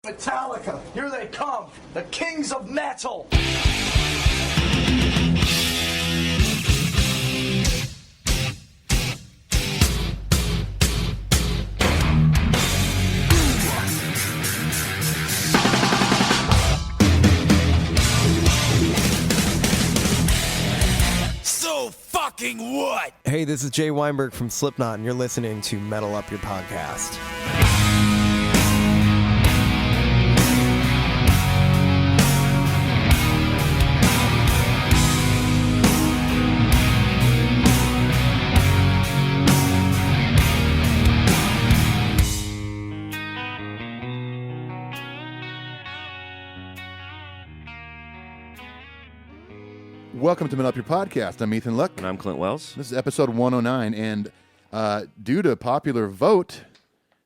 Metallica, here they come, the kings of metal. So fucking what? Hey, this is Jay Weinberg from Slipknot, and you're listening to Metal Up Your Podcast. Welcome to Metal Up Your Podcast. I'm Ethan Luck. And I'm Clint Wells. This is episode 109, and due to popular vote,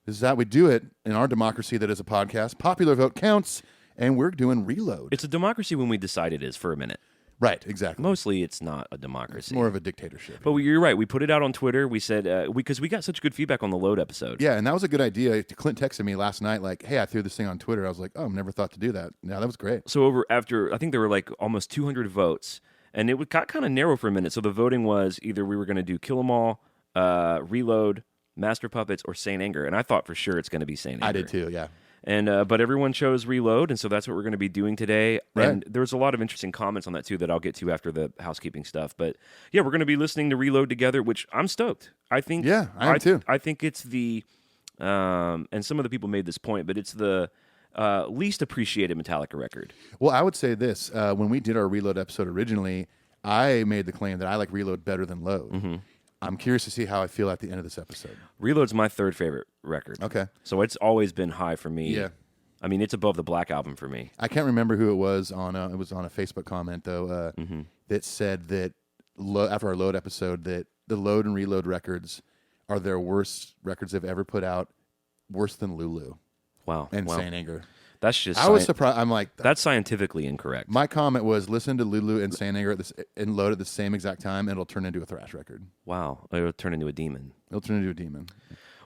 this is how we do it in our democracy that is a podcast. Popular vote counts, and we're doing Reload. It's a democracy when we decide it is for a minute. Right, exactly. Mostly it's not a democracy. It's more of a dictatorship. But you're right. We put it out on Twitter. We said, because we got such good feedback on the Load episode. Yeah, and that was a good idea. Clint texted me last night like, hey, I threw this thing on Twitter. I was like, oh, I've never thought to do that. Yeah, that was great. So after, I think there were like almost 200 votes. And it got kind of narrow for a minute. So the voting was either we were going to do Kill 'Em All, Reload, Master Puppets, or Saint Anger. And I thought for sure it's going to be Saint Anger. I did too, yeah. And but everyone chose Reload, and so that's what we're going to be doing today. Right. And there was a lot of interesting comments on that too that I'll get to after the housekeeping stuff. But yeah, we're going to be listening to Reload together, which I'm stoked. I think. Yeah, I am too. I think it's the, and some of the people made this point, but it's the least appreciated Metallica record. Well, I would say this. When we did our Reload episode originally, I made the claim that I like Reload better than Load. Mm-hmm. I'm curious to see how I feel at the end of this episode. Reload's my third favorite record. Okay. So it's always been high for me. Yeah. I mean, it's above the Black Album for me. I can't remember who it was on. It was on a Facebook comment though that said that after our Load episode that the Load and Reload records are their worst records they've ever put out, worse than Lulu. Wow. And Saint Anger. That's just. I was surprised. I'm like, that's scientifically incorrect. My comment was, listen to Lulu and Saint Anger and Load at the same exact time, and it'll turn into a thrash record. Wow. It'll turn into a demon. It'll turn into a demon.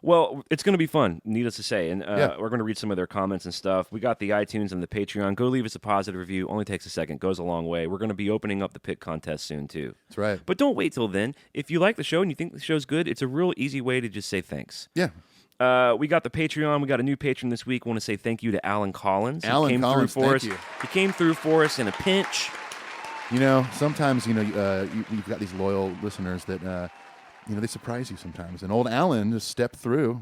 Well, it's going to be fun, needless to say. And we're going to read some of their comments and stuff. We got the iTunes and the Patreon. Go leave us a positive review. Only takes a second. Goes a long way. We're going to be opening up the pick contest soon, too. That's right. But don't wait till then. If you like the show and you think the show's good, it's a real easy way to just say thanks. Yeah. We got the Patreon. We got a new patron this week. I want to say thank you to Alan Collins. Alan Collins, thank you. He came through for us in a pinch. You know, sometimes, you've got these loyal listeners that, they surprise you sometimes. And old Alan just stepped through,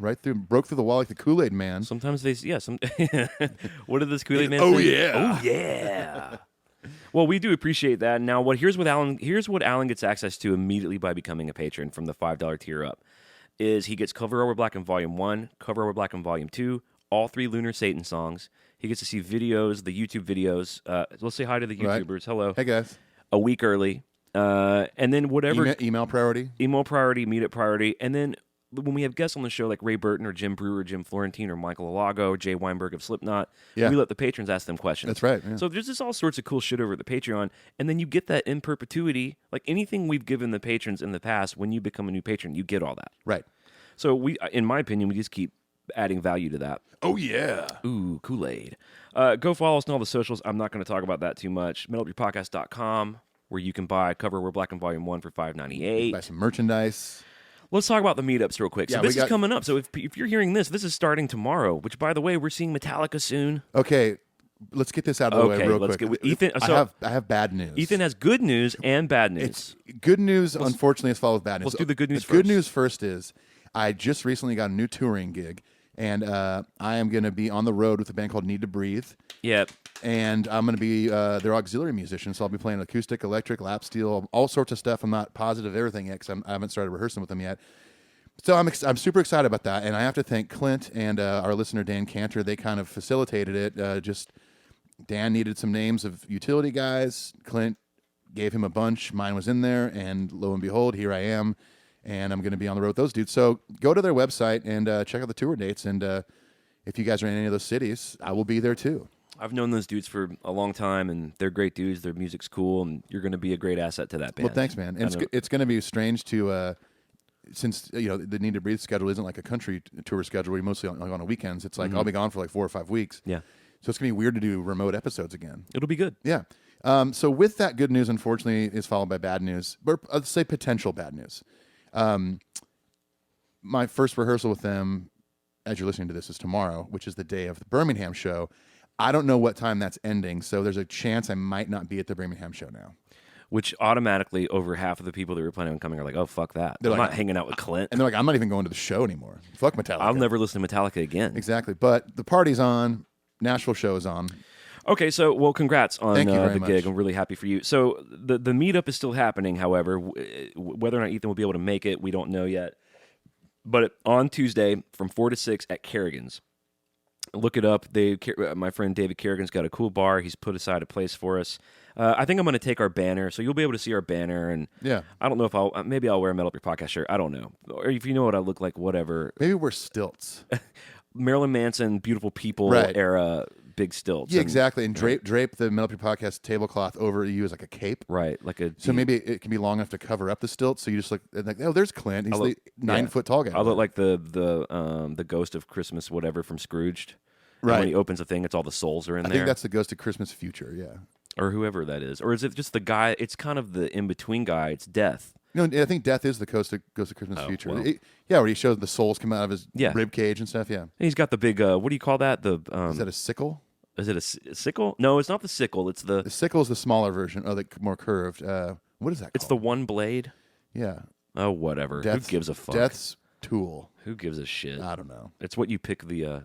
broke through the wall like the Kool-Aid man. Sometimes what did this Kool-Aid man Oh, say? yeah. Oh, yeah. Well, we do appreciate that. Now, here's what Alan gets access to immediately by becoming a patron from the $5 tier up. Is he gets Cover Our World Blackened Volume 1, Cover Our World Blackened Volume 2, all 3 Lunar Satan songs. He gets to see videos, the YouTube videos. Let's say hi to the YouTubers. Right. Hello. Hey, guys. A week early. And then whatever. Email priority. Email priority, meetup priority. And then when we have guests on the show like Ray Burton or Jim Brewer, Jim Florentine, or Michael Alago, or Jay Weinberg of Slipknot, we let the patrons ask them questions. That's right. Yeah. So there's just all sorts of cool shit over at the Patreon. And then you get that in perpetuity. Like anything we've given the patrons in the past, when you become a new patron, you get all that. Right. So in my opinion, we just keep adding value to that. Oh, yeah. Ooh, Kool-Aid. Go follow us on all the socials. I'm not going to talk about that too much. metalupyourpodcast.com, where you can buy Cover We're Black and Volume 1 for $5.98. Buy some merchandise. Let's talk about the meetups real quick. So Yeah, this is coming up. So if you're hearing this is starting tomorrow, which, by the way, we're seeing Metallica soon. Okay. Let's get this out of the way real quick. Get with Ethan. I have bad news. Ethan has good news and bad news. It's good news, unfortunately, as followed with bad news. Let's do the good news first. first. Good news first is I just recently got a new touring gig, and I am going to be on the road with a band called Need to Breathe. Yep. And I'm going to be their auxiliary musician, so I'll be playing acoustic, electric, lap steel, all sorts of stuff. I'm not positive of everything yet because I haven't started rehearsing with them yet. So I'm super excited about that, and I have to thank Clint and our listener Dan Cantor. They kind of facilitated it. Dan needed some names of utility guys. Clint gave him a bunch. Mine was in there, and lo and behold, here I am, and I'm going to be on the road with those dudes. So go to their website and check out the tour dates, and if you guys are in any of those cities, I will be there too. I've known those dudes for a long time, and they're great dudes. Their music's cool, and you're going to be a great asset to that band. Well, thanks, man. And it's going to be strange to, since the Need to Breathe schedule isn't like a country tour schedule where you're mostly on the weekends. It's like I'll be gone for like 4 or 5 weeks. Yeah. So it's going to be weird to do remote episodes again. It'll be good. Yeah. So with that good news, unfortunately, is followed by bad news. But let's say potential bad news. My first rehearsal with them, as you're listening to this, is tomorrow, which is the day of the Birmingham show. I don't know what time that's ending, so there's a chance I might not be at the Birmingham show now. Which automatically, over half of the people that were planning on coming are like, oh, fuck that. I'm not hanging out with Clint. And they're like, I'm not even going to the show anymore. Fuck Metallica. I'll never listen to Metallica again. Exactly. But the party's on. Nashville show is on. Okay, so, well, congrats on Thank you very the much. gig. I'm really happy for you. So the meetup is still happening, however. Whether or not Ethan will be able to make it, we don't know yet. But on Tuesday from 4 to 6 at Kerrigan's. Look it up. My friend David Kerrigan's got a cool bar. He's put aside a place for us. I think I'm going to take our banner, so you'll be able to see our banner. And Yeah. I don't know if maybe I'll wear a Metal Up Your Podcast shirt. I don't know. Or if you know what I look like, whatever. Maybe we're stilts. Marilyn Manson, Beautiful People Right. era, big stilts. Yeah, exactly. And drape the Metal Up Your Podcast tablecloth over you as like a cape. Right, like a. So maybe it can be long enough to cover up the stilts. So you just look like, oh, there's Clint. He's the 9 foot tall guy. I look like the ghost of Christmas, whatever, from Scrooged. And Right. when he opens the thing, it's all the souls are in I there. think that's the Ghost of Christmas Future. Yeah. Or whoever that is. Or is it just the guy? It's kind of the in between guy. It's Death. No, I think Death is the Ghost of Christmas Future. well. Where he shows the souls come out of his Yeah. rib cage and stuff. Yeah. And he's got the big. What do you call that? The Is that a sickle? is it a sickle? No, it's not the sickle. It's The the sickle is the smaller version, more curved. What is that it's the called? one blade. Yeah. Oh, whatever. Who gives a fuck? Death's tool. Who gives a shit? I don't know. It's what you pick the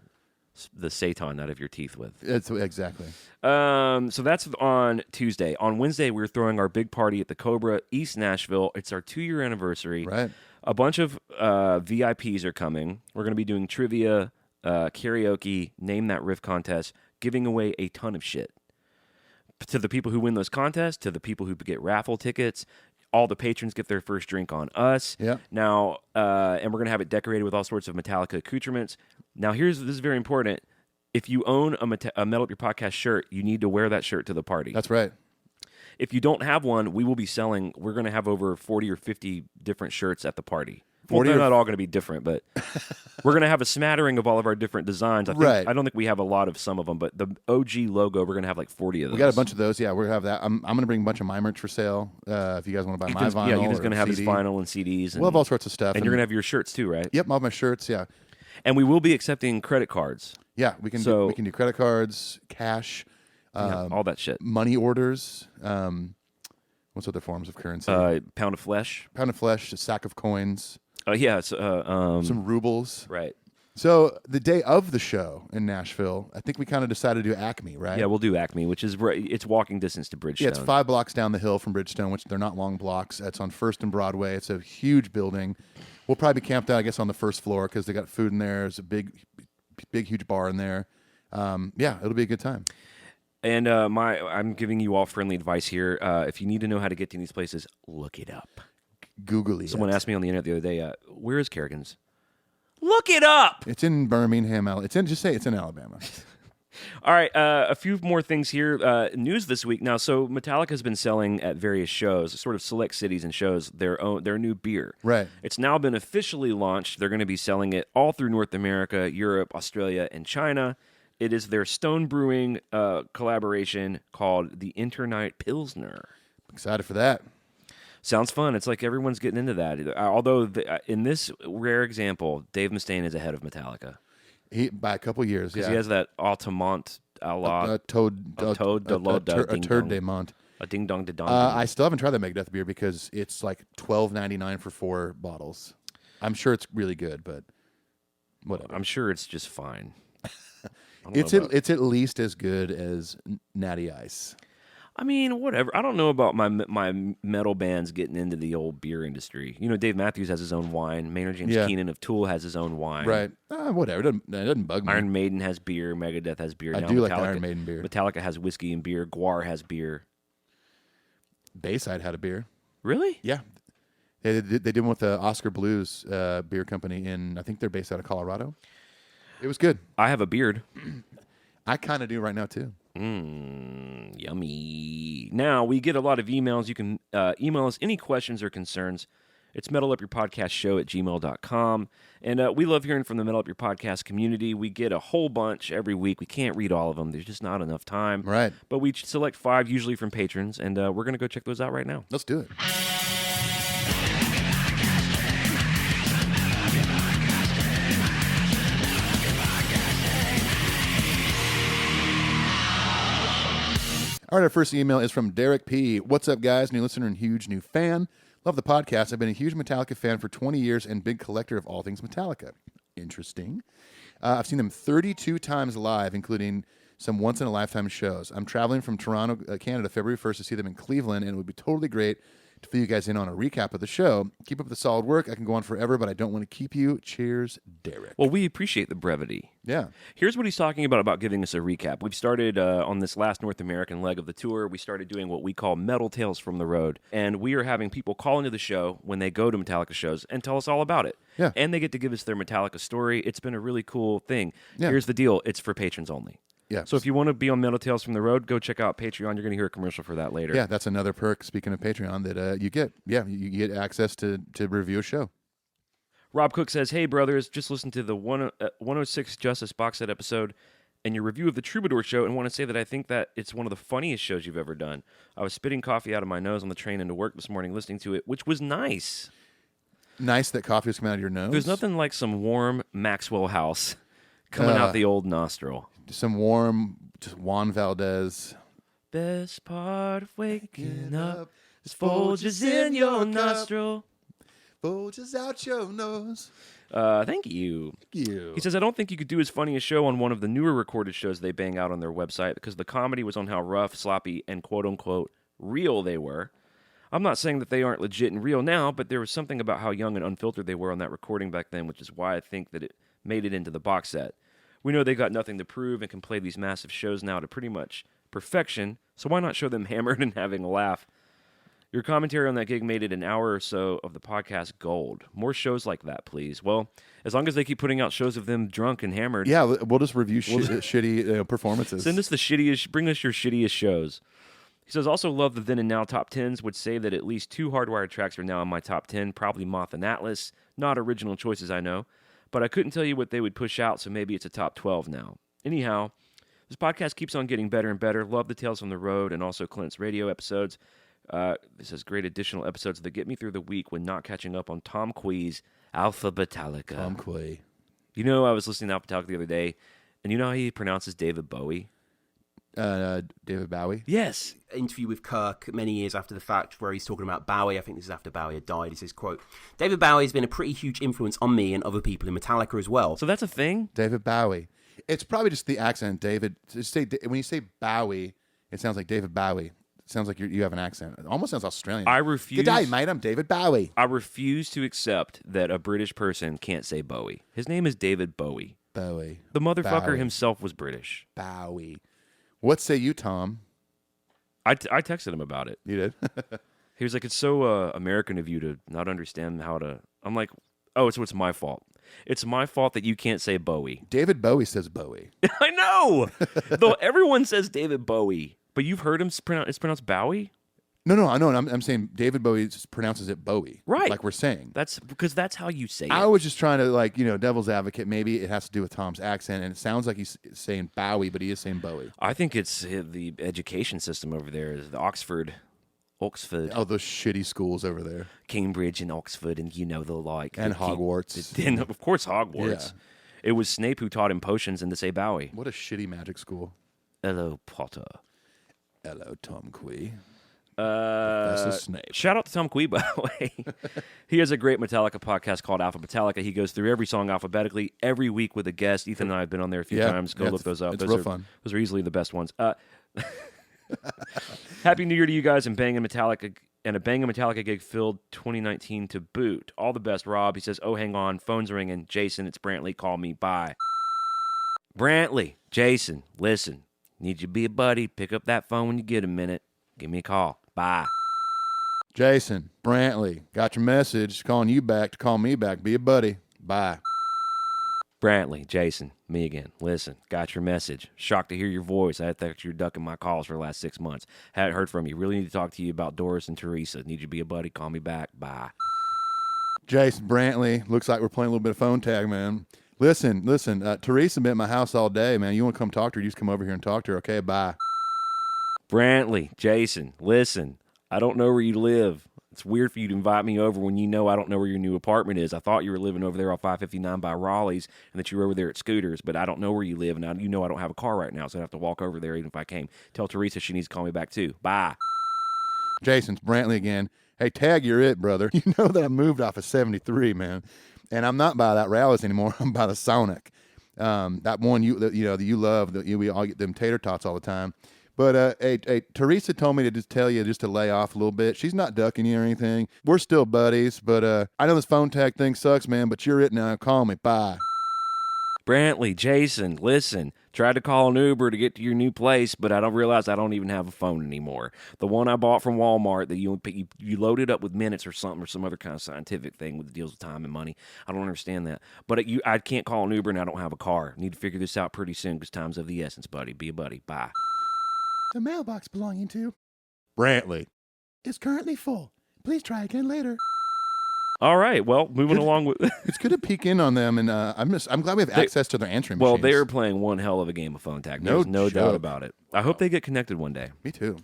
Satan out of your teeth with. It's exactly. So that's on Tuesday. On Wednesday, we're throwing our big party at the Cobra, East Nashville. It's our 2-year anniversary. Right. A bunch of VIPs are coming. We're going to be doing trivia, karaoke, name that riff contest, giving away a ton of shit. To the people who win those contests, to the people who get raffle tickets, all the patrons get their first drink on us. Yeah. Now, and we're going to have it decorated with all sorts of Metallica accoutrements. Now, this is very important. If you own a Metal Up Your Podcast shirt, you need to wear that shirt to the party. That's right. If you don't have one, we're going to have over 40 or 50 different shirts at the party. Well, they're not all going to be different, but we're going to have a smattering of all of our different designs. Right. I don't think we have a lot of some of them, but the OG logo, we're going to have like 40 of those. We got a bunch of those. Yeah, we're gonna have that. I'm going to bring a bunch of my merch for sale. If you guys want to buy my vinyl, Yeah, Ethan's going to have CD. his vinyl and CDs. We'll have all sorts of stuff. And you're going to have your shirts too, right? Yep, all my shirts. Yeah, And we will be accepting credit cards. yeah. We can do credit cards, cash, All that shit. money orders. What's other forms of currency? Pound of flesh. Pound of flesh, a sack of coins, Yeah. some rubles. Right. So the day of the show in Nashville, I think we kind of decided to do Acme, right? Yeah, we'll do Acme, which is it's walking distance to Bridgestone. Yeah, it's 5 blocks down the hill from Bridgestone, which they're not long blocks. It's on 1st and Broadway. It's a huge building. We'll probably be camped out, I guess, on the first floor because they got food in there. There's a big, huge bar in there. Yeah, it'll be a good time. And I'm giving you all friendly advice here. If you need to know how to get to these places, look it up. Googly. Someone asked me on the internet the other day, where is Kerrigan's? Look it up! It's in Birmingham, just say it's in Alabama. All right, a few more things here. News this week. Now, so Metallica has been selling at various shows, sort of select cities and shows, their new beer. Right. It's now been officially launched. They're going to be selling it all through North America, Europe, Australia, and China. It is their Stone Brewing collaboration called the Internight Pilsner. Excited for that. Sounds fun. It's like everyone's getting into that. Although, in this rare example, Dave Mustaine is ahead of Metallica. By a couple years, yeah. He has that Altamont a la a turd de mont. a ding dong de dong. I still haven't tried that Megadeth beer because it's like $12.99 for 4 bottles. I'm sure it's really good, but whatever. I'm sure it's just fine. It's at least as good as Natty Ice. I mean, whatever. I don't know about my metal bands getting into the old beer industry. You know, Dave Matthews has his own wine. Maynard James Keenan of Tool has his own wine. Right. Whatever. It doesn't bug me. Iron Maiden has beer. Megadeth has beer. I Now do like Metallica, the Iron Maiden beer. Metallica has whiskey and beer. Guar has beer. Bayside had a beer. Really? Yeah. They did one with the Oscar Blues beer company I think they're based out of Colorado. It was good. I have a beard. I kind of do right now, too. Yummy. Now, we get a lot of emails. You can email us any questions or concerns. It's metalupyourpodcastshow@gmail.com. And we love hearing from the Metal Up Your Podcast community. We get a whole bunch every week. We can't read all of them. There's just not enough time. Right. But we select 5 usually from patrons, and we're going to go check those out right now. Let's do it. All right, our first email is from Derek P. What's up, guys? New listener and huge new fan. Love the podcast. I've been a huge Metallica fan for 20 years and big collector of all things Metallica. Interesting. I've seen them 32 times live, including some once-in-a-lifetime shows. I'm traveling from Toronto, Canada, February 1st to see them in Cleveland, and it would be totally great to fill you guys in on a recap of the show. Keep up the solid work. I can go on forever, but I don't want to keep you. Cheers, Derek. Well, we appreciate the brevity. Yeah. Here's what he's talking about giving us a recap. We've started on this last North American leg of the tour. We started doing what we call Metal Tales from the Road. And we are having people call into the show when they go to Metallica shows and tell us all about it. Yeah. And they get to give us their Metallica story. It's been a really cool thing. Yeah. Here's the deal. It's for patrons only. Yeah. So if you want to be on Metal Tales from the Road, go check out Patreon. You're going to hear a commercial for that later. Yeah, that's another perk, speaking of Patreon, that you get. Yeah, you get access to review a show. Rob Cook says, hey, brothers, just listened to the 106 Justice box set episode and your review of the Troubadour show and want to say that I think that it's one of the funniest shows you've ever done. I was spitting coffee out of my nose on the train into work this morning listening to it, which was nice. Nice that coffee was coming out of your nose? There's nothing like some warm Maxwell House coming out the old nostril. Some warm, just Juan Valdez. Best part of waking up is Folgers in your nostril. Folgers out your nose. Thank you. Thank you. He says, I don't think you could do as funny a show on one of the newer recorded shows they bang out on their website because the comedy was on how rough, sloppy, and quote-unquote real they were. I'm not saying that they aren't legit and real now, but there was something about how young and unfiltered they were on that recording back then, which is why I think that it made it into the box set. We know they got nothing to prove and can play these massive shows now to pretty much perfection, so why not show them hammered and having a laugh? Your commentary on that gig made it an hour or so of the podcast gold. More shows like that, please. Well, as long as they keep putting out shows of them drunk and hammered. Yeah, we'll just review shitty performances. Send us bring us your shittiest shows. He says, also love the then and now top 10s, would say that at least 2 Hardwired tracks are now in my top 10, probably Moth and Atlas. Not original choices, I know. But I couldn't tell you what they would push out, so maybe it's a top 12 now. Anyhow, this podcast keeps on getting better and better. Love the Tales from the Road and also Clint's radio episodes. This has great additional episodes that get me through the week when not catching up on Tom Quay's Alpha Metallica. Tom Quay. You know, I was listening to Alpha Metallica the other day, and you know how he pronounces David Bowie? David Bowie? Yes. Interview with Kirk many years after the fact where he's talking about Bowie. I think this is after Bowie had died. He says, quote, David Bowie has been a pretty huge influence on me and other people in Metallica as well. So that's a thing? David Bowie. It's probably just the accent, David. When you say Bowie, it sounds like David Bowie. It sounds like you have an accent. It almost sounds Australian. I refuse. Good day, mate. I'm David Bowie. I refuse to accept that a British person can't say Bowie. His name is David Bowie. Bowie. The motherfucker Bowie. himself was British. Bowie. What say you, Tom? I texted him about it. You did? He was like, it's so American of you to not understand how to... I'm like, oh, so it's my fault. It's my fault that you can't say Bowie. David Bowie says Bowie. I know! Though everyone says David Bowie, but you've heard him it's pronounced Bowie? No, I know. I'm saying David Bowie just pronounces it Bowie. Right. Like we're saying. That's because that's how you say it. I was just trying to, devil's advocate. Maybe it has to do with Tom's accent, and it sounds like he's saying Bowie, but he is saying Bowie. I think it's the education system over there, is the Oxford. Oh, those shitty schools over there. Cambridge and Oxford and, the like. And Hogwarts. And of course, Hogwarts. Yeah. It was Snape who taught him potions and to say Bowie. What a shitty magic school. Hello, Potter. Hello, Tom Quay. Professor Snape. Shout out to Tom Quay, by the way. He has a great Metallica podcast called Alpha Metallica. He goes through every song alphabetically every week with a guest. Ethan and I have been on there a few times. Go look those up. It's real fun. Those are easily the best ones. Happy New Year to you guys and Bangin' Metallica. And a Bangin' Metallica gig filled 2019 to boot. All the best, Rob. He says, oh, hang on. Phone's ringing. Jason, it's Brantley. Call me. Bye. Brantley, Jason, listen. Need you to be a buddy. Pick up that phone when you get a minute. Give me a call. Bye. Jason, Brantley, got your message. Calling you back to call me back. Be a buddy. Bye. Brantley, Jason, me again. Listen, got your message. Shocked to hear your voice. I thought you were ducking my calls for the last 6 months. Hadn't heard from you. Really need to talk to you about Doris and Teresa. Need you to be a buddy. Call me back. Bye. Jason Brantley, looks like we're playing a little bit of phone tag, man. Listen. Teresa been at my house all day, man. You want to come talk to her? You just come over here and talk to her. Okay, bye. Brantley, Jason, listen. I don't know where you live. It's weird for you to invite me over when you know I don't know where your new apartment is. I thought you were living over there on 559 by Raleigh's and that you were over there at Scooters, but I don't know where you live, and you know I don't have a car right now, so I have to walk over there even if I came. Tell Teresa she needs to call me back too. Bye. Jason's Brantley again. Hey, tag, you're it, brother. You know that I moved off of 73, man, and I'm not by that Rallies anymore. I'm by the Sonic. That one that you love. We all get them tater tots all the time. But hey, Teresa told me to just tell you just to lay off a little bit. She's not ducking you or anything. We're still buddies, but I know this phone tag thing sucks, man, but you're it now. Call me. Bye. Brantley, Jason, listen. Tried to call an Uber to get to your new place, but I don't realize I don't even have a phone anymore. The one I bought from Walmart that you loaded up with minutes or something, or some other kind of scientific thing with deals with time and money. I don't understand that. But I can't call an Uber and I don't have a car. Need to figure this out pretty soon because time's of the essence, buddy. Be a buddy. Bye. The mailbox belonging to Brantley is currently full. Please try again later. All right. Well, moving along with It's good to peek in on them, and I'm glad we have access to their answering machines. well, they're playing one hell of a game of phone tag. There's no doubt about it. I hope they get connected one day. Me too.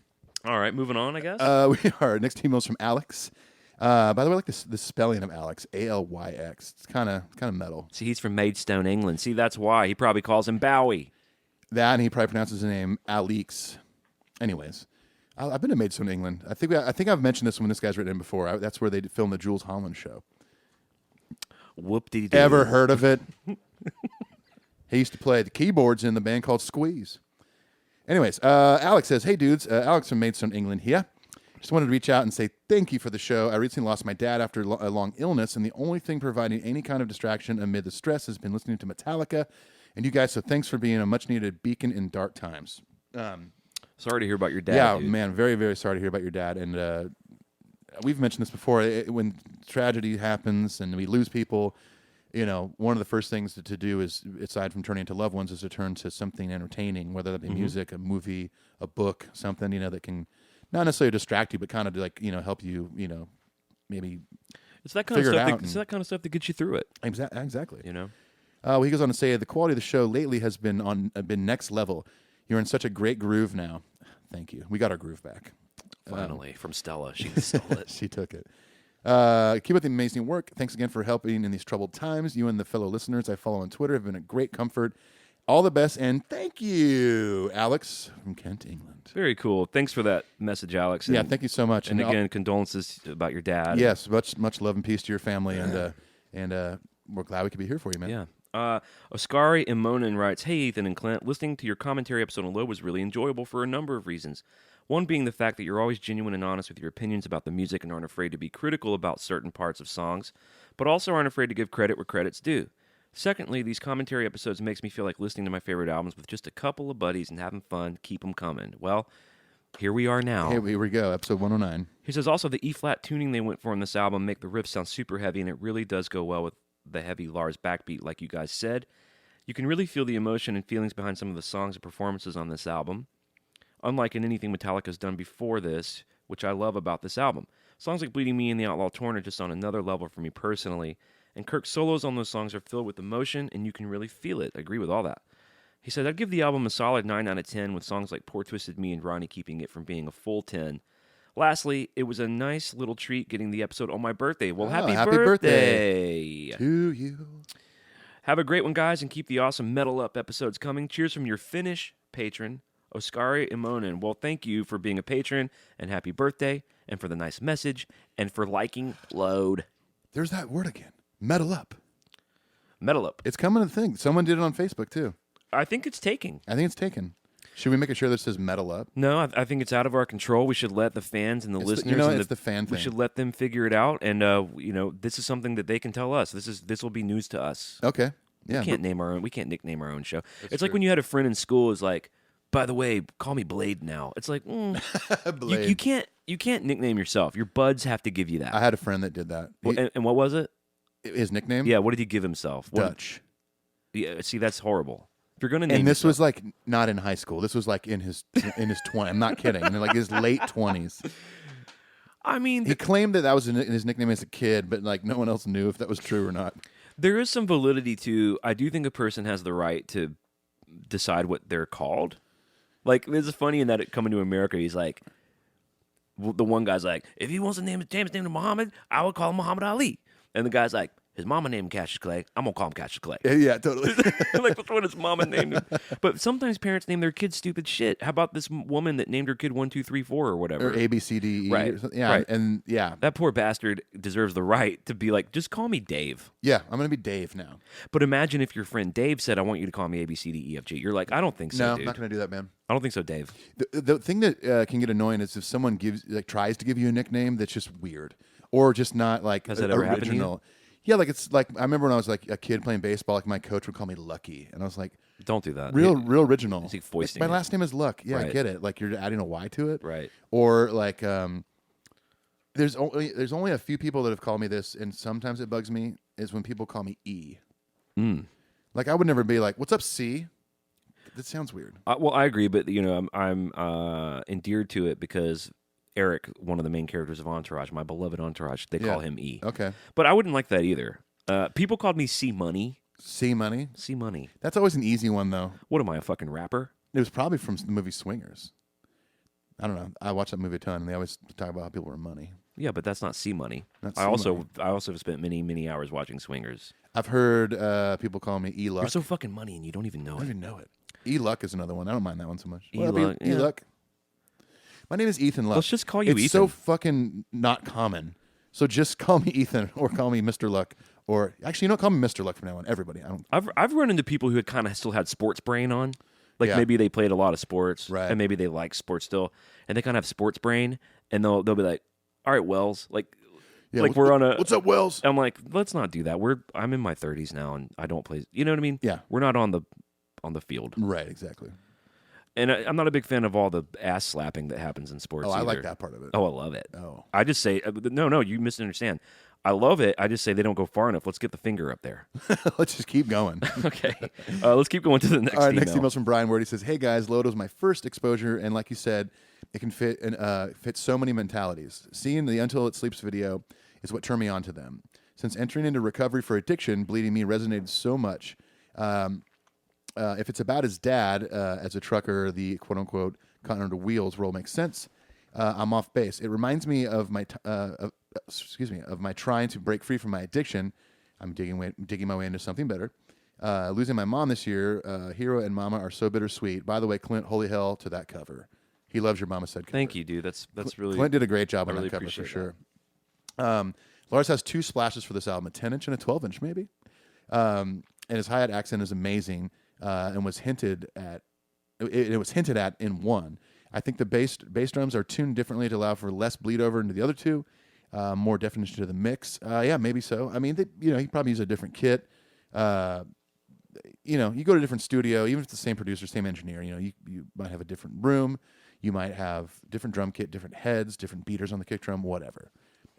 All right, moving on, I guess. We are. Next email's from Alex. By the way, I like the spelling of Alex. Alyx. It's kind of metal. See, he's from Maidstone, England. See, that's why. He probably calls him Bowie. That, and he probably pronounces his name Alex. Anyways, I've been to Maidstone, England. I think I've mentioned this when this guy's written in before. That's where they filmed the Jules Holland show. Whoop-de-doo. Ever heard of it? He used to play the keyboards in the band called Squeeze. Anyways, Alex says, hey, dudes. Alex from Maidstone, England here. Just wanted to reach out and say thank you for the show. I recently lost my dad after a long illness, and the only thing providing any kind of distraction amid the stress has been listening to Metallica and you guys, so thanks for being a much-needed beacon in dark times. Sorry to hear about your dad. Yeah, dude. man, very, very sorry to hear about your dad. And we've mentioned this before. When tragedy happens and we lose people, one of the first things to do is, aside from turning to loved ones, is to turn to something entertaining, whether that be music, a movie, a book, something, that can not necessarily distract you, but kind of like, help you, maybe It's that kind of figure it stuff. out It's that kind of stuff that gets you through it. Exactly. He goes on to say, the quality of the show lately has been next level. You're in such a great groove now. Thank you. We got our groove back. Finally, from Stella. She stole it. She took it. Keep up the amazing work. Thanks again for helping in these troubled times. You and the fellow listeners I follow on Twitter have been a great comfort. All the best, and thank you, Alex from Kent, England. Very cool. Thanks for that message, Alex. And, Yeah, thank you so much. And again, condolences about your dad. Yes, much love and peace to your family, and we're glad we could be here for you, man. Yeah. Oscari Imonen writes, hey, Ethan and Clint, listening to your commentary episode on Low was really enjoyable for a number of reasons. One being the fact that you're always genuine and honest with your opinions about the music and aren't afraid to be critical about certain parts of songs, but also aren't afraid to give credit where credit's due. Secondly, these commentary episodes makes me feel like listening to my favorite albums with just a couple of buddies and having fun. Keep them coming. Well, here we are now. Here we go, episode 109. He says also the E-flat tuning they went for in this album make the riff sound super heavy, and it really does go well with the heavy Lars backbeat, like you guys said. You can really feel the emotion and feelings behind some of the songs and performances on this album, unlike in anything Metallica's done before this, which I love about this album. Songs like Bleeding Me and The Outlaw Torn are just on another level for me personally, and Kirk's solos on those songs are filled with emotion, and you can really feel it. I agree with all that. He said, I'd give the album a solid 9 out of 10, with songs like Poor Twisted Me and Ronnie keeping it from being a full 10. Lastly, it was a nice little treat getting the episode on my birthday. Well, happy birthday to you. Have a great one, guys, and keep the awesome Metal Up episodes coming. Cheers from your Finnish patron, Oskari Imonen. Well, thank you for being a patron, and happy birthday, and for the nice message, and for liking Load. There's that word again. Metal Up. Metal Up. It's coming to the thing. Someone did it on Facebook, too. I think it's taking. Should we make sure that says Metal Up? No, I think it's out of our control. We should let the fans and the listeners. It's the fan thing. We should let them figure it out, and this is something that they can tell us. This will be news to us. Okay. Yeah. We can't name our own. We can't nickname our own show. It's like when you had a friend in school who's like, by the way, call me Blade now. It's like, Blade. you can't nickname yourself. Your buds have to give you that. I had a friend that did that. And what was it? His nickname? Yeah. What did he give himself? Dutch. Yeah. See, that's horrible. If you're gonna name and this yourself, was like not in high school. This was like in his 20s. I'm not kidding. In like his late 20s. I mean, He claimed that was his nickname as a kid, but like no one else knew if that was true or not. there is some validity to. I do think a person has the right to decide what they're called. Like, this is funny in that coming to America, he's like, the one guy's like, if he wants to name his James named Muhammad, I would call him Muhammad Ali. And the guy's like, his mama named him Cassius Clay. I'm gonna call him Cassius Clay. Yeah, totally. Like, that's what his mama named him. But sometimes parents name their kids stupid shit. How about this woman that named her kid 1, 2, 3, 4 or whatever? Or A, B, C, D, E. Right. Or something. Yeah, Right. and yeah. That poor bastard deserves the right to be like, just call me Dave. Yeah, I'm going to be Dave now. But imagine if your friend Dave said, I want you to call me A, B, C, D, E, F, G. You're like, I don't think so, No, dude. I'm not going to do that, man. I don't think so, Dave. The thing that can get annoying is if someone tries to give you a nickname that's just weird or just not like Has that ever happened to you? original. Yeah, like it's like I remember when I was like a kid playing baseball, like my coach would call me Lucky, and I was like, Don't do that. real original. Is he foisting My it? last name is Luck. Yeah, I Right. get it. Like you're adding a Y to it, Right. Or like there's only a few people that have called me this, and sometimes it bugs me is when people call me E. Like I would never be like, "What's up, C?" That sounds weird. Well, I agree, but I'm endeared to it because Eric, one of the main characters of Entourage, my beloved Entourage, they call him E. Okay. But I wouldn't like that either. People called me C Money. C Money. C Money. That's always an easy one though. What am I, a fucking rapper? It was probably from the movie Swingers. I don't know. I watched that movie a ton, and they always talk about how people were money. Yeah, but that's not C Money. Not I C also Money. have spent many hours watching Swingers. I've heard people call me E Luck. You're so fucking money, and you don't even know I don't it. even know it. E Luck is another one. I don't mind that one so much. E. What up, Luck, E yeah. Luck. My name is Ethan Luck. Let's just call you it's Ethan. so fucking not common. So just call me Ethan or call me Mr. Luck. Or actually, call me Mr. Luck from now on. Everybody. I don't. I've run into people who had kind of still had sports brain on. Like Yeah. maybe they played a lot of sports, Right. and maybe they like sports still, and they kind of have sports brain, and they'll be like, "All right, Wells, like we're on a What's up, Wells? I'm like, let's not do that. I'm in my 30s now, and I don't play. You know what I mean? Yeah. We're not on the field, Right. Exactly. and I'm not a big fan of all the ass slapping that happens in sports. Oh, I like either. that part of it. Oh, I love it. Oh. I just say no. You misunderstand. I love it. I just say they don't go far enough. Let's get the finger up there. Let's just keep going. Okay. Let's keep going to the next All right, email. next email's from Brian Ward. He says, "Hey guys, Lodo was my first exposure, and like you said, it can fit so many mentalities. Seeing the Until It Sleeps video is what turned me on to them. Since entering into recovery for addiction, Bleeding Me resonated so much. If it's about his dad as a trucker, the quote unquote caught under wheels role makes sense. I'm off base. It reminds me of my trying to break free from my addiction. I'm digging my way into something better. Losing my mom this year. Hero and Mama are so bittersweet. By the way, Clint, holy hell to that cover. He loves your Mama Said cover. Thank you, dude. That's really. Clint did a great job I on really that cover for appreciate sure. Lars has 2 splashes for this album, a 10-inch and a 12-inch maybe. And his hi-hat accent is amazing and was hinted at. It was hinted at in one. I think the bass drums are tuned differently to allow for less bleed over into the other two, more definition to the mix. Yeah, maybe so. I mean, he probably used a different kit. You go to a different studio, even if it's the same producer, same engineer. You might have a different room. You might have different drum kit, different heads, different beaters on the kick drum, whatever.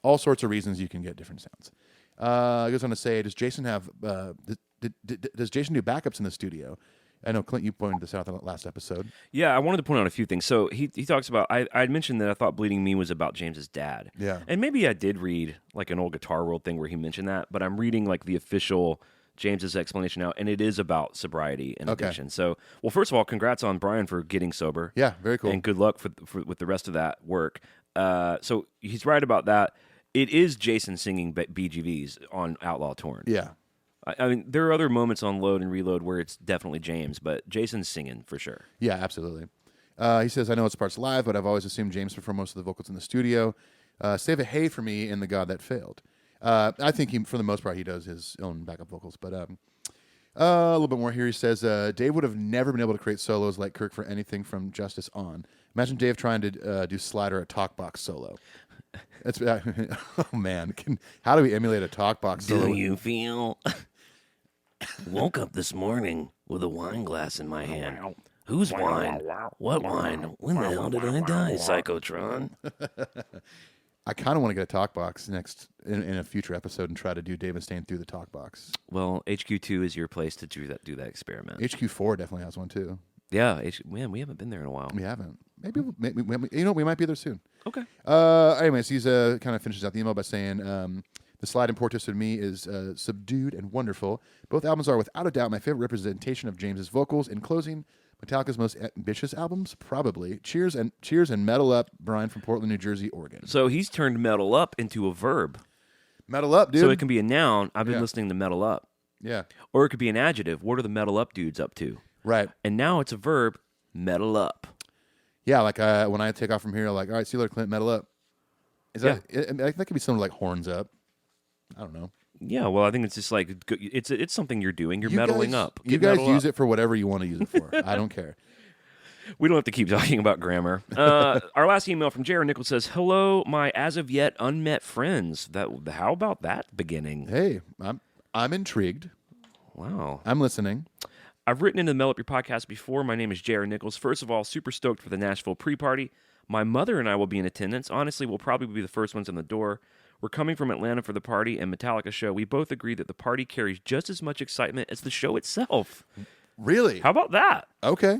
All sorts of reasons you can get different sounds. I goes on to say, does Jason do backups in the studio? I know, Clint, you pointed this out in the last episode. Yeah, I wanted to point out a few things. So he talks about, I had mentioned that I thought Bleeding Me was about James's dad. Yeah. And maybe I did read like an old Guitar World thing where he mentioned that, but I'm reading like the official James's explanation now, and it is about sobriety and addiction. So, well, first of all, congrats on Brian for getting sober. Yeah, very cool. And good luck with the rest of that work. So he's right about that. It is Jason singing BGVs on Outlaw Torn. Yeah. I mean, there are other moments on Load and Reload where it's definitely James, but Jason's singing for sure. Yeah, absolutely. He says, I know it's parts live, but I've always assumed James performed most of the vocals in the studio. Save a hey for me in The God That Failed. I think for the most part, he does his own backup vocals. But a little bit more here. He says, Dave would have never been able to create solos like Kirk for anything from Justice on. Imagine Dave trying to do Slider a talkbox solo. That's oh man, how do we emulate a talkbox solo? Do you feel? Woke up this morning with a wine glass in my hand. Whose wine? What wine? When the hell did I die, Psychotron? I kind of want to get a talkbox next in a future episode and try to do Dave Mustaine through the talkbox. Well, HQ2 is your place to do that experiment. HQ4 definitely has one too. Yeah, man, we haven't been there in a while. We haven't. Maybe we might be there soon. Okay. Anyways, he's kind of finishes out the email by saying, "The slide in Portus with me is subdued and wonderful. Both albums are without a doubt my favorite representation of James's vocals. In closing, Metallica's most ambitious albums, probably. Cheers and metal up, Brian from Portland, New Jersey, Oregon. So he's turned metal up into a verb. Metal up, dude. So it can be a noun. I've been listening to metal up. Yeah. Or it could be an adjective. What are the metal up dudes up to? Right. And now it's a verb, metal up. Yeah, like when I take off from here, like, all right, see you later, Clint, metal up. Is that could be something like horns up. I don't know. Yeah, well, I think it's just like it's something you're doing. You're metaling up. You guys use it for whatever you want to use it for. I don't care. We don't have to keep talking about grammar. Our last email from Jared Nichols says, "Hello, my as of yet unmet friends." How about that beginning? Hey, I'm intrigued. Wow, I'm listening. I've written into the Metal Up Your Podcast before. My name is Jared Nichols. First of all, super stoked for the Nashville pre-party. My mother and I will be in attendance. Honestly, we'll probably be the first ones in the door. We're coming from Atlanta for the party and Metallica show. We both agree that the party carries just as much excitement as the show itself. Really? How about that? Okay.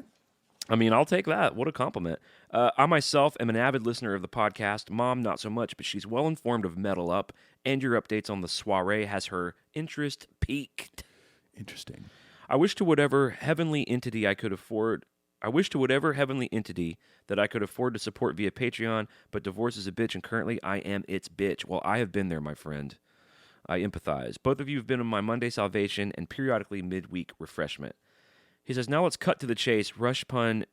I mean, I'll take that. What a compliment. I myself am an avid listener of the podcast. Mom, not so much, but she's well informed of Metal Up, and your updates on the soiree has her interest piqued. Interesting. I wish to whatever heavenly entity that I could afford to support via Patreon, but divorce is a bitch, and currently I am its bitch. Well, I have been there, my friend. I empathize. Both of you have been on my Monday salvation and periodically midweek refreshment. He says, now let's cut to the chase. Rush pun,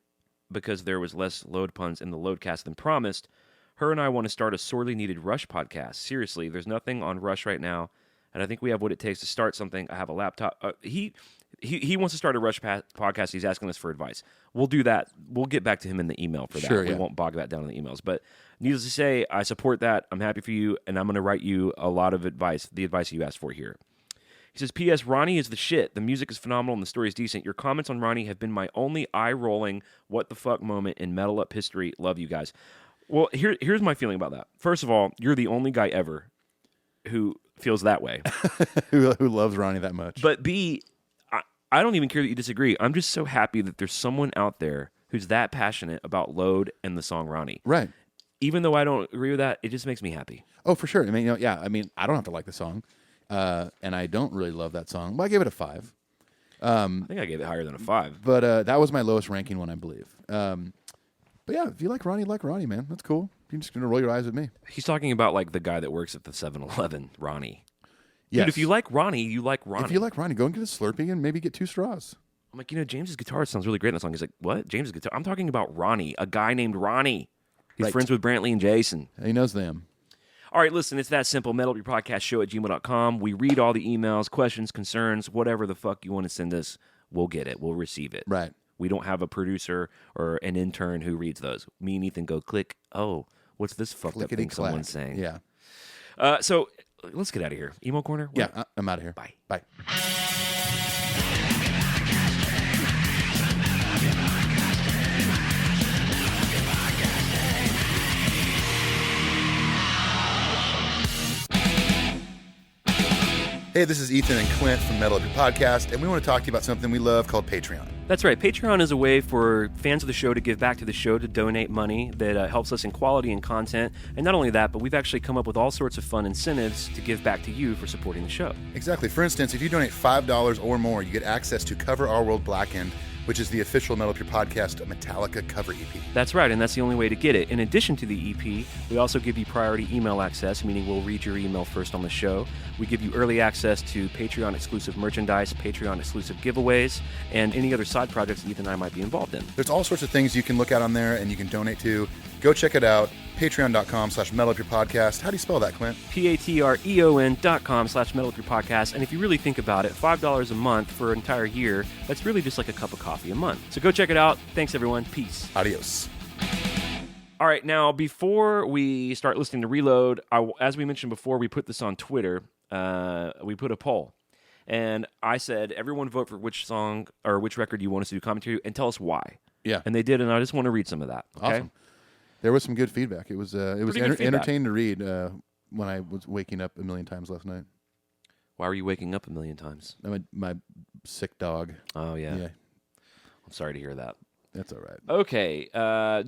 because there was less load puns in the loadcast than promised. Her and I want to start a sorely needed Rush podcast. Seriously, there's nothing on Rush right now, and I think we have what it takes to start something. I have a laptop. He wants to start a Rush podcast. He's asking us for advice. We'll do that. We'll get back to him in the email for that. Sure, We won't bog that down in the emails. But needless to say, I support that. I'm happy for you, and I'm going to write you a lot of advice, the advice you asked for here. He says, P.S. Ronnie is the shit. The music is phenomenal and the story is decent. Your comments on Ronnie have been my only eye-rolling what the fuck moment in Metal Up history. Love you guys. Well, here's my feeling about that. First of all, you're the only guy ever who feels that way. who loves Ronnie that much. But B, I don't even care that you disagree. I'm just so happy that there's someone out there who's that passionate about Load and the song Ronnie. Right. Even though I don't agree with that, it just makes me happy. Oh, for sure. I mean, I don't have to like the song. And I don't really love that song. But I gave it a 5. I think I gave it higher than a 5. But that was my lowest ranking one, I believe. But yeah, if you like Ronnie, man. That's cool. You're just going to roll your eyes at me. He's talking about like the guy that works at the 7-Eleven, Ronnie. Yes. Dude, if you like Ronnie, you like Ronnie. If you like Ronnie, go and get a Slurpee and maybe get 2 straws. I'm like, James's guitar sounds really great in that song. He's like, what? James's guitar? I'm talking about Ronnie, a guy named Ronnie. He's friends with Brantley and Jason. He knows them. All right, listen, it's that simple. metalupyourpodcastshow@gmail.com. We read all the emails, questions, concerns, whatever the fuck you want to send us. We'll get it. We'll receive it. Right. We don't have a producer or an intern who reads those. Me and Ethan go click. Oh, what's this fucked up thing someone's saying? Yeah. So let's get out of here. Emo Corner? Yeah, I'm out of here. Bye. Bye. Hey, this is Ethan and Clint from Metal Up Your Podcast, and we want to talk to you about something we love called Patreon. That's right. Patreon is a way for fans of the show to give back to the show, to donate money that helps us in quality and content. And not only that, but we've actually come up with all sorts of fun incentives to give back to you for supporting the show. Exactly. For instance, if you donate $5 or more, you get access to Cover Our World Blackened, which is the official Metal Up Your Podcast Metallica cover EP. That's right, and that's the only way to get it. In addition to the EP, we also give you priority email access, meaning we'll read your email first on the show. We give you early access to Patreon-exclusive merchandise, Patreon-exclusive giveaways, and any other side projects Ethan and I might be involved in. There's all sorts of things you can look at on there and you can donate to. Go check it out. Patreon.com/metalupyourpodcast. How do you spell that, Clint? Patreon.com/metalupyourpodcast. And if you really think about it, $5 a month for an entire year, that's really just like a cup of coffee a month. So go check it out. Thanks, everyone. Peace. Adios. All right, now, before we start listening to Reload, as we mentioned before, we put this on Twitter. We put a poll. And I said, everyone vote for which song or which record you want us to do commentary and tell us why. Yeah. And they did, and I just want to read some of that. Okay? Awesome. There was some good feedback. It was entertaining to read when I was waking up a million times last night. Why were you waking up a million times? My sick dog. Oh, yeah. I'm sorry to hear that. That's all right. Okay,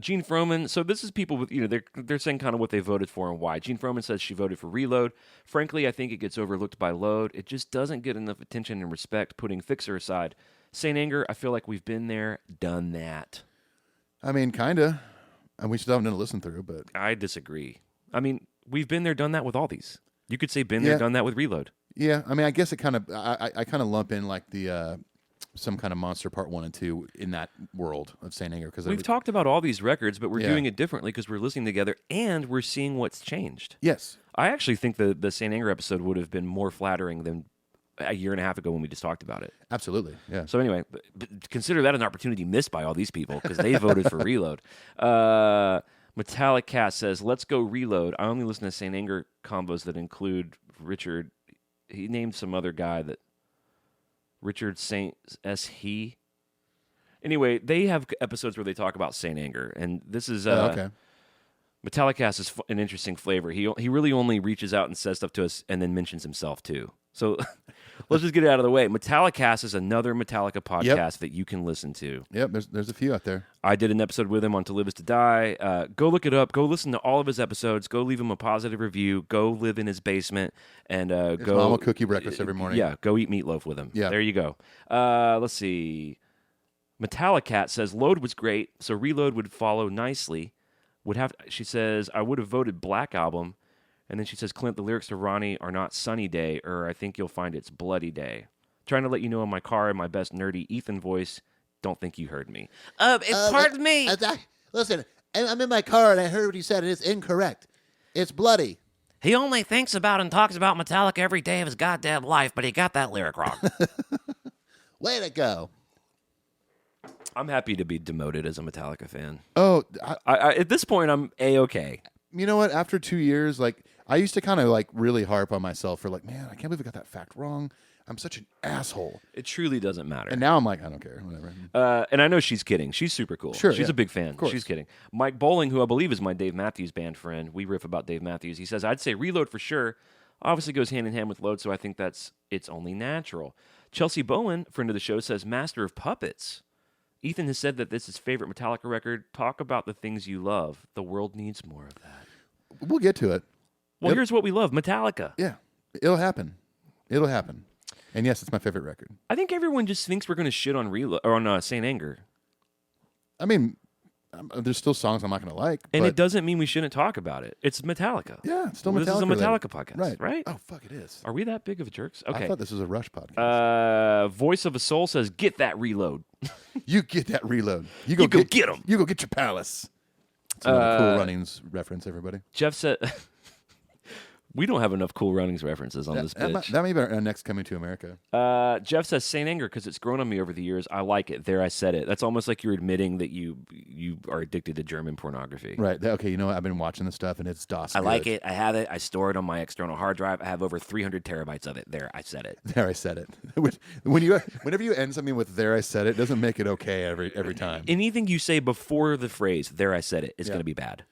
Gene Froman. So this is people with, they're saying kind of what they voted for and why. Gene Froman says she voted for Reload. Frankly, I think it gets overlooked by Load. It just doesn't get enough attention and respect, putting Fixer aside. Saint Anger, I feel like we've been there, done that. I mean, kind of. And we still haven't done a listen through, but... I disagree. I mean, we've been there, done that with all these. You could say been there, done that with Reload. Yeah, I mean, I guess it kind of... I kind of lump in like the... some kind of Monster Part 1 and 2 in that world of Saint Anger. Because we've talked about all these records, but we're doing it differently because we're listening together and we're seeing what's changed. Yes. I actually think the Saint Anger episode would have been more flattering than a year and a half ago when we just talked about it. Absolutely, yeah. So anyway, but consider that an opportunity missed by all these people because they voted for Reload. Metallica says, let's go Reload. I only listen to Saint Anger combos that include Richard. He named some other guy that... Richard Saint S. He. Anyway, they have episodes where they talk about Saint Anger, and this is okay. Metallica is an interesting flavor. He really only reaches out and says stuff to us, and then mentions himself too. So let's just get it out of the way. Metallica is another Metallica podcast that you can listen to. Yep, there's a few out there. I did an episode with him on To Live Is To Die. Go look it up. Go listen to all of his episodes. Go leave him a positive review. Go live in his basement and go. Mom will cook you breakfast every morning. Yeah, go eat meatloaf with him. Yeah, there you go. Let's see. Metallica says Load was great, so Reload would follow nicely. She says I would have voted Black Album. And then she says, Clint, the lyrics to Ronnie are not Sunny Day, or I think you'll find it's Bloody Day. Trying to let you know in my car in my best nerdy Ethan voice, don't think you heard me. Pardon me. Listen, I'm in my car and I heard what he said. It is incorrect. It's bloody. He only thinks about and talks about Metallica every day of his goddamn life, but he got that lyric wrong. Way to go. I'm happy to be demoted as a Metallica fan. Oh, I at this point, I'm A-okay. You know what? After 2 years, like, I used to kind of like really harp on myself for like, man, I can't believe I got that fact wrong. I'm such an asshole. It truly doesn't matter. And now I'm like, I don't care, whatever. And I know she's kidding. She's super cool. Sure, she's yeah. a big fan. Of course. She's kidding. Mike Bowling, who I believe is my Dave Matthews Band friend, we riff about Dave Matthews. He says, I'd say Reload for sure. Obviously goes hand in hand with Load, so I think it's only natural. Chelsea Bowen, friend of the show, says Master of Puppets. Ethan has said that this is his favorite Metallica record. Talk about the things you love. The world needs more of that. We'll get to it. Well, here's what we love, Metallica. Yeah, it'll happen. It'll happen. And yes, it's my favorite record. I think everyone just thinks we're going to shit on Reload or on Saint Anger. I mean, there's still songs I'm not going to like. And but it doesn't mean we shouldn't talk about it. It's Metallica. Yeah, it's still Metallica. This is a Metallica podcast, Right? right? Oh, fuck, it is. Are we that big of jerks? Okay. I thought this was a Rush podcast. Voice of a Soul says, get that Reload. You get that Reload. You go get him. You go get your palace. It's another Cool Runnings reference, everybody. Jeff said... We don't have enough Cool Runnings references on this bitch. That may be our next Coming to America. Jeff says Saint Anger because it's grown on me over the years. I like it. There, I said it. That's almost like you're admitting that you are addicted to German pornography. Right. Okay, you know what? I've been watching this stuff, and it's DOS. I like it. I have it. I store it on my external hard drive. I have over 300 terabytes of it. There, I said it. There, I said it. Whenever you end something with "there, I said it," it doesn't make it okay every time. Anything you say before the phrase "there, I said it" is going to be bad.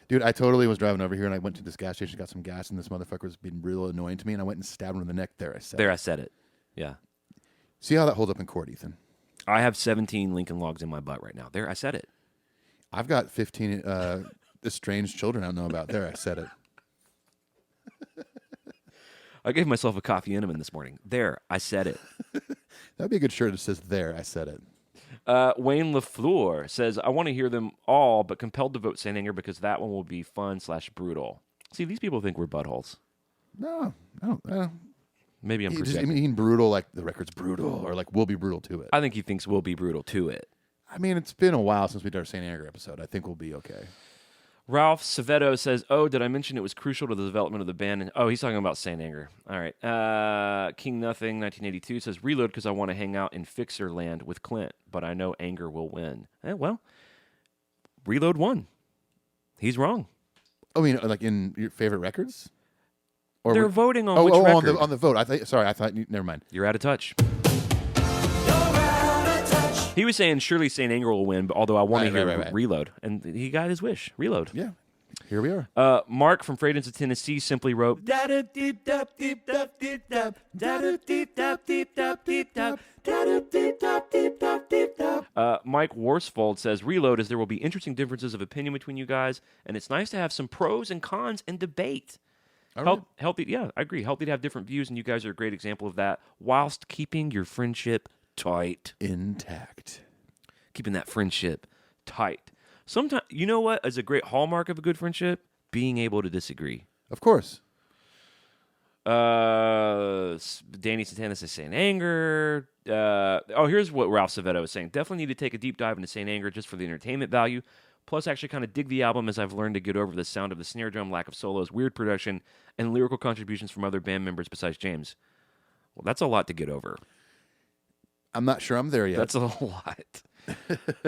Dude, I totally was driving over here, and I went to this gas station, got some gas, and this motherfucker was being real annoying to me, and I went and stabbed him in the neck. There, I said There, it. I said it. Yeah. See how that holds up in court, Ethan? I have 17 Lincoln Logs in my butt right now. There, I said it. I've got 15 estranged children I don't know about. There, I said it. I gave myself a coffee enema this morning. There, I said it. That'd be a good shirt that says, "There, I said it." Wayne LaFleur says, I want to hear them all, but compelled to vote Saint Anger because that one will be fun/brutal. See, these people think we're buttholes. No, I don't. Maybe I'm Does projecting. he mean brutal like the record's brutal, or like we'll be brutal to it? I think he thinks we'll be brutal to it. I mean, it's been a while since we did our Saint Anger episode. I think we'll be okay. Ralph Saveto says, oh, did I mention it was crucial to the development of the band? And, he's talking about Saint Anger. All right. King Nothing, 1982, says, Reload because I want to hang out in Fixer Land with Clint, but I know Anger will win. Well, Reload won. He's wrong. I mean, like in your favorite records? Or They're voting on which record. On the vote. I thought. Never mind. You're out of touch. He was saying surely Saint Anger will win, but although I want to hear right. Reload, and he got his wish. Reload. Yeah, Here we are. Mark from Freighton's of Tennessee simply wrote, Mike Worsfold says, reload as there will be interesting differences of opinion between you guys, and it's nice to have some pros and cons and debate. Healthy, yeah, I agree. Healthy to have different views, and you guys are a great example of that, whilst keeping your friendship tight. Intact. Keeping that friendship tight. Sometimes, you know what is a great hallmark of a good friendship? Being able to disagree. Of course. Danny Santana says Saint Anger. Here's what Ralph Savetto was saying. Definitely need to take a deep dive into Saint Anger just for the entertainment value. Plus, actually kind of dig the album as I've learned to get over the sound of the snare drum, lack of solos, weird production, and lyrical contributions from other band members besides James. Well, that's a lot to get over. I'm not sure I'm there yet. That's a lot.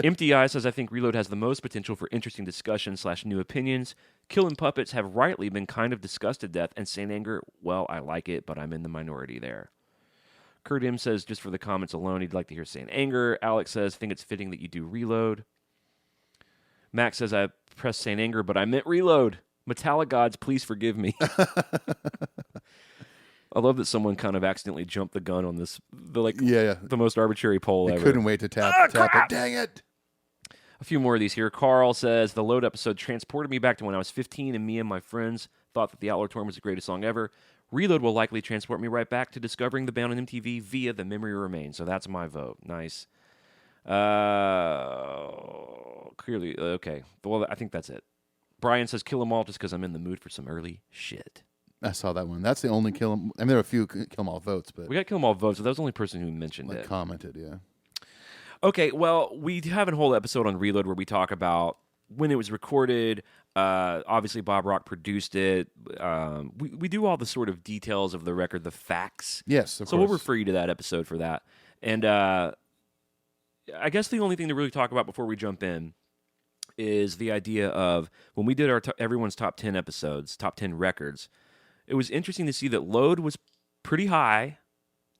Empty Eye says, I think Reload has the most potential for interesting discussion / new opinions. Killing Puppets have rightly been kind of discussed to death, and Saint Anger, well, I like it, but I'm in the minority there. Kurt M says, just for the comments alone, he'd like to hear Saint Anger. Alex says, think it's fitting that you do Reload. Max says, I pressed Saint Anger, but I meant Reload. Metallica gods, please forgive me. I love that someone kind of accidentally jumped the gun on this, the most arbitrary poll ever. Couldn't wait to tap it. Dang it. A few more of these here. Carl says, the Load episode transported me back to when I was 15 and me and my friends thought that the Outlaw Torn was the greatest song ever. Reload will likely transport me right back to discovering the band on MTV via The Memory Remains. So that's my vote. Nice. Clearly, okay. Well, I think that's it. Brian says, kill 'em all just because I'm in the mood for some early shit. I saw that one. That's the only kill 'em. I mean, there are a few kill 'em all votes, but we got kill 'em all votes. So that was the only person who mentioned it. Commented, yeah. Okay, well, we have a whole episode on Reload where we talk about when it was recorded. Obviously, Bob Rock produced it. We do all the sort of details of the record, the facts. Yes, of so course. We'll refer you to that episode for that. And I guess the only thing to really talk about before we jump in is the idea of when we did our everyone's top 10 episodes, top 10 records, it was interesting to see that Load was pretty high.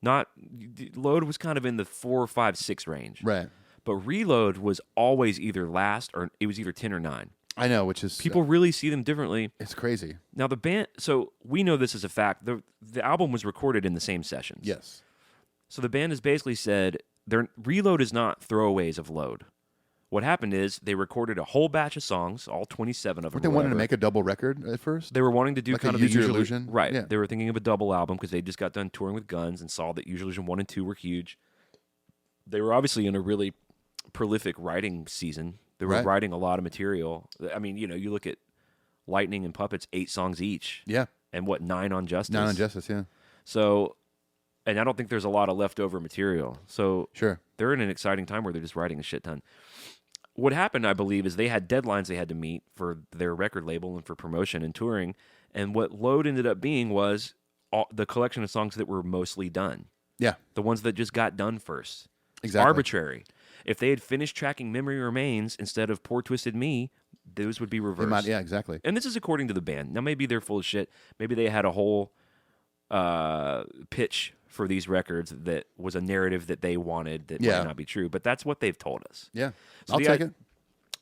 Load was kind of in the 4, 5, 6 range. Right. But Reload was always either last or it was either 10 or 9. I know, which is... People really see them differently. It's crazy. Now, the band... So, we know this as a fact. The album was recorded in the same sessions. Yes. So, the band has basically said, Reload is not throwaways of Load. What happened is they recorded a whole batch of songs, all 27 of them. Weren't they wanting to make a double record at first? They were wanting to do like kind of Use the Your Usual Illusion? Right. Yeah. They were thinking of a double album because they just got done touring with Guns and saw that Use Your Illusion 1 and 2 were huge. They were obviously in a really prolific writing season. They were writing a lot of material. I mean, you look at Lightning and Puppets, 8 songs each. Yeah. And 9 on Justice? 9 on Justice, yeah. So, and I don't think there's a lot of leftover material. So, sure, they're in an exciting time where they're just writing a shit ton. What happened, I believe, is they had deadlines they had to meet for their record label and for promotion and touring. And what Load ended up being was the collection of songs that were mostly done. Yeah. The ones that just got done first. Exactly. Arbitrary. If they had finished tracking Memory Remains instead of Poor Twisted Me, those would be reversed. Yeah, exactly. And this is according to the band. Now, maybe they're full of shit. Maybe they had a whole pitch for these records that was a narrative that they wanted that might not be true. But that's what they've told us. Yeah. So I'll take it.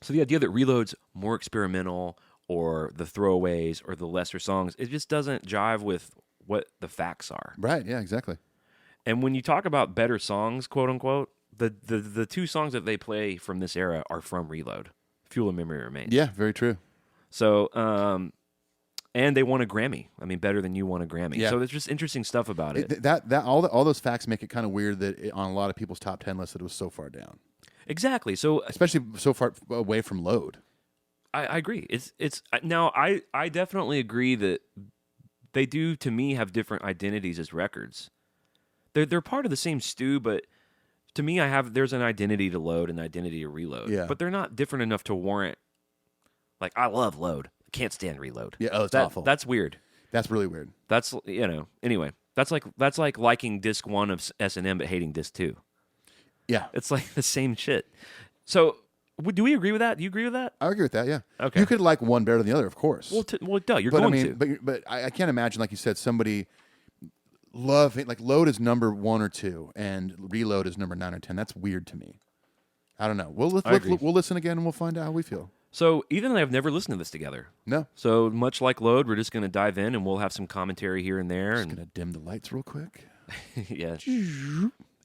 So the idea that Reload's more experimental or the throwaways or the lesser songs, it just doesn't jive with what the facts are. Right, yeah, exactly. And when you talk about better songs, quote unquote, the 2 songs that they play from this era are from Reload. Fuel and Memory Remains. Yeah, very true. So, and they won a Grammy. I mean, Better Than You won a Grammy. Yeah. So there's just interesting stuff about it. All those facts make it kind of weird that on a lot of people's top 10 lists that it was so far down. Exactly. So especially so far away from Load. I agree. It's now I definitely agree that they do to me have different identities as records. They're part of the same stew, but to me there's an identity to Load and an identity to Reload. Yeah. But they're not different enough to warrant. Like, I love Load. I can't stand Reload. Yeah, it's awful. That's weird. That's really weird. That's anyway. That's like liking disc 1 of S&M but hating disc 2. Yeah. It's like the same shit. So, do we agree with that? Do you agree with that? I agree with that, yeah. Okay. You could like one better than the other, of course. Well, duh, you're but, going I mean, to. But I can't imagine, like you said, somebody like Load is number 1 or 2, and Reload is number 9 or 10. That's weird to me. I don't know. We'll listen again, and we'll find out how we feel. So Ethan and I have never listened to this together. No. So much like Load, we're just going to dive in and we'll have some commentary here and there. Just gonna dim the lights real quick. Yeah.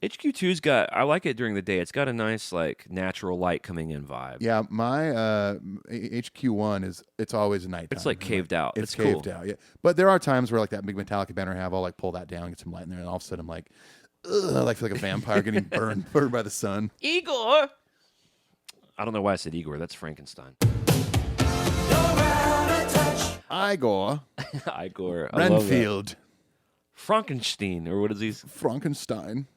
HQ2's got, I like it during the day. It's got a nice, like, natural light coming in vibe. Yeah, my HQ1 it's always nighttime. It's like caved out. It's cool. caved out, yeah. But there are times where like that big Metallica banner I have, I'll like pull that down, get some light in there, and all of a sudden I'm like, ugh, I feel like a vampire getting burned by the sun. Igor! I don't know why I said Igor. That's Frankenstein. Igor. Igor. I love that. Renfield. Frankenstein, or what is he? Frankenstein.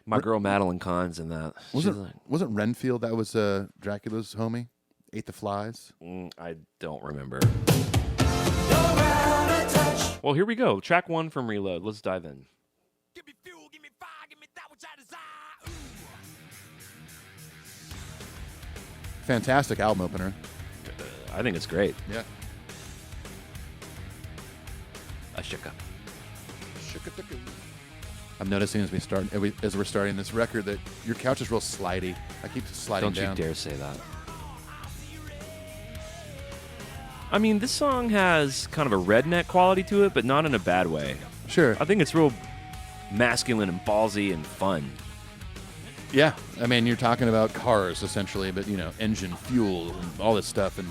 My girl Madeline Kahn's in that. Wasn't Renfield that was Dracula's homie? Ate the flies? I don't remember. Well, here we go. Track 1 from Reload. Let's dive in. Give me fuel, give me fire, give me that which I desire. Fantastic album opener. I think it's great. Yeah. Ashika. I'm noticing as we're starting this record that your couch is real slidey. I keep sliding Don't down. you dare say that. I mean, this song has kind of a redneck quality to it, but not in a bad way. Sure. I think it's real masculine and ballsy and fun. Yeah. I mean, you're talking about cars essentially, but engine, fuel, and all this stuff, and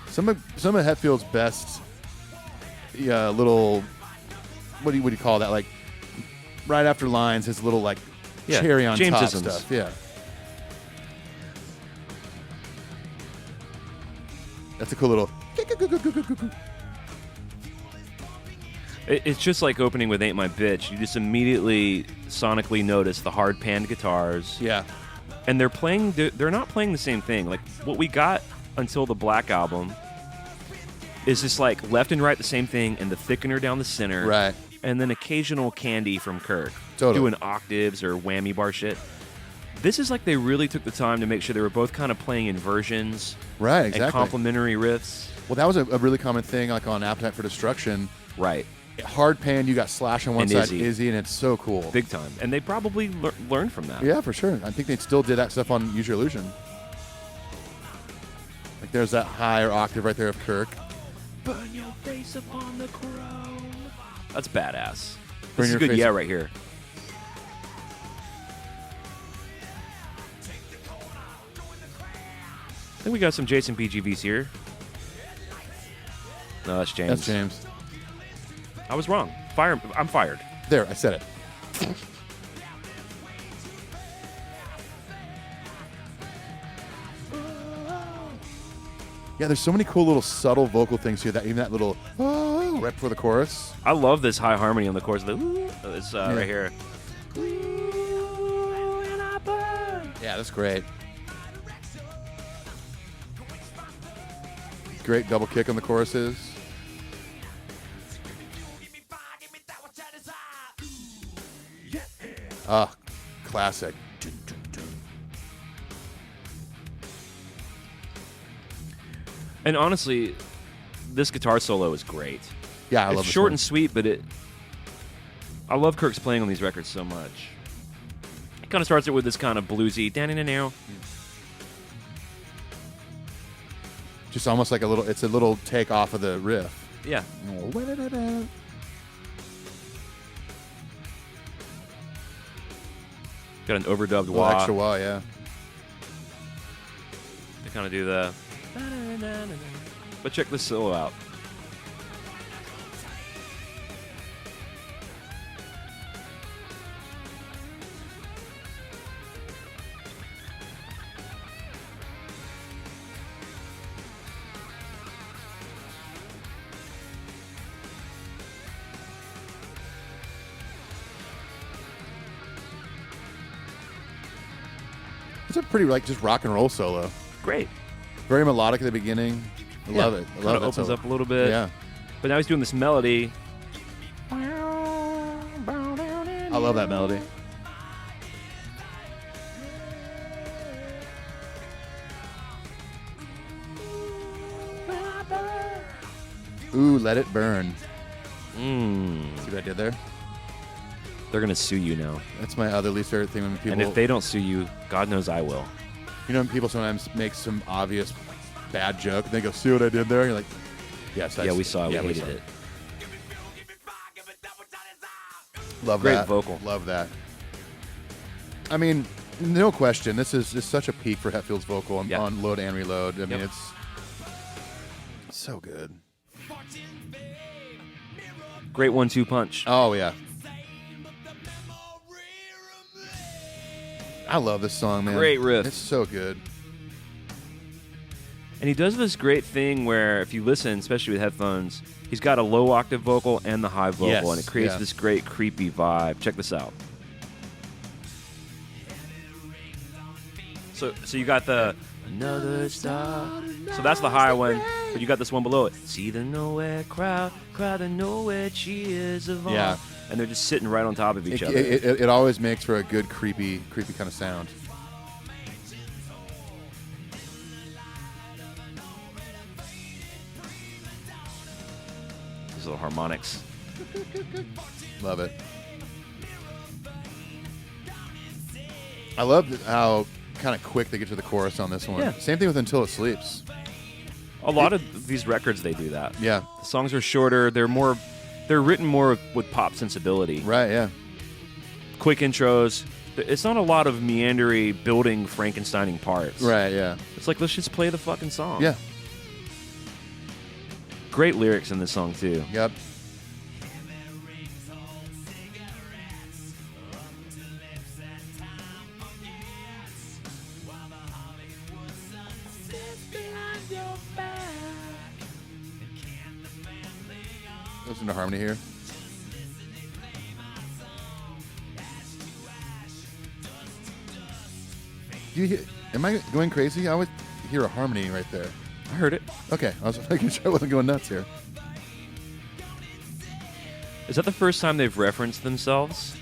some of Hetfield's best little what do you call that? Like right after lines, his little like cherry on top Jamesisms. stuff. Yeah. That's a cool little. It's just like opening with Ain't My Bitch. You just immediately sonically notice the hard panned guitars. Yeah. And they're not playing the same thing. Like what we got until the Black Album is just like left and right the same thing and the thickener down the center. Right. And then occasional candy from Kirk. Totally. Doing octaves or whammy bar shit. This is like they really took the time to make sure they were both kind of playing inversions. Right, exactly. And complementary riffs. Well, that was a really common thing, like on Appetite for Destruction. Right. Hard pan, you got Slash on one And side, Izzy. Izzy, and it's so cool. Big time. And they probably learned from that. Yeah, for sure. I think they still did that stuff on Use Your Illusion. Like there's that higher octave right there of Kirk. Burn your face upon the chrome. That's badass. Burn This is your good face- yeah right here. I think we got some Jason BGVs here. No, that's James. That's James. I was wrong. I'm fired. There, I said it. Yeah, there's so many cool little subtle vocal things here. That even that little right before the chorus. I love this high harmony on the chorus. It's right here. Yeah, that's great. Great double kick on the choruses. Ah, classic. And honestly, this guitar solo is great. Yeah, I love it's this short one. and sweet, but I love Kirk's playing on these records so much. It kind of starts it with this kind of bluesy down. Just almost like it's a little take off of the riff. Yeah. Got an overdubbed Little wah. extra wah, yeah. They kind of do the. But check this solo out. It's a pretty just rock and roll solo. Great. Very melodic at the beginning. I love it. I Kind love of it. opens up a little bit. Yeah. But now he's doing this melody. I love that melody. Ooh, let it burn. See what I did there? They're gonna sue you now. That's my other least favorite thing when people. And if they don't sue you, God knows I will. You know, people sometimes make some obvious bad joke, and they go, "See what I did there?" And you're like, "Yes, Yeah, we saw it. Yeah, we we hated saw it. Love Great that. vocal. Love that. I mean, no question. This is such a peak for Hetfield's vocal on Load and Reload. I mean, it's so good. Great 1-2 punch. Oh yeah. I love this song, man. Great riff. It's so good. And he does this great thing where if you listen, especially with headphones, he's got a low octave vocal and the high vocal, Yes, and it creates yeah. this great creepy vibe. Check this out. So you got the another star. So that's the high one, but you got this one below it. See the nowhere crowd the nowhere cheers of all. Yeah. And they're just sitting right on top of each other. It always makes for a good creepy kind of sound. These little harmonics. Love it. I love how kind of quick they get to the chorus on this one. Yeah. Same thing with Until It Sleeps. A lot of these records, they do that. Yeah. The songs are shorter. They're written more with pop sensibility. Right, yeah. Quick intros. It's not a lot of meandery building Frankensteining parts. Right, yeah. It's like, let's just play the fucking song. Yeah. Great lyrics in this song, too. Yep. Listen to harmony here. Do you hear, am I going crazy? I always hear a harmony right there. I heard it. Okay, I was making sure I wasn't going nuts here. Is that the first time they've referenced themselves?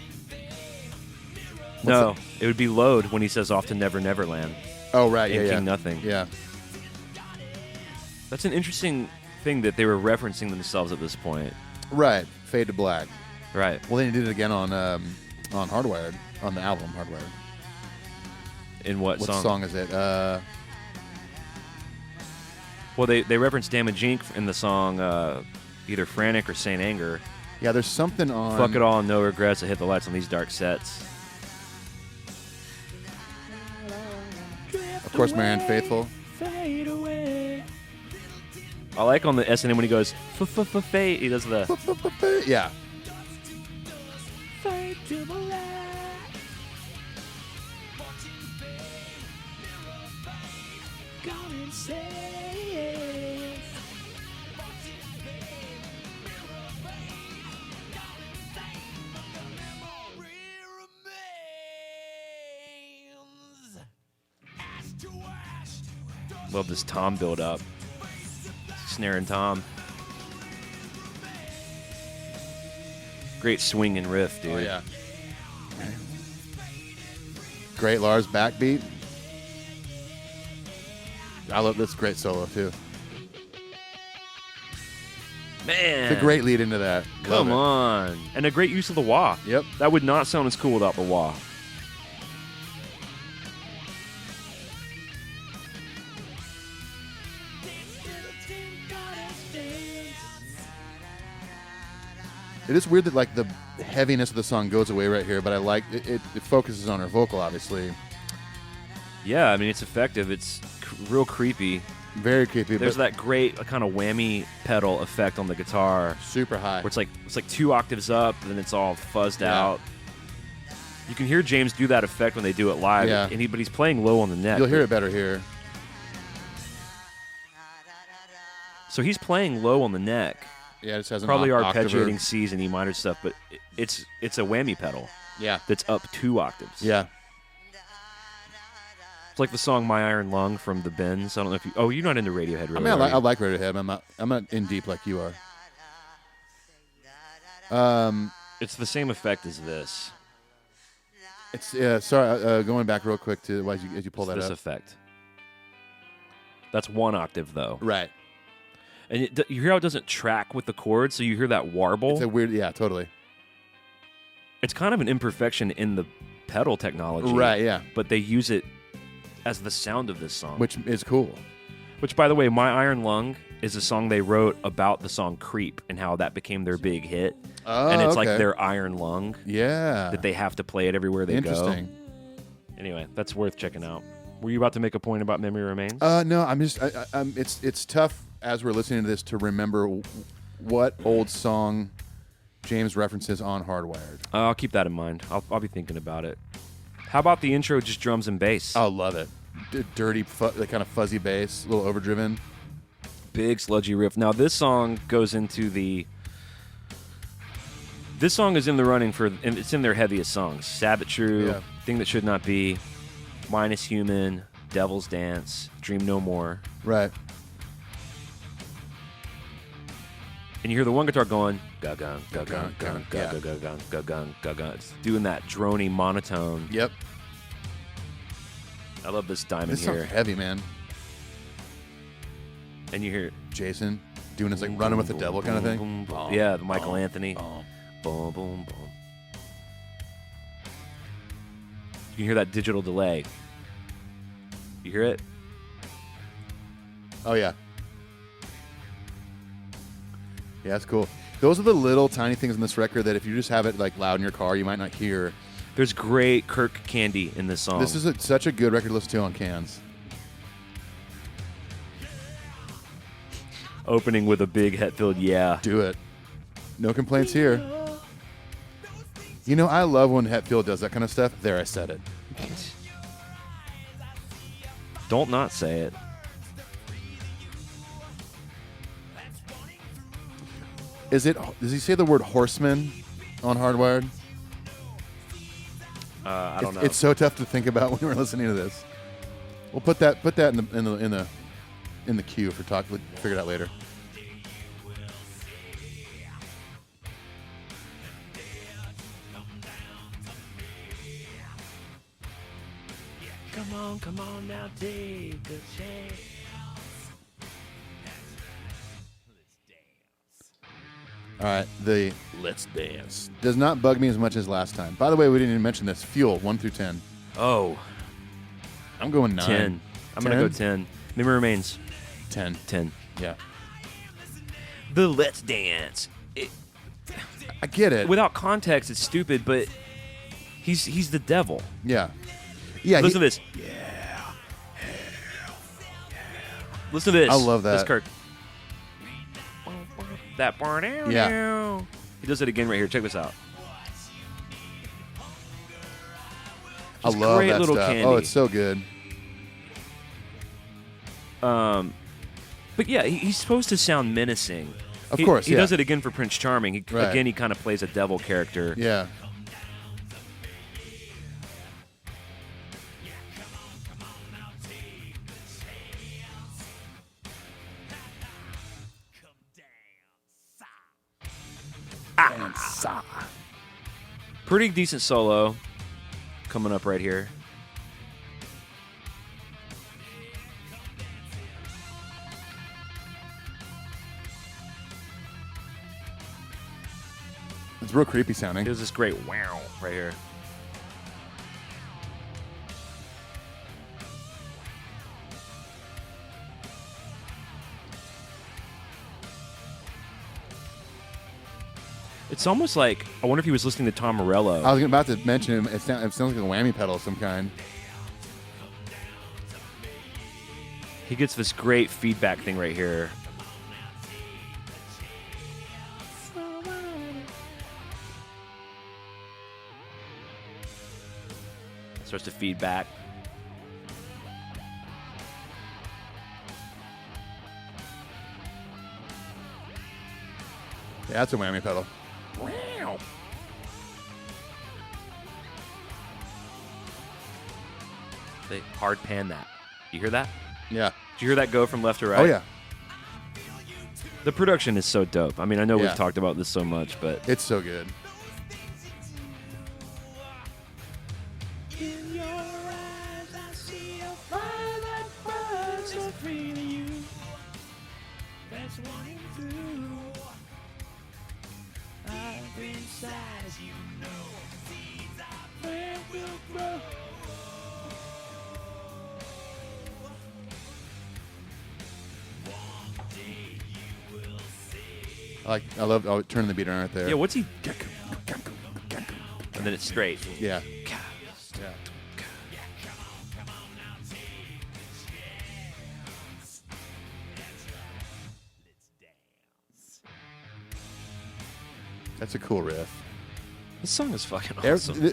No, it would be Load when he says off to Never Neverland. Oh, right, in yeah, King Nothing. Yeah. That's an interesting thing that they were referencing themselves at this point. Right, Fade to Black. Right. Well, they did it again on Hardwired, on the album Hardwired. In what song? What song is it? Well, they referenced Damage Inc. in the song either Frantic or Saint Anger. Yeah, there's something on... Fuck it all, no regrets, I hit the lights on these dark sets. Of course, Marianne Faithful. Fade away. I like on the S&M when he goes, fade, he does the... Yeah. Fade to the light. Love this tom build up. Snare and tom. Great swing and riff, dude. Oh, yeah. Great Lars backbeat. I love this great solo, too. Man. It's a great lead into that. Come on. And a great use of the wah. Yep. That would not sound as cool without the wah. It is weird that like the heaviness of the song goes away right here, but I like it. It focuses on her vocal, obviously. Yeah, I mean it's effective. It's real creepy. Very creepy. There's but that great kind of whammy pedal effect on the guitar, super high. where it's like 2 octaves up, and then it's all fuzzed Yeah. out. You can hear James do that effect when they do it live, Yeah. but he's playing low on the neck. You'll hear it better here. So he's playing low on the neck. Yeah, it just has an Probably octave or- arpeggiating C's and E minor stuff, but it's a whammy pedal Yeah. that's up 2 octaves. Yeah. It's like the song "My Iron Lung" from the Bends. I don't know if you. Oh, you're not into Radiohead, really? I mean, are you? I like Radiohead. I'm not in deep like you are. It's the same effect as this. It's sorry. Going back real quick to as you pull that This up. effect. That's 1 octave though, Right. and you hear how it doesn't track with the chords, so you hear that warble. It's a weird. Yeah, totally. It's kind of an imperfection in the pedal technology, Right. Yeah. But they use it as the sound of this song. which is cool. Which, by the way, My Iron Lung is a song they wrote about the song Creep and how that became their big hit. Oh, and it's okay. like their iron lung Yeah. that they have to play it everywhere they Interesting. go. Anyway, that's worth checking out. Were you about to make a point about Memory Remains? No, I'm just. It's tough as we're listening to this to remember what old song James references on Hardwired. I'll keep that in mind. I'll be thinking about it. How about the intro, just drums and bass? I love it. Dirty, the kind of fuzzy bass, a little overdriven. Big sludgy riff. Now this song goes into the. This song is in the running for. It's in their heaviest songs. Sabbath True, Yeah. Thing That Should Not Be, Minus Human, Devil's Dance, Dream No More. Right. And you hear the one guitar going ga gun ga gun Gun, gun yeah. ga gun ga gun ga gun. It's doing that drony monotone. Yep. I love this diamond This here. song's heavy, man. And you hear Jason doing his like running with the devil kind of thing. boom, boom. Yeah, the Michael Anthony. Boom, boom, boom. You can hear that digital delay. You hear it? Oh yeah. Yeah, that's cool. Those are the little tiny things in this record that if you just have it like loud in your car, you might not hear. There's great Kirk candy in this song. This is such a good record to listen to on cans. Opening with a big Hetfield, yeah. Do it. No complaints here. You know, I love when Hetfield does that kind of stuff. There, I said it. Don't not say it. Does he say the word horseman on Hardwired? I don't know. It's so tough to think about when we're listening to this. We'll put that in the queue for talk. We'll figure it out later. Come on now, take a chance. All right, the Let's dance. does not bug me as much as last time. By the way, we didn't even mention this. Fuel 1 through 10. Oh, I'm going 9. 10. I'm going to go 10. Memory Remains. 10. 10. Yeah, The Let's Dance. I get it. Without context, it's stupid, but he's the devil. Yeah, yeah. Listen to this. Listen to this. I love that. This Kirk. That barn. Yeah. He does it again right here. Check this out. I Just love great that little stuff. candy. Oh, it's so good. But yeah, he's supposed to sound menacing. Of course, he yeah. does it again for Prince Charming. Right. Again, he kind of plays a devil character. Yeah. Pretty decent solo coming up right here. It's real creepy sounding. There's this great wow right here. It's almost like, I wonder if he was listening to Tom Morello. I was about to mention him. It sounds like a whammy pedal of some kind. He gets this great feedback thing right here. Starts to feed back. Yeah, that's a whammy pedal. They hard pan that. You hear that? Yeah. Did you hear that go from left to right? Oh yeah. The production is so dope. I mean, I know Yeah. we've talked about this so much, but It's so good. I love turning the beat around right there. Yeah, what's he? And then it's straight. Yeah. That's a cool riff. This song is fucking awesome.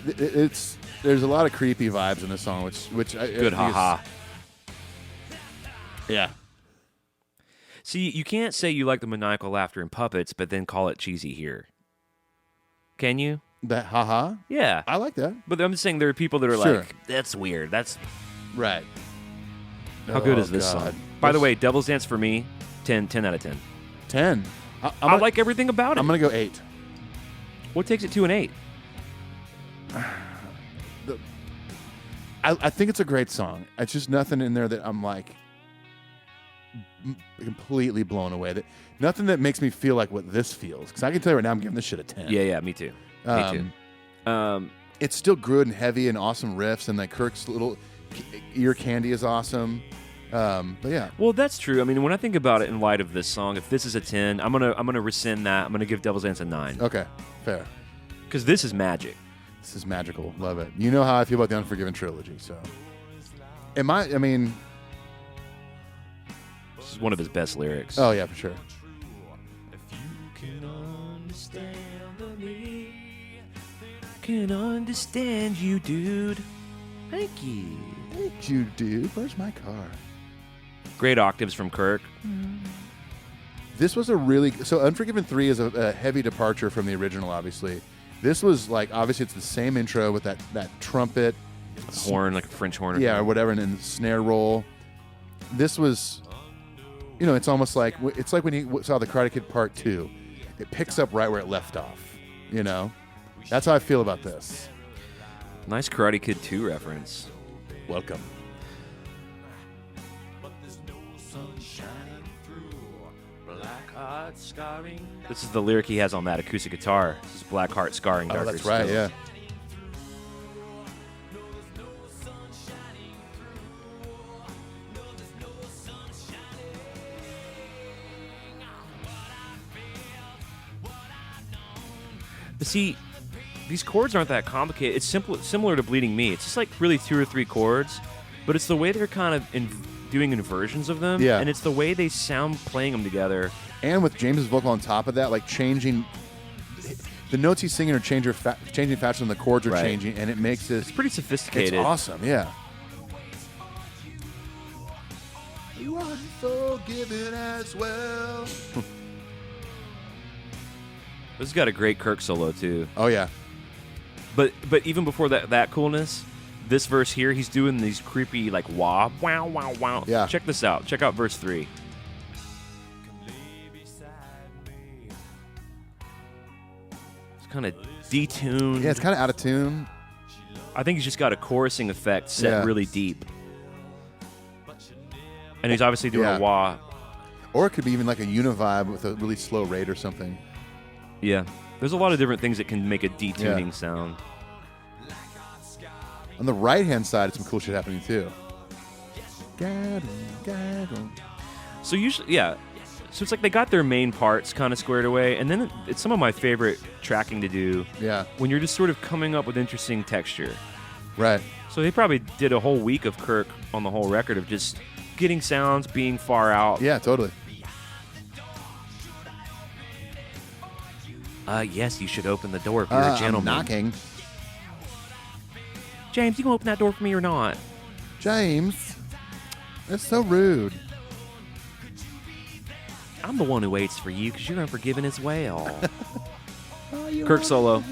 There's a lot of creepy vibes in this song, which Good haha. Yeah. See, you can't say you like the maniacal laughter in Puppets, but then call it cheesy here. Can you? That haha. Yeah. I like that. But I'm just saying there are people that are Sure. like, that's weird. That's Right. how good is this song? By the way, Devil's Dance for me, 10 out of 10. 10. I like everything about it. I'm gonna go 8. What takes it to an 8? I think it's a great song. It's just nothing in there that I'm like completely blown away. That nothing that makes me feel like what this feels. Because I can tell you right now, I'm giving this shit a 10. Yeah, me too. Me too. It's still good and heavy and awesome riffs, and like Kirk's little ear candy is awesome. But yeah. Well, that's true. I mean, when I think about it in light of this song, if this is a 10, I'm gonna rescind that. I'm gonna give Devil's Dance a 9. Okay, fair. Because this is magic. This is magical. Love it. You know how I feel about the Unforgiven trilogy, so. I mean. This is one of his best lyrics. Oh, yeah, for sure. Can understand you, dude. Thank you. Thank you, dude. Where's my car? Great octaves from Kirk. This was a really... So Unforgiven 3 is a heavy departure from the original, obviously. This was like, obviously, it's the same intro with that trumpet. Horn, like a French horn. Yeah, or whatever, and then snare roll. This was... You know, it's almost like... It's like when you saw the Karate Kid Part 2. It picks up right where it left off, you know? That's how I feel about this. Nice Karate Kid 2 reference. Welcome. This is the lyric he has on that acoustic guitar. This is Black Heart Scarring Darker. Oh, that's right, Still. yeah. But see, these chords aren't that complicated. It's similar to Bleeding Me. It's just like really 2 or 3 chords, but it's the way they're kind of doing inversions of them. Yeah. And it's the way they sound playing them together. And with James's vocal on top of that, like changing... The notes he's singing are changing faster than the chords are Right. changing, and it makes this... It's pretty sophisticated. It's awesome, yeah. You are forgiven as well. This has got a great Kirk solo too. Oh, yeah. But even before that coolness, this verse here, he's doing these creepy like wow, wow, wow, wow. Yeah. Check this out. Check out verse 3. It's kind of detuned. Yeah, it's kind of out of tune. I think he's just got a chorusing effect set really deep. And he's obviously doing a wah. Or it could be even like a univibe with a really slow rate or something. Yeah. There's a lot of different things that can make a detuning sound. On the right-hand side, some cool shit happening, too. So usually, yeah. So it's like they got their main parts kind of squared away, and then it's some of my favorite tracking to do. Yeah. When you're just sort of coming up with interesting texture. Right. So they probably did a whole week of Kirk on the whole record of just getting sounds, being far out. Yeah, totally. Yes, you should open the door if you're a gentleman. I'm knocking. James, you gonna open that door for me or not? James, that's so rude. I'm the one who waits for you because you're unforgiven as well. Kirk solo.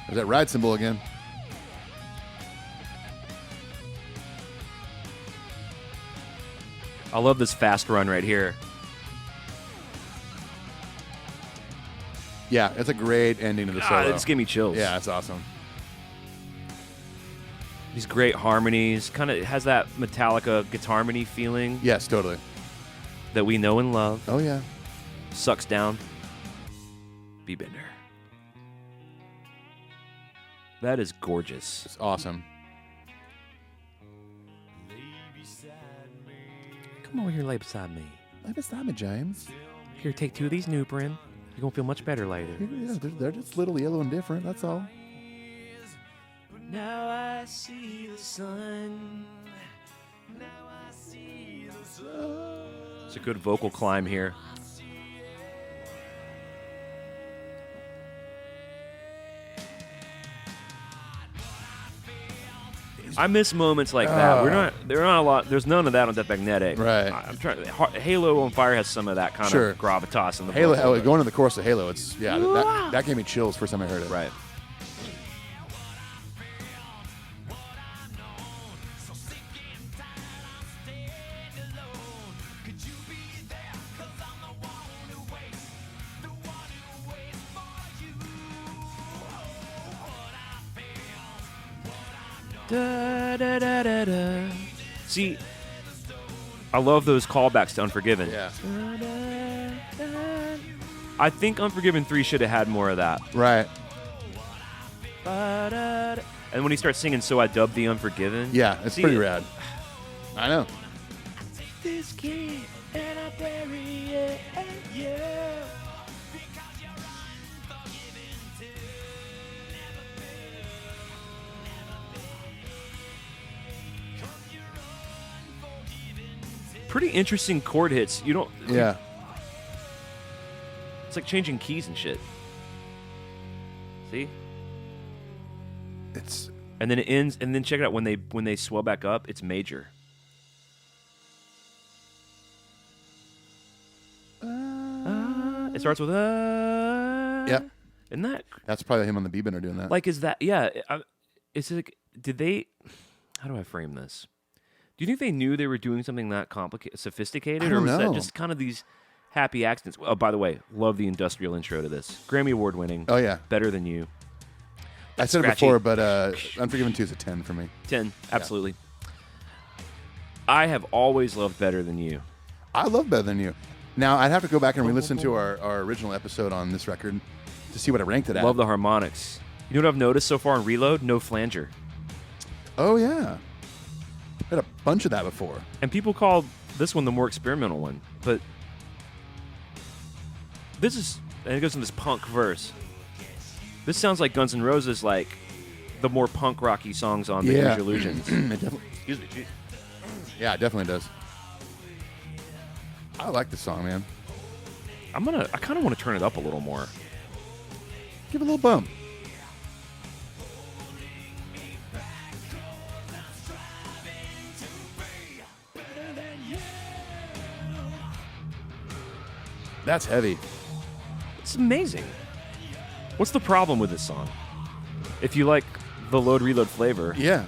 There's that ride cymbal again. I love this fast run right here. Yeah, it's a great ending to the solo. It just gave me chills. Yeah, that's awesome. These great harmonies. Kind of has that Metallica guitar harmony feeling. Yes, totally. that we know and love. Oh yeah. Sucks down. B-Bender. That is gorgeous. It's awesome. Come over here, lay beside me. Lay beside me, James. Here, take 2 of these Nuprin. You're going to feel much better later. Yeah, they're just a little yellow and different. That's all. Now I see the sun. It's a good vocal climb here. I miss moments like that. There are not a lot. There's none of that on Death Magnetic. Right. I'm trying. Halo on Fire has some of that kind Sure. of gravitas in the Halo, vocal. going to the chorus of Halo, it's that gave me chills first time I heard it. Right. Da, da, da, da, da. See, I love those callbacks to Unforgiven. Yeah. I think Unforgiven 3 should have had more of that. Right. And when he starts singing So I Dubbed the Unforgiven. Yeah, it's pretty rad. I know. This key and I bury it, yeah. Pretty interesting chord hits. You don't. Yeah. It's like changing keys and shit. See? It's And then it ends. And then check it out when they swell back up. It's major. It starts with Yep. Isn't that That's probably him on the B-Bender doing that. like? Is that yeah? It's like did they? How do I frame this? Do you think they knew they were doing something that complicated, sophisticated, I or don't was know. that just kind of these happy accidents? Oh, by the way, love the industrial intro to this. Grammy Award winning. Oh yeah. Better Than You. I said scratchy. it before, but Unforgiven 2 is a 10 for me. 10, absolutely. I have always loved Better Than You. I love Better Than You. Now, I'd have to go back and re-listen to our original episode on this record to see what I ranked it at. Love the harmonics. You know what I've noticed so far in Reload? No flanger. Oh, yeah. I had a bunch of that before. And people called this one the more experimental one. But this is, and it goes in this punk verse. This sounds like Guns N' Roses, like the more punk rocky songs on Yeah. Dangerous Illusions. It definitely, excuse me. Geez. Yeah, it definitely does. I like this song, man. I kind of want to turn it up a little more. Give it a little bump. That's heavy. It's amazing. What's the problem with this song? If you like the load reload flavor. Yeah.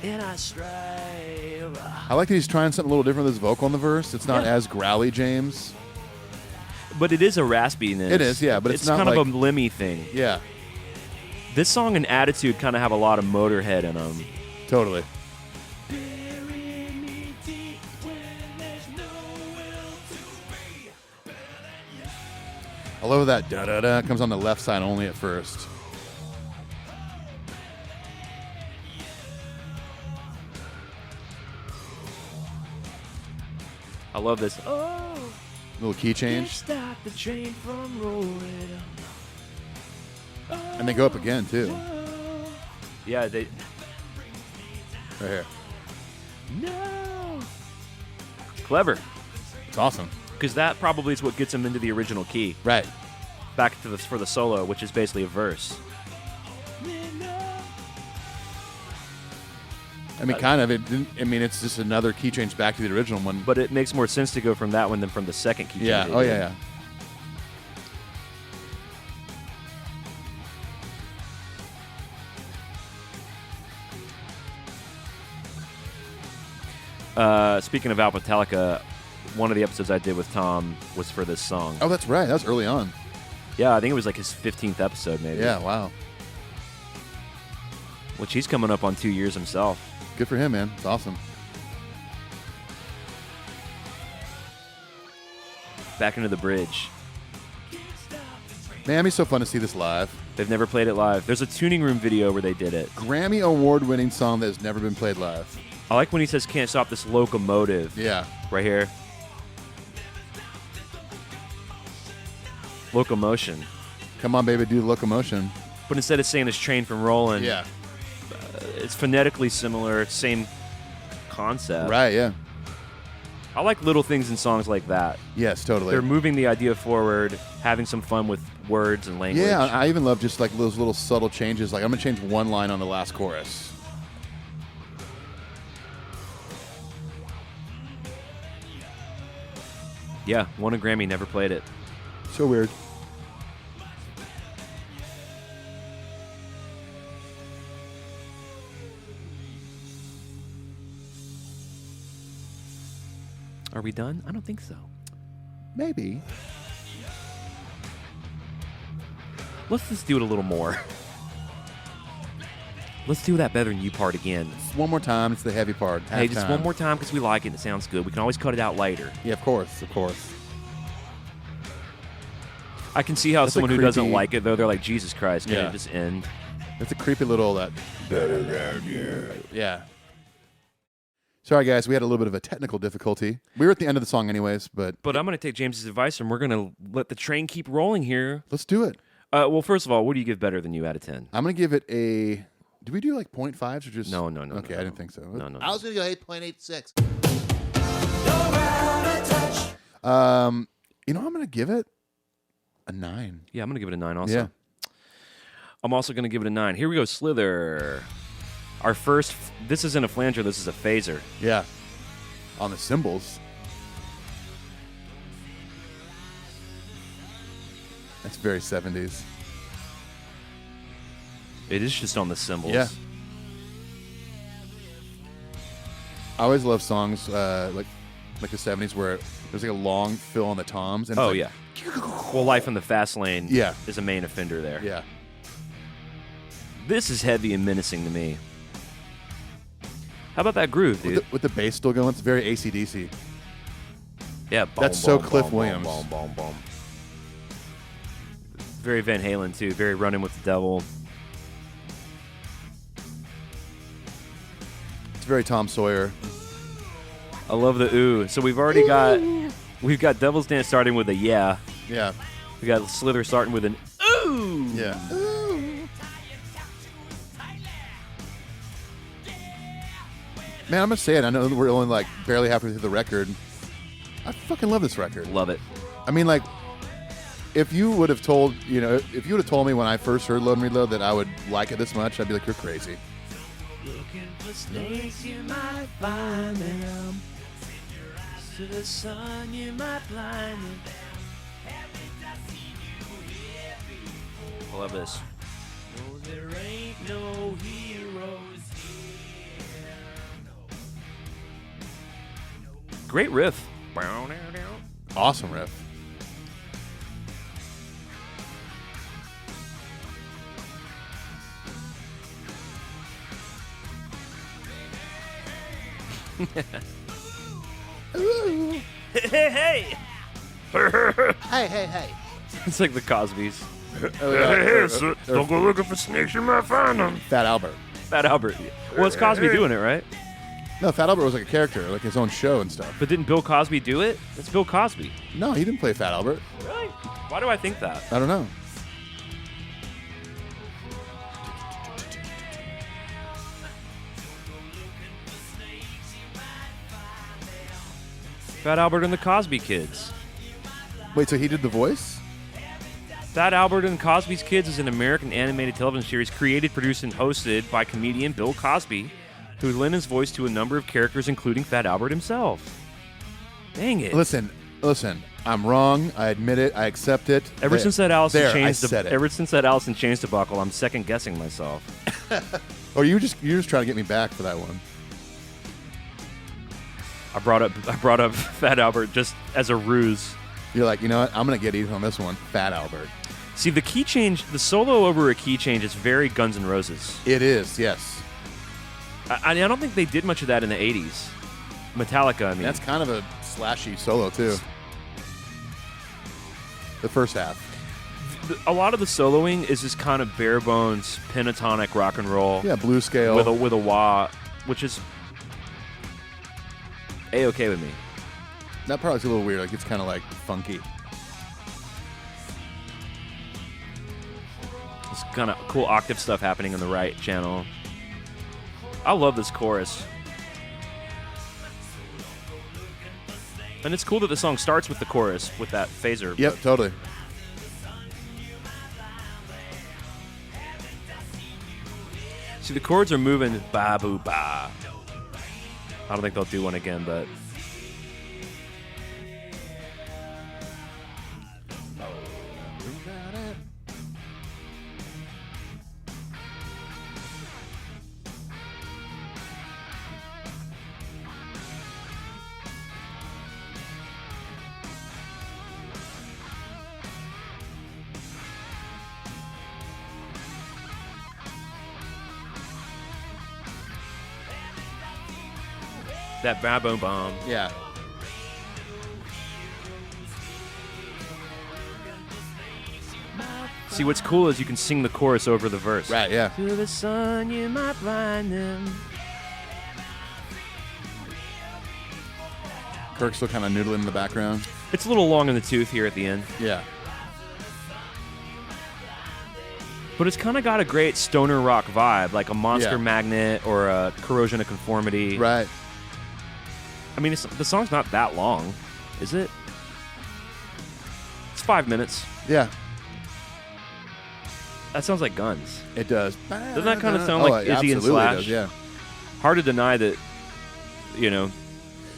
And I strive. I like that he's trying something a little different with his vocal in the verse. It's not as growly, James. But it is a raspiness. It is, yeah, but it's not kind like- of a limmy thing. Yeah, This song and Attitude kind of have a lot of Motorhead in them. totally. I love that da-da-da. It comes on the left side only at first. I love this. Oh, Little key change. stop the train from rolling. And they go up again, too. Yeah, they. Right here. No. Clever, It's awesome. because that probably is what gets him into the original key. Right. Back to for the solo, which is basically a verse. I mean, kind of. It didn't, I mean, it's just another key change back to the original one. But it makes more sense to go from that one than from the second key. yeah. change Oh, they yeah, did. yeah. Speaking of Metallica, one of the episodes I did with Tom was for this song. Oh, that's right. That was early on. Yeah, I think it was like his 15th episode, maybe. Yeah, wow. Which he's coming up on 2 years himself. Good for him, man. It's awesome. Back into the bridge. Man, it'd be so fun to see this live. They've never played it live. There's a tuning room video where they did it. Grammy award-winning song that has never been played live. I like when he says "Can't Stop This Locomotive." Yeah. Right here. Locomotion. Come on, baby, do the locomotion. But instead of saying this train from rolling, Yeah. It's phonetically similar, same concept. Right, yeah. I like little things in songs like that. Yes, totally. They're moving the idea forward, having some fun with words and language. Yeah, I even love just like those little subtle changes. Like I'm gonna change one line on the last chorus. Yeah, won a Grammy, never played it. So weird. Are we done? I don't think so. Maybe. Let's just do it a little more. Let's do that Better Than You part again. Just one more time. It's the heavy part. Hey, just Halftime. one more time because we like it and it sounds good. We can always cut it out later. Yeah, of course, of course. I can see how That's a someone who doesn't creepy- like it, though, they're like, Jesus Christ, can Yeah. it just end? It's a creepy little that. Yeah. Sorry, guys. We had a little bit of a technical difficulty. We were at the end of the song, anyways, but But I'm going to take James's advice and we're going to let the train keep rolling here. let's do it. Well, first of all, what do you give Better Than You out of 10? I'm gonna give it a. Do we do like 0.5s or just? No. Okay, no. I didn't think so. No. I was going to go 8.86. You know, I'm gonna give it a 9. Yeah, I'm going to give it a 9 also. Yeah. I'm also going to give it a 9. Here we go, Slither. Our first, this isn't a flanger, this is a phaser. Yeah. On the cymbals. That's very 70s. It is just on the cymbals. Yeah. I always love songs like the 70s where there's like a long fill on the toms. And it's Oh, like, yeah. Well, Life in the Fast Lane Yeah. is a main offender there. Yeah. This is heavy and menacing to me. How about that groove, dude? With the bass still going, it's very AC/DC. Yeah, That's so Cliff Williams. Boom. Very Van Halen, too. Very Running with the Devil. It's very Tom Sawyer. I love the ooh. So we've got Devil's Dance starting with a yeah. Yeah. We got Slither starting with an ooh. Yeah. Man, I'm gonna say it. I know we're only like barely halfway through the record. I fucking love this record. Love it. I mean, like, if you would have told me when I first heard Load and Reload that I would like it this much, I'd be like, you're crazy. Looking for snakes, you might find them. To the sun, you might blind them. I love this. No, there ain't no heroes here. Great riff. Awesome riff. Hey, hey. Hey. It's like the Cosbys. Don't go looking for snakes, you might find them. Fat Albert. Fat Albert. Well, it's Cosby doing it, right? No, Fat Albert was like a character, like his own show and stuff. But didn't Bill Cosby do it? It's Bill Cosby. No, he didn't play Fat Albert. Really? Why do I think that? I don't know. Fat Albert and the Cosby Kids. Wait, so he did the voice? Fat Albert and Cosby's Kids is an American animated television series created, produced, and hosted by comedian Bill Cosby, who lent his voice to a number of characters, including Fat Albert himself. Dang it. Listen. I'm wrong. I admit it. I accept it. Ever since that Alice in Chains said it. ever since that Alice in Chains debacle, I'm second guessing myself. Or you're just trying to get me back for that one. I brought up Fat Albert just as a ruse. You're like, you know what? I'm gonna get Edith on this one. Fat Albert. See, the key change, the solo over a key change is very Guns N' Roses. It is, yes. I don't think they did much of that in the 80s. Metallica, I mean. That's kind of a slashy solo too. The first half. A lot of the soloing is just kind of bare bones pentatonic rock and roll. Yeah, blues scale. With a wah, which is A-okay with me. That part's a little weird. Like, it's kind of like funky. It's kind of cool octave stuff happening in the right channel. I love this chorus. And it's cool that the song starts with the chorus, with that phaser. Yep, totally. See, the chords are moving ba-boo-ba. I don't think they'll do one again, but... that ba-boom bomb. Yeah. See, what's cool is you can sing the chorus over the verse. Right, yeah. To the sun, you might blind them. Kirk's still kind of noodling in the background. It's a little long in the tooth here at the end. Yeah. But it's kind of got a great stoner rock vibe, like a Monster Yeah. Magnet or a Corrosion of Conformity. Right. I mean, the song's not that long, is it? It's 5 minutes. Yeah. That sounds like Guns. It does. Doesn't that kind of sound Oh, like it Izzy and absolutely Slash? does, yeah. Hard to deny that, you know,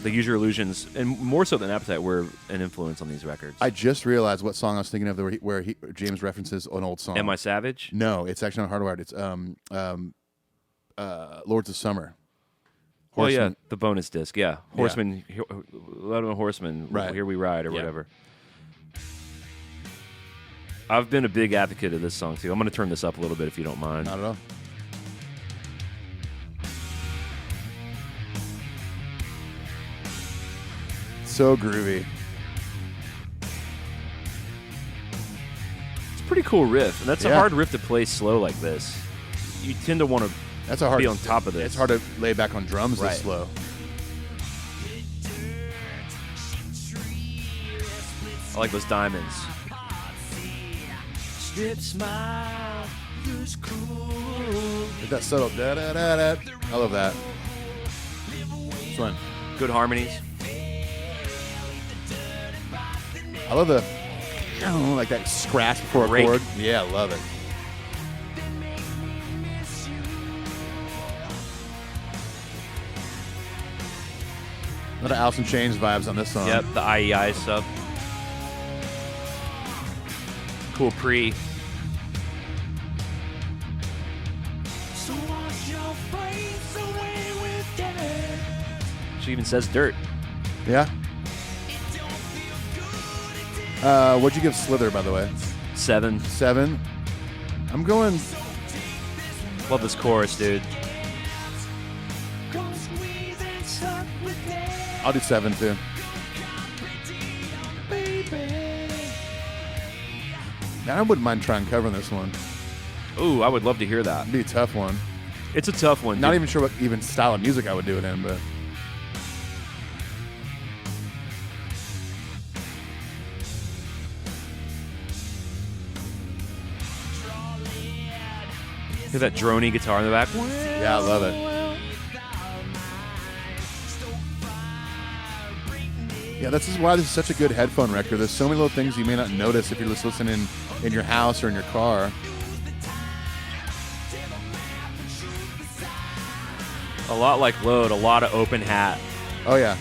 the Use Your Illusions, and more so than Appetite, were an influence on these records. I just realized what song I was thinking of where James references an old song. Am I Savage? No, it's actually not Hardwired. It's Lords of Summer. Well, yeah, Horseman. the bonus disc, yeah. Horseman, Let 'em Horseman, Right. Here We Ride, or Yeah. whatever. I've been a big advocate of this song, too. I'm going to turn this up a little bit if you don't mind. Not at all. So groovy. It's a pretty cool riff, and that's a Yeah. hard riff to play slow like this. You tend to want to That's a hard. be on top of this. It's hard to lay back on drums Right. this slow. I like those diamonds. Strip smile, lose cool. With that subtle da da da da. I love that. This one. Good harmonies. I love the like that scratch before a Rake. chord. Yeah, I love it. A lot of Alice in Chains vibes on this song. Yep, the IEI sub. Cool pre. So wash your face away with dirt. She even says dirt. Yeah. What'd you give Slither, by the way? 7. 7. I'm going. Love this chorus, dude. Come squeeze and suck with me, I'll do 7 too. baby. Man, I wouldn't mind trying covering this one. Ooh, I would love to hear that. It'd be a tough one. It's a tough one. Not dude. even sure what even style of music I would do it in, but Hear that drony guitar in the back. yeah, I love it. Yeah, this is why this is such a good headphone record. There's so many little things you may not notice if you're just listening in your house or in your car. A lot like Load, a lot of open hat. Oh yeah,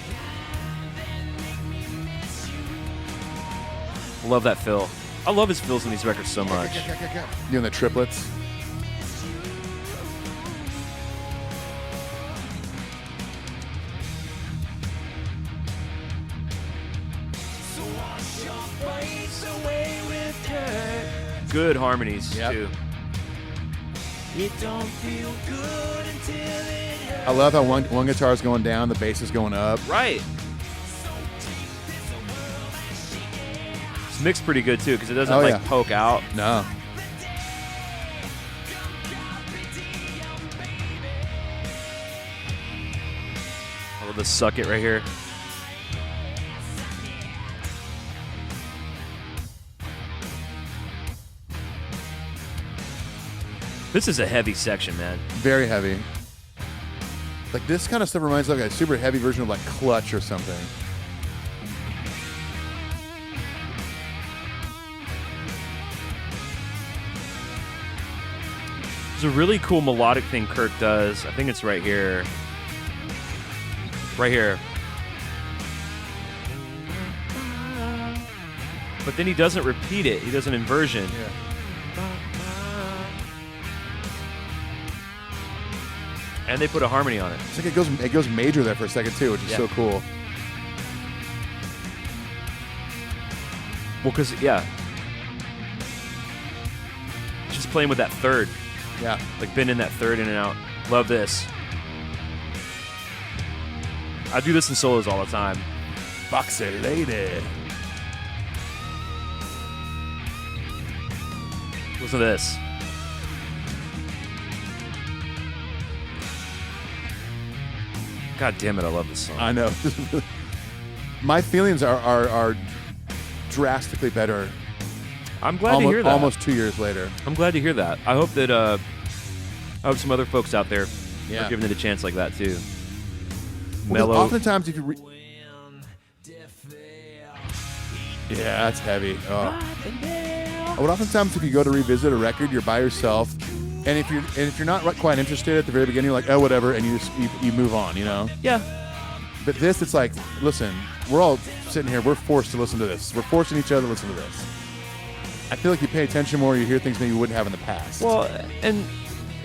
Love that fill. I love his fills in these records so much. doing the triplets. Good harmonies, Yep. too. It don't feel good until it hurts. I love how one guitar is going down, the bass is going up. Right. It's mixed pretty good too because it doesn't poke out. No. I love the suck it right here. This is a heavy section, man. Very heavy. Like this kind of stuff reminds me of like a super heavy version of like Clutch or something. There's a really cool melodic thing Kirk does. I think it's right here. Right here. But then he doesn't repeat it. He does an inversion. Yeah. And they put a harmony on it. It's like it goes major there for a second too, which is so cool. Well, because just playing with that third. Yeah. Like bending that third in and out. Love this. I do this in solos all the time. Boxy lady. Listen to this. God damn it, I love this song. I know. My feelings are drastically better. I'm glad to hear that. Almost 2 years later. I'm glad to hear that. I hope that I hope some other folks out there are giving it a chance like that too. Well, Mellow. oftentimes, if you that's heavy. Oh. But oftentimes, if you go to revisit a record, you're by yourself, and if you're not quite interested at the very beginning, you're like, oh, whatever, and you move on, you know. Yeah. But this, it's like, listen, we're all sitting here, we're forced to listen to this. We're forcing each other to listen to this. I feel like you pay attention more, you hear things maybe you wouldn't have in the past. Well, and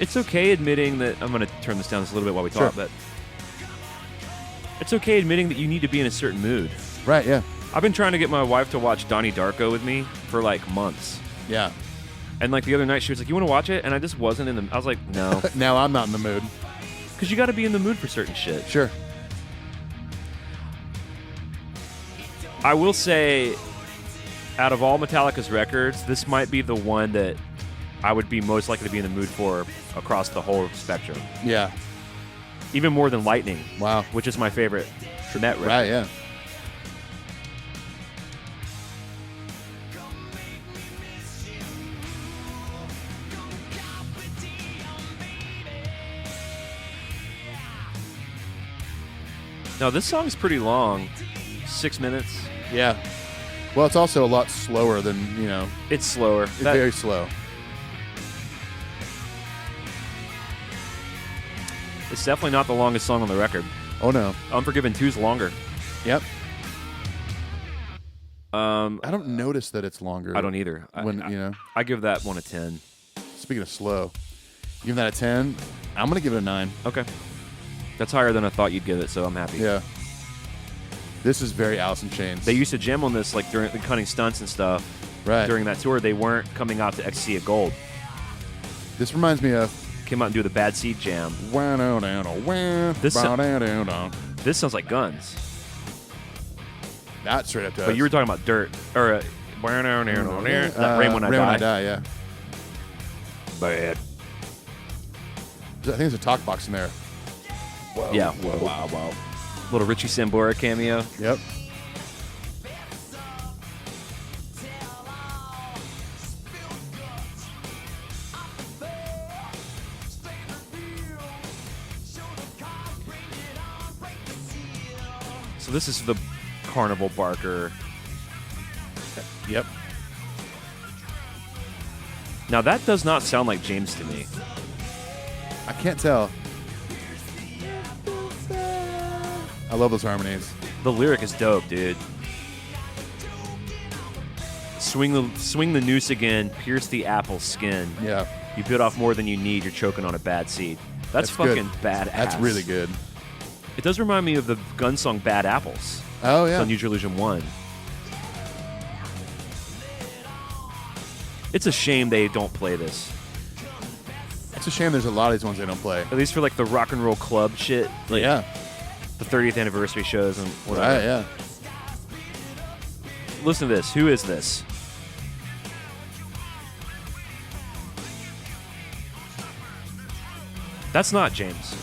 it's okay admitting that I'm going to turn this down just a little bit while we talk, but it's okay admitting that you need to be in a certain mood. Right, yeah. I've been trying to get my wife to watch Donnie Darko with me for like months. Yeah. And like the other night she was like, you want to watch it? And I just wasn't in the I was like, no. Now I'm not in the mood. Because you got to be in the mood for certain shit. Sure. I will say, out of all Metallica's records, this might be the one that I would be most likely to be in the mood for across the whole spectrum. Yeah. Even more than Lightning. Wow. Which is my favorite Met record. Right, yeah. No, this song's pretty long. 6 minutes. Yeah. Well, it's also a lot slower than, you know. It's slower. It's very slow. It's definitely not the longest song on the record. Oh, no. Unforgiven 2's longer. Yep. I don't notice that it's longer. I don't either. I give that one a 10. Speaking of slow, you give that a 10? I'm going to give it a 9. Okay. That's higher than I thought you'd give it, so I'm happy. Yeah. This is very Alice in Chains. They used to jam on this like during the cutting stunts and stuff. Right. During that tour, they weren't coming out to Ecstasy of Gold. This reminds me of... Came out and do the Bad Seed jam. This sounds like Guns. That straight up does. But you were talking about Dirt. Or Rain When I Die. Yeah. Bad. I think there's a talk box in there. Whoa, yeah. Wow. Little Richie Sambora cameo. Yep. So this is the Carnival Barker. Yep. Now that does not sound like James to me. I can't tell. I love those harmonies. The lyric is dope, dude. Swing the noose again, pierce the apple's skin. Yeah. You bit off more than you need, you're choking on a bad seed. That's fucking badass. That's really good. It does remind me of the gun song Bad Apples. Oh, yeah. It's on Use Your Illusion 1. It's a shame they don't play this. It's a shame there's a lot of these ones they don't play. At least for like the rock and roll club shit. Like, yeah. The 30th anniversary shows and whatever. Right, yeah. Listen to this. Who is this? That's not James.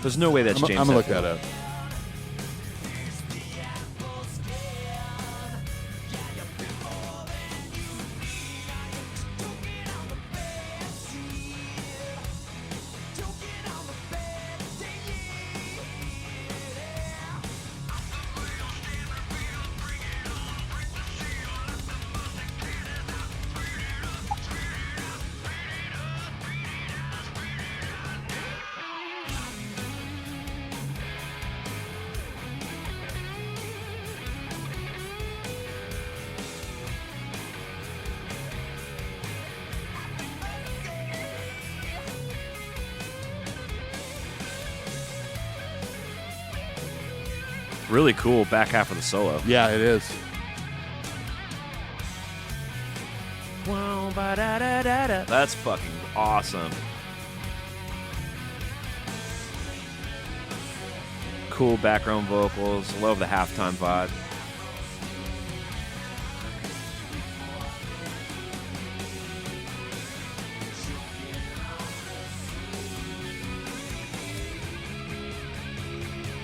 There's no way that's James. I'm gonna look that up. Really cool back half of the solo. Yeah, it is. That's fucking awesome. Cool background vocals. Love the halftime vibe.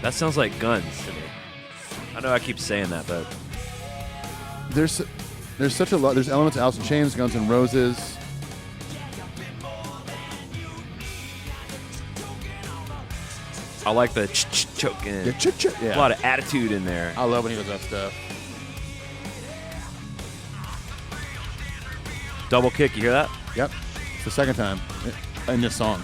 That sounds like Guns to me. I know I keep saying that, but There's such a lot. There's elements of Alice in Chains, Guns N' Roses. I like the choking. Yeah. A lot of attitude in there. I love when he does that stuff. Double kick, you hear that? Yep. It's the second time in this song.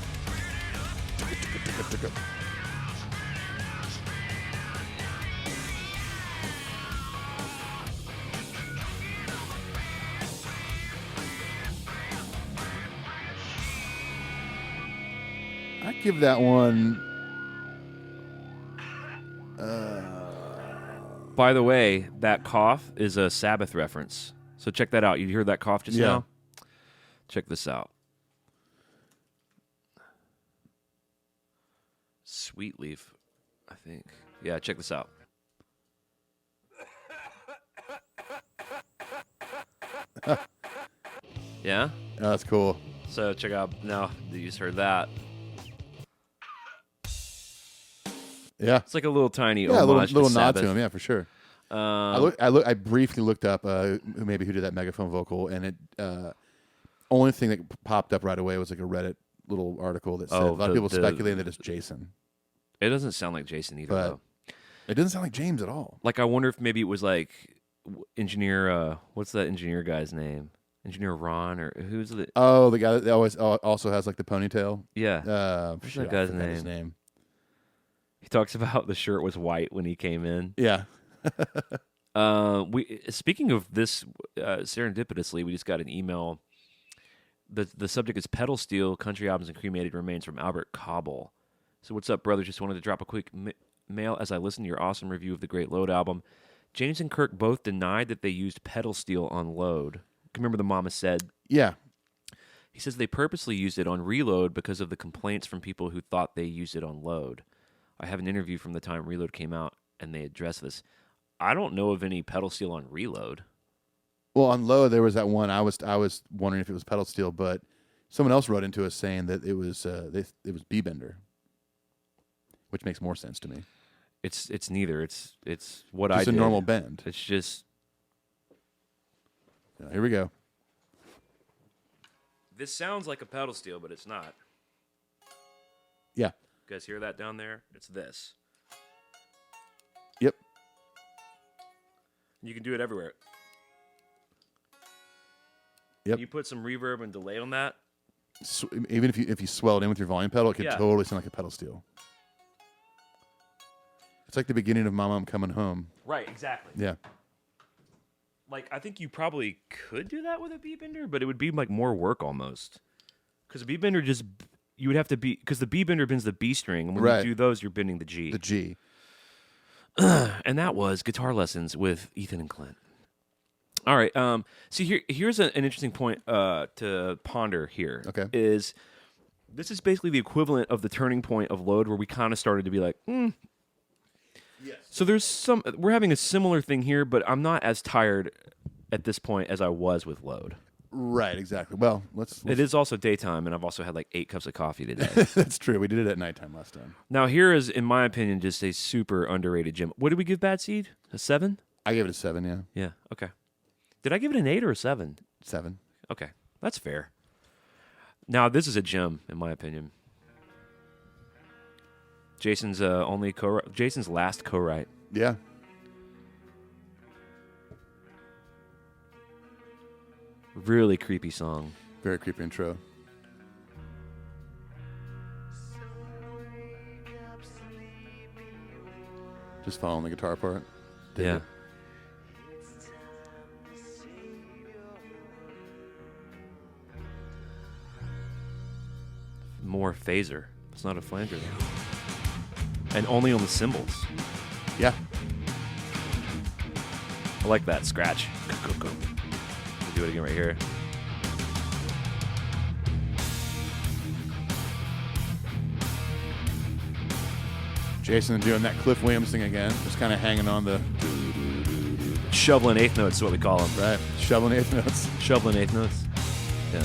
I give that one. By the way, that cough is a Sabbath reference. So check that out. You heard that cough just now? Check this out. Sweet Leaf, I think. Yeah, check this out. Yeah? Oh, that's cool. So check out, now that you just heard that. Yeah. It's like a little tiny Yeah, a homage little to nod Sabbath. to him. Yeah, for sure. I briefly looked up who did that megaphone vocal, and it only thing that popped up right away was like a Reddit little article that said a lot of people speculating that it's Jason. It doesn't sound like Jason either, But though. it doesn't sound like James at all. Like, I wonder if maybe it was like engineer. What's that engineer guy's name? Engineer Ron, or who's the? Oh, the guy that always also has like the ponytail. Yeah. What's Shit, that I guy's forgot his name? He talks about the shirt was white when he came in. Yeah. We speaking of this, serendipitously, we just got an email. The subject is pedal steel, country albums, and cremated remains from Albert Cobble. So what's up, brother? Just wanted to drop a quick mail as I listened to your awesome review of the Great Load album. James and Kirk both denied that they used pedal steel on Load. Remember the Mama Said? Yeah. He says they purposely used it on Reload because of the complaints from people who thought they used it on Load. I have an interview from the time Reload came out, and they addressed this. I don't know of any pedal steel on Reload. Well, on Low there was that one. I was wondering if it was pedal steel, but someone else wrote into us saying that it was B-Bender, which makes more sense to me. It's neither. It's what Just I a did. normal bend. It's just Here we go. this sounds like a pedal steel, but it's not. Yeah. You guys hear that down there? It's this. Yep. You can do it everywhere. Yep. You put some reverb and delay on that. Even if you swell it in with your volume pedal, it could Yeah. totally sound like a pedal steel. It's like the beginning of Mama, I'm Coming Home. Right, exactly. Yeah. Like, I think you probably could do that with a B-bender, but it would be like more work almost. Because a B-bender you would have to be, because the B-bender bends the B string, and when Right. you do those, you're bending the G. The G. And that was Guitar Lessons with Ethan and Clint. All right. See, here's an interesting point to ponder here. Okay. This is basically the equivalent of the turning point of Load, where we kind of started to be like, Yes. So we're having a similar thing here, but I'm not as tired at this point as I was with Load. Right, exactly. Well, let's It is also daytime, and I've also had like 8 cups of coffee today. That's true. We did it at nighttime last time. Now, here is, in my opinion, just a super underrated gym. What did we give Bad Seed? A 7? I gave it a 7, yeah. Yeah, okay. Did I give it an 8 or a 7? 7. Okay, that's fair. Now, this is a gem, in my opinion. Jason's Jason's last co-write. Yeah. Really creepy song. Very creepy intro. Just following the guitar part. Dig Yeah. it. More phaser. It's not a flanger. And only on the cymbals. Yeah. I like that scratch. We'll do it again right here. Jason doing that Cliff Williams thing again. Just kind of hanging on the... Shoveling eighth notes is what we call them. Right. Shoveling eighth notes. Shoveling eighth notes. Yeah.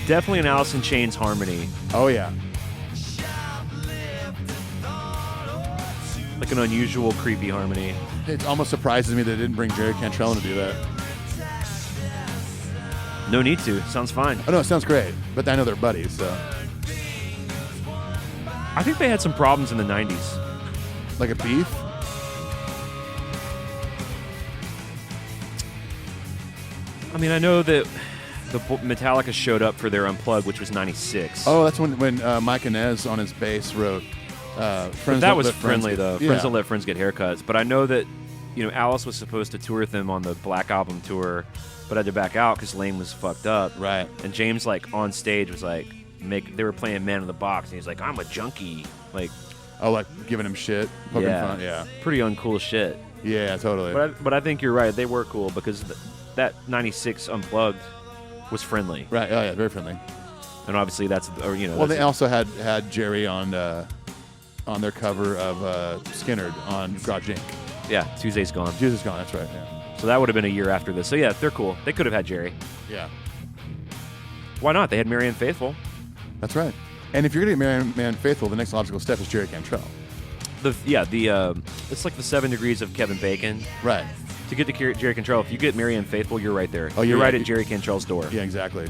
Definitely an Alice in Chains harmony. Oh, yeah. Like an unusual, creepy harmony. It almost surprises me they didn't bring Jerry Cantrell in to do that. No need to. Sounds fine. Oh, no, it sounds great. But I know they're buddies, so... I think they had some problems in the 90s. Like a beef? I mean, I know that the Metallica showed up for their Unplugged, which was 96. Oh, that's when Mike Inez on his bass wrote Friends But that Don't was Let Friends friendly, Get- though. Yeah. Friends Don't Let Friends Get Haircuts. But I know that, Alice was supposed to tour with them on the Black Album tour, but had to back out because Lane was fucked up. Right. And James, on stage was they were playing Man in the Box, and he's like, I'm a junkie. Oh, like giving him shit? Poking Yeah. fun? Yeah. Pretty uncool shit. Yeah, totally. But I think you're right. They were cool because that 96 Unplugged was friendly. Right. Oh, yeah, very friendly. And obviously that's, Well, they also had Jerry on their cover of Skynyrd on Garage Inc. Yeah, Tuesday's Gone. Jesus Gone, that's right, yeah. So that would have been a year after this. So yeah, they're cool. They could have had Jerry. Yeah. Why not? They had Marianne Faithfull. That's right. And if you're going to get Marianne Faithfull, the next logical step is Jerry Cantrell. It's like the 7 degrees of Kevin Bacon. Right. To get to Jerry Cantrell, if you get Marianne Faithfull, you're right there. Oh, you're yeah, right at Jerry Cantrell's door. Yeah, exactly.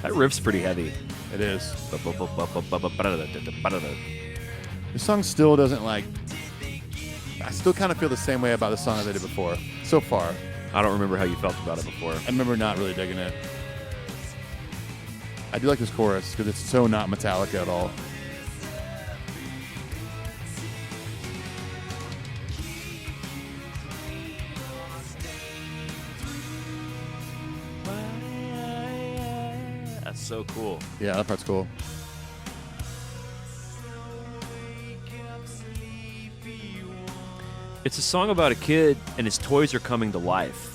That riff's pretty heavy. It is. This song still doesn't I still kind of feel the same way about the song as I did before. So far. I don't remember how you felt about it before. I remember not really digging it. I do like this chorus because it's so not Metallica at all. That's so cool. Yeah, that part's cool. It's a song about a kid and his toys are coming to life.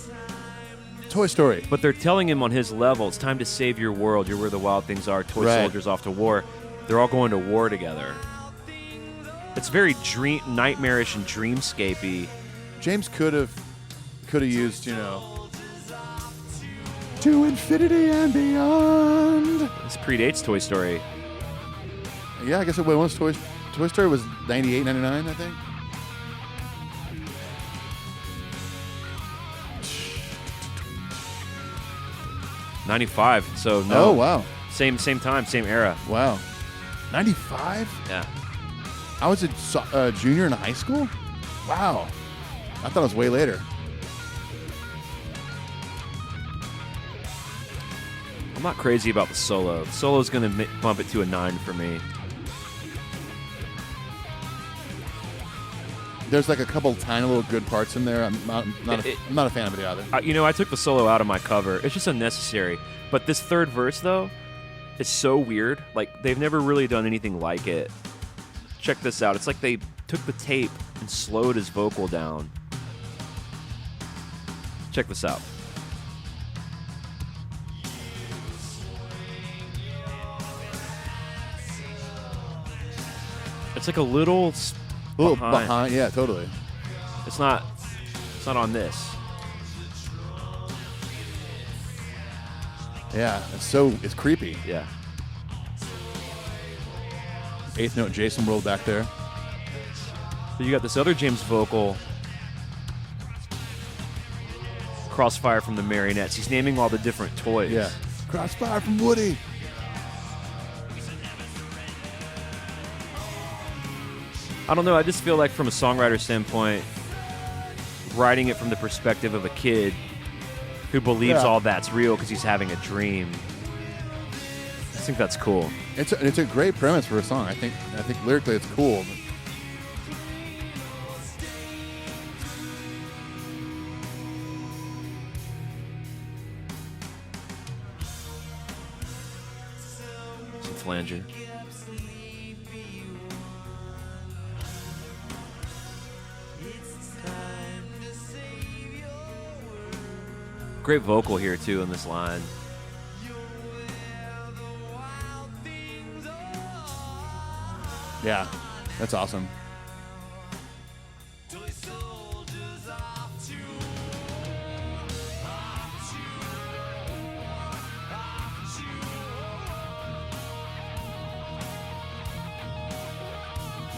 Toy Story. But they're telling him on his level, it's time to save your world. You're where the wild things are. Toy Right. soldiers off to war. They're all going to war together. It's very nightmarish and dreamscapey. James could have used, to infinity and beyond. This predates Toy Story. Yeah, I guess it was Toy Story was 98, 99, I think. '95. So no. Oh, wow. Same time, same era. Wow. 95? Yeah. I was a junior in high school? Wow. I thought it was way later. I'm not crazy about the solo. The solo's going to bump it to a 9 for me. There's a couple tiny little good parts in there. I'm not a fan of it either. I took the solo out of my cover. It's just unnecessary. But this third verse, though, is so weird. They've never really done anything like it. Check this out. It's like they took the tape and slowed his vocal down. Check this out. It's like a little behind. Yeah, totally. It's not on this. Yeah, it's creepy. Yeah. Eighth note Jason World back there. So you got this other James vocal. Crossfire from the marionettes. He's naming all the different toys. Yeah. Crossfire from Woody. I don't know. I just feel like from a songwriter standpoint, writing it from the perspective of a kid who believes all that's real because he's having a dream. I think that's cool. It's a great premise for a song. I think lyrically it's cool. Some flanger. Great vocal here too in this line. Yeah, that's awesome.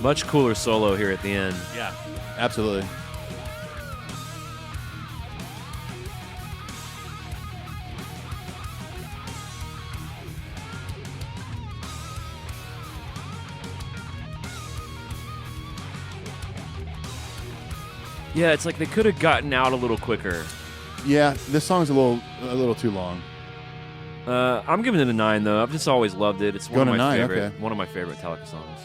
Much cooler solo here at the end. Yeah, absolutely. Yeah, it's like they could have gotten out a little quicker. Yeah, this song's a little too long. I'm giving it a 9 though. I've just always loved it. It's one Going of to my 9, favorite. okay. One of my favorite Metallica songs.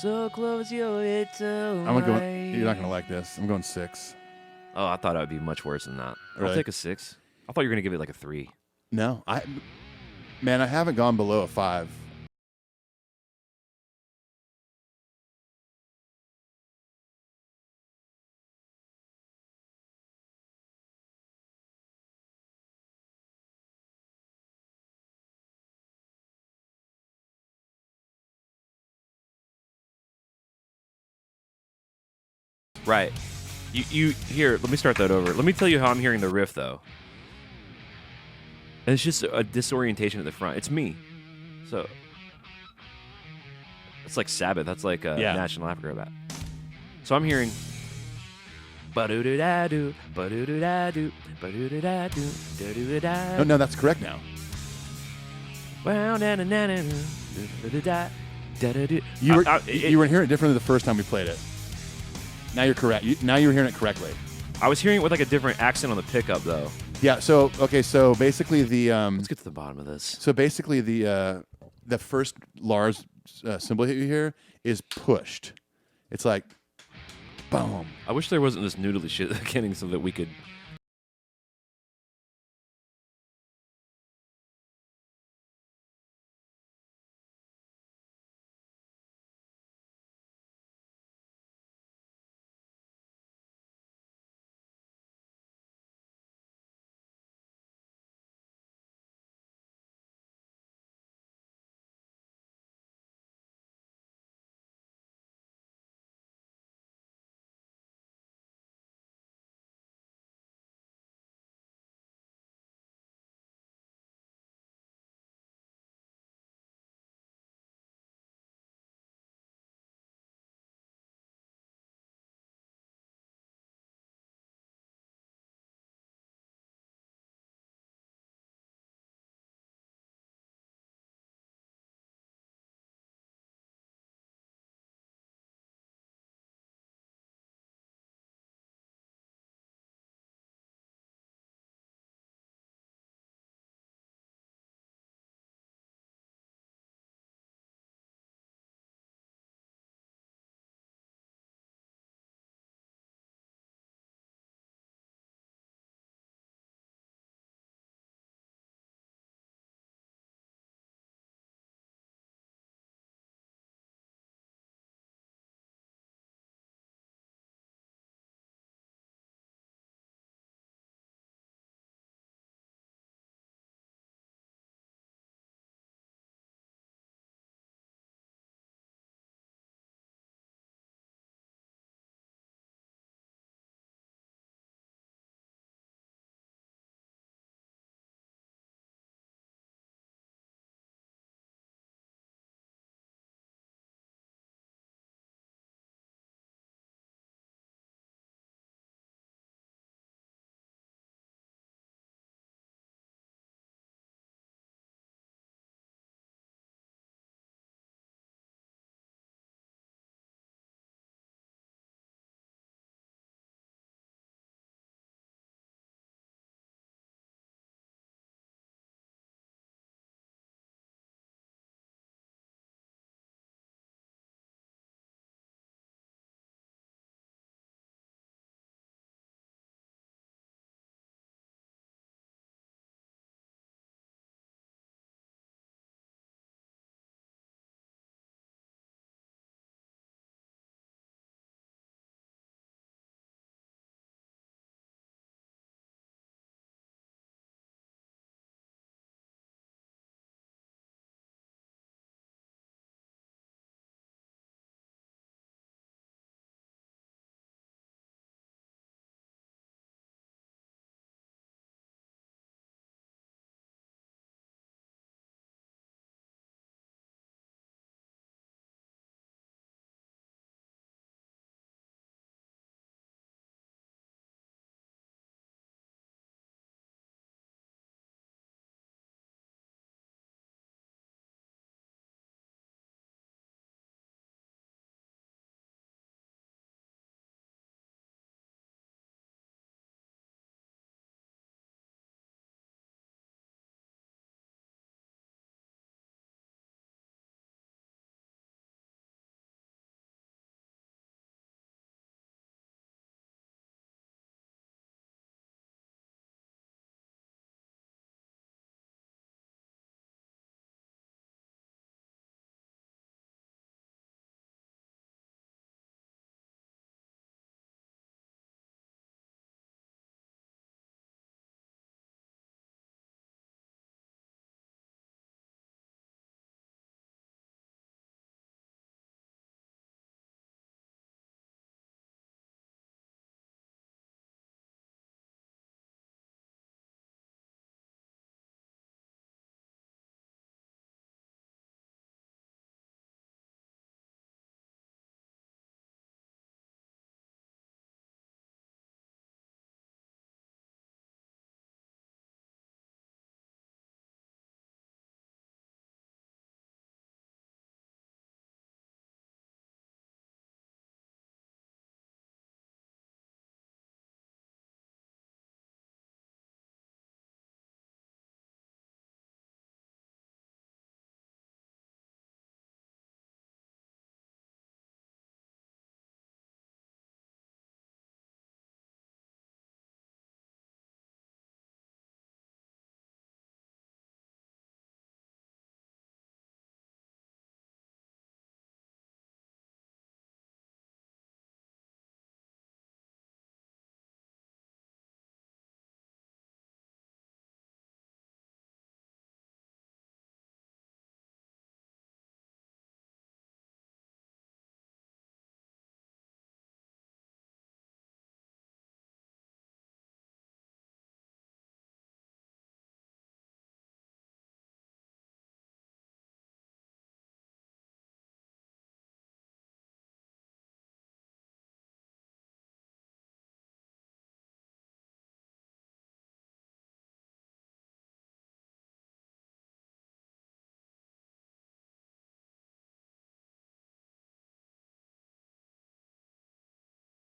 So close your little You're not gonna like this. I'm going 6. Oh, I thought it would be much worse than that. Really? I'll take a 6. I thought you were gonna give it like a 3. No, I haven't gone below a 5. Right. You here, let me start that over. Let me tell you how I'm hearing the riff though. And it's just a disorientation at the front. It's me. So it's like Sabbath. That's like a National Acrobat. So I'm hearing ba-do-do-da-do, ba-do-do-da-do, ba-do-do-da-do, da-do-da-da. No, that's correct now. Well, na-na-na-na, da-da-da-da, da-da-do. You were hearing it differently the first time we played it. Now you're correct. Now you're hearing it correctly. I was hearing it with like a different accent on the pickup though. Yeah. So basically the Let's get to the bottom of this. So basically the first Lars cymbal hit you hear is pushed. It's like, boom. I wish there wasn't this noodly shit at the beginning so that we could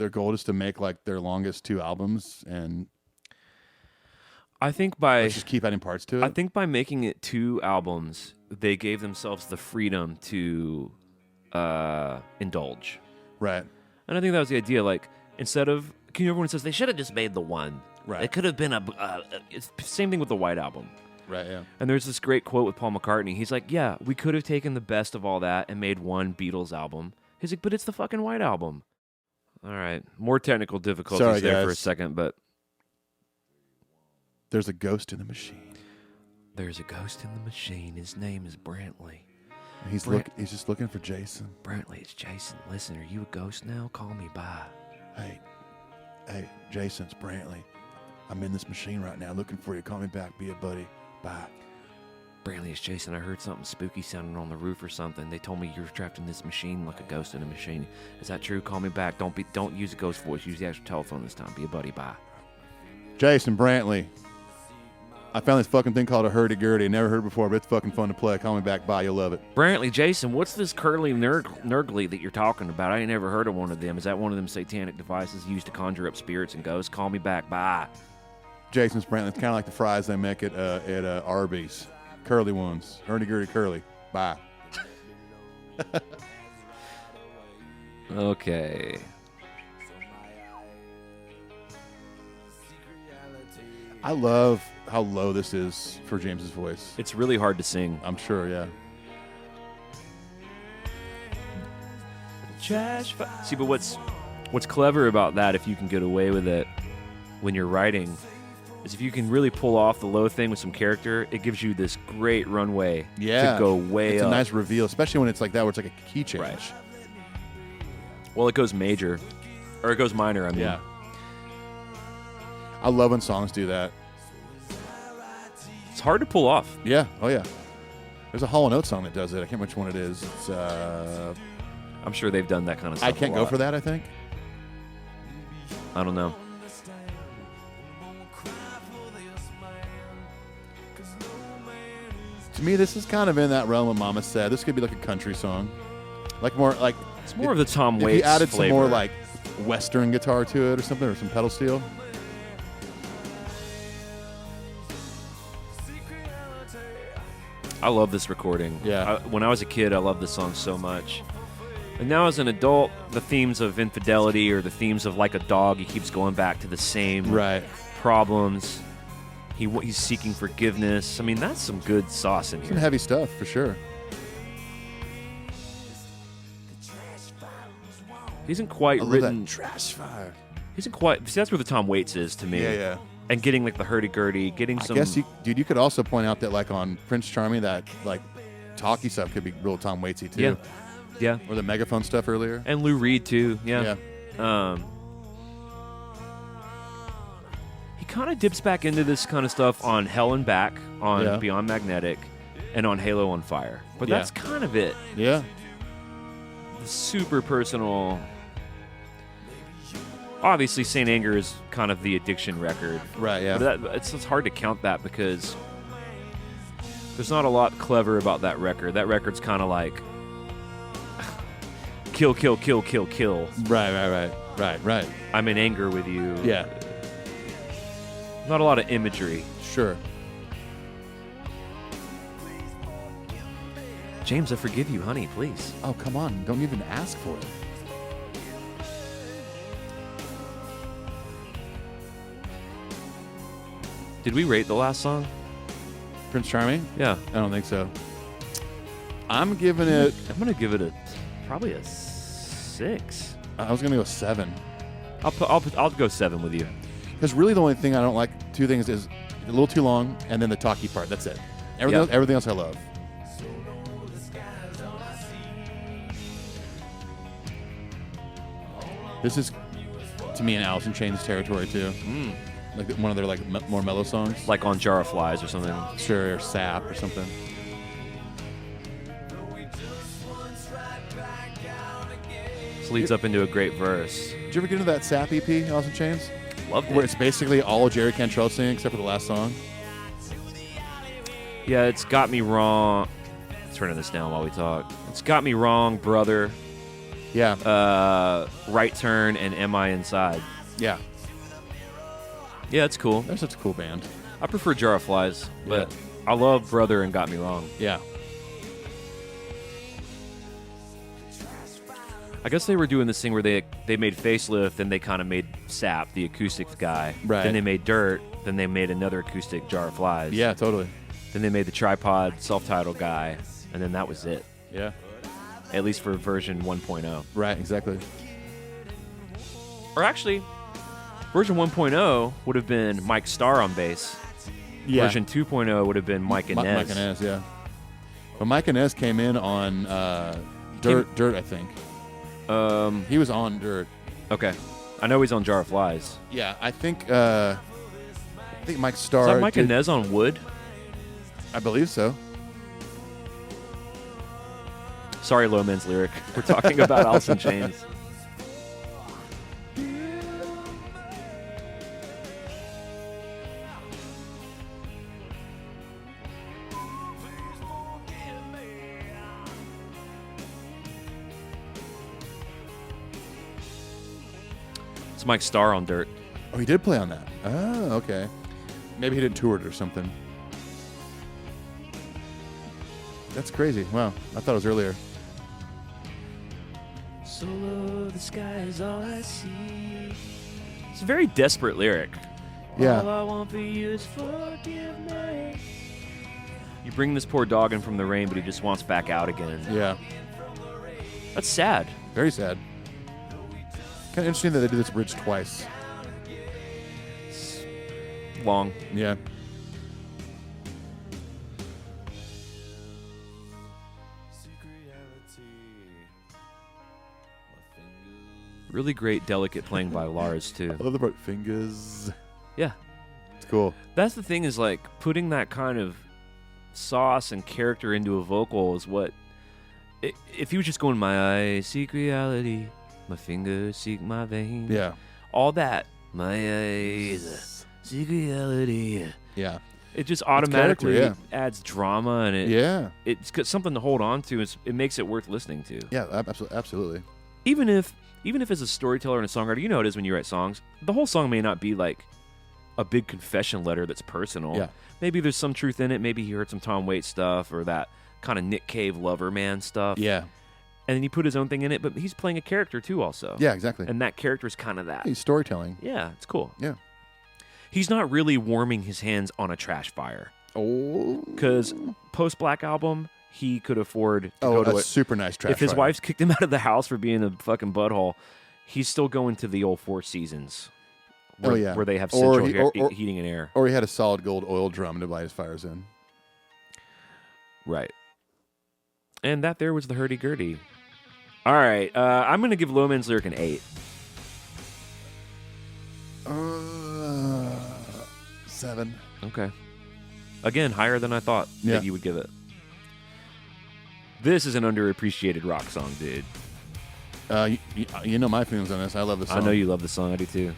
their goal is to make like their longest 2 albums, and I think by let's just keep adding parts to it. I think by making it 2 albums, they gave themselves the freedom to indulge. Right. And I think that was the idea. Like, instead of, everyone says they should have just made the one. Right. It could have been it's the same thing with the White Album. Right, yeah. And there's this great quote with Paul McCartney. He's like, yeah, we could have taken the best of all that and made one Beatles album. He's like, but it's the fucking White Album. All right. More technical difficulties Sorry, there guys. for a second, but There's a ghost in the machine. there's a ghost in the machine. His name is Brantley. He's just looking for Jason. Brantley, it's Jason. Listen, are you a ghost now? Call me by. Hey, Jason, it's Brantley. I'm in this machine right now looking for you. Call me back. Be a buddy. Bye. Brantley, it's Jason. I heard something spooky sounding on the roof or something. They told me you're trapped in this machine like a ghost in a machine. Is that true? Call me back. Don't use a ghost voice. Use the actual telephone this time. Be a buddy. Bye. Jason Brantley. I found this fucking thing called a hurdy-gurdy. Never heard it before, but it's fucking fun to play. Call me back. Bye. You'll love it. Brantley, Jason, what's this curly nurgly that you're talking about? I ain't never heard of one of them. Is that one of them satanic devices used to conjure up spirits and ghosts? Call me back. Bye. Jason's Brantley. It's kind of like the fries they make at Arby's. Curly ones. Hurdy-gurdy curly. Bye. Okay. I love how low this is for James's voice. It's really hard to sing. I'm sure, yeah. See, but what's clever about that, if you can get away with it when you're writing, is if you can really pull off the low thing with some character, it gives you this great runway to go way it's up. a nice reveal, especially when it's like that, where it's like a key change. Right. Well, it goes major. Or it goes minor, I mean. Yeah. I love when songs do that. It's hard to pull off. Yeah. Oh, yeah. There's a Hall & Oates song that does it. I can't remember which one it is. It's, I'm sure they've done that kind of stuff. I Can't Go For That, I think. I don't know. To me, this is kind of in that realm of Mama Said. This could be like a country song. Like more like... It's more of the Tom if Waits you added flavor. some more like Western guitar to it or something, or some pedal steel. I love this recording. Yeah. When I was a kid, I loved this song so much. And now as an adult, the themes of infidelity or the themes of like a dog, he keeps going back to the same problems. He's seeking forgiveness. I mean, that's some good sauce in here. Some heavy stuff, for sure. He isn't quite written... Trash fire. He isn't quite... See, that's where the Tom Waits is to me. Yeah, yeah. And getting like the hurdy-gurdy, getting some... I guess, you could also point out that like on Prince Charming, that like talky stuff could be real Tom Waitsy too. Yeah. Yeah. Or the megaphone stuff earlier. And Lou Reed too. Yeah. He kind of dips back into this kind of stuff on Hell and Back, on Beyond Magnetic, and on Halo on Fire. But that's kind of it. Yeah. The super personal... Obviously, Saint Anger is kind of the addiction record. Right, yeah. But it's hard to count that because there's not a lot clever about that record. That record's kind of like kill, kill, kill, kill, kill. Right. I'm in anger with you. Yeah. Not a lot of imagery. Sure. James, I forgive you, honey, please. Oh, come on. Don't even ask for it. Did we rate the last song? Prince Charming? Yeah. I don't think so. I'm giving it... I'm going to give it probably a 6. I was going to go 7. I'll go 7 with you. Because really the only thing I don't like, 2 things, is a little too long and then the talky part. That's it. Everything else I love. This is, to me, an Alice in Chains territory too. Like one of their like more mellow songs. Like on Jar of Flies or something. Sure, or Sap or something. This leads up into a great verse. Did you ever get into that Sap EP, Alice in Chains? Loved it. Where it's basically all Jerry Cantrell singing except for the last song. Yeah, it's got me wrong. Turning this down while we talk. It's got me wrong, brother. Yeah. Right Turn, and Am I Inside. Yeah. Yeah, it's cool. They're such a cool band. I prefer Jar of Flies, but I love Brother and Got Me Wrong. Yeah. I guess they were doing this thing where they made Facelift, then they kind of made Sap, the acoustic guy. Right. Then they made Dirt, then they made another acoustic Jar of Flies. Yeah, totally. Then they made the Tripod self-titled guy, and then that was it. Yeah. At least for version 1.0. Right, exactly. Or actually, version 1.0 would have been Mike Starr on bass. Yeah. Version 2.0 would have been Mike Inez. Mike Inez, yeah. But Mike Inez came in on Dirt, I think. He was on Dirt. Okay. I know he's on Jar of Flies. Yeah, I think Mike Starr. Is that Mike Inez on Wood? I believe so. Sorry, Low Man's Lyric. We're talking about Alice in Chains. It's Mike Starr on Dirt. Oh, he did play on that. Oh, okay. Maybe he did tour it or something. That's crazy. Wow. I thought it was earlier. So low, the sky is all I see. It's a very desperate lyric. All Yeah. I want for you is forgive me. You bring this poor dog in from the rain, but he just wants back out again. Yeah. That's sad. Very sad. Kind of interesting that they did this bridge twice. Long. Yeah. Really great, delicate playing by Lars, too. I love the part fingers. Yeah. It's cool. That's the thing, is like putting that kind of sauce and character into a vocal is what. If he was just going, my eyes seek reality, my fingers seek my vein. Yeah. All that. My eyes seek reality. Yeah. It just automatically character, adds drama, and it's got something to hold on to. It makes it worth listening to. Yeah, absolutely. Even if as a storyteller and a songwriter, you know it is when you write songs, the whole song may not be like a big confession letter that's personal. Yeah. Maybe there's some truth in it. Maybe he heard some Tom Waits stuff or that kind of Nick Cave lover man stuff. Yeah. And then he put his own thing in it, but he's playing a character too also. Yeah, exactly. And that character is kind of that. He's storytelling. Yeah, it's cool. Yeah. He's not really warming his hands on a trash fire. Oh. Because post-Black Album, he could afford to go to a super nice trash If his fire. wife's kicked him out of the house for being a fucking butthole, he's still going to the old Four Seasons. Where, where they have central heating and air. Or he had a solid gold oil drum to light his fires in. Right. And that there was the hurdy-gurdy. All right. I'm going to give Low Man's Lyric an 8. 7. Okay. Again, higher than I thought that you would give it. This is an underappreciated rock song, dude. You know my feelings on this. I love this song. I know you love the song. I do too.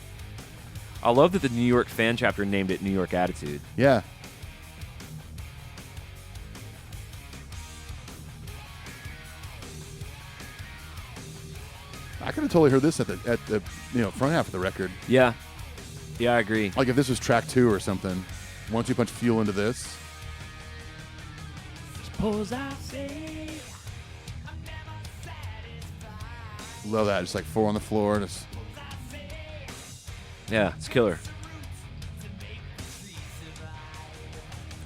I love that the New York fan chapter named it New York Attitude. Yeah. I could have totally heard this at the front half of the record. Yeah. Yeah, I agree. Like if this was track 2 or something. Once you punch fuel into this. Suppose I say Love that. Just like 4 on the floor. Just yeah, it's killer.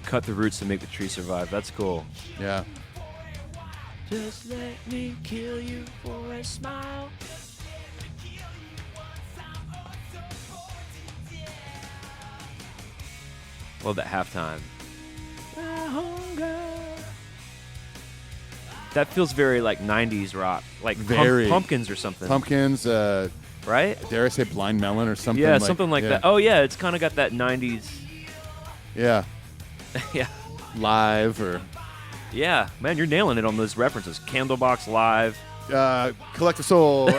Cut the roots to make the tree survive. That's cool. Yeah. just let me kill you for a smile. Love that halftime. That feels very like 90s rock. Like Very. Pumpkins or something. Pumpkins, right? dare I say Blind Melon or something? Yeah, something like that. Oh, yeah, it's kind of got that 90s. Yeah. Yeah. Live or... Yeah, man, you're nailing it on those references. Candlebox Live. Collective Soul.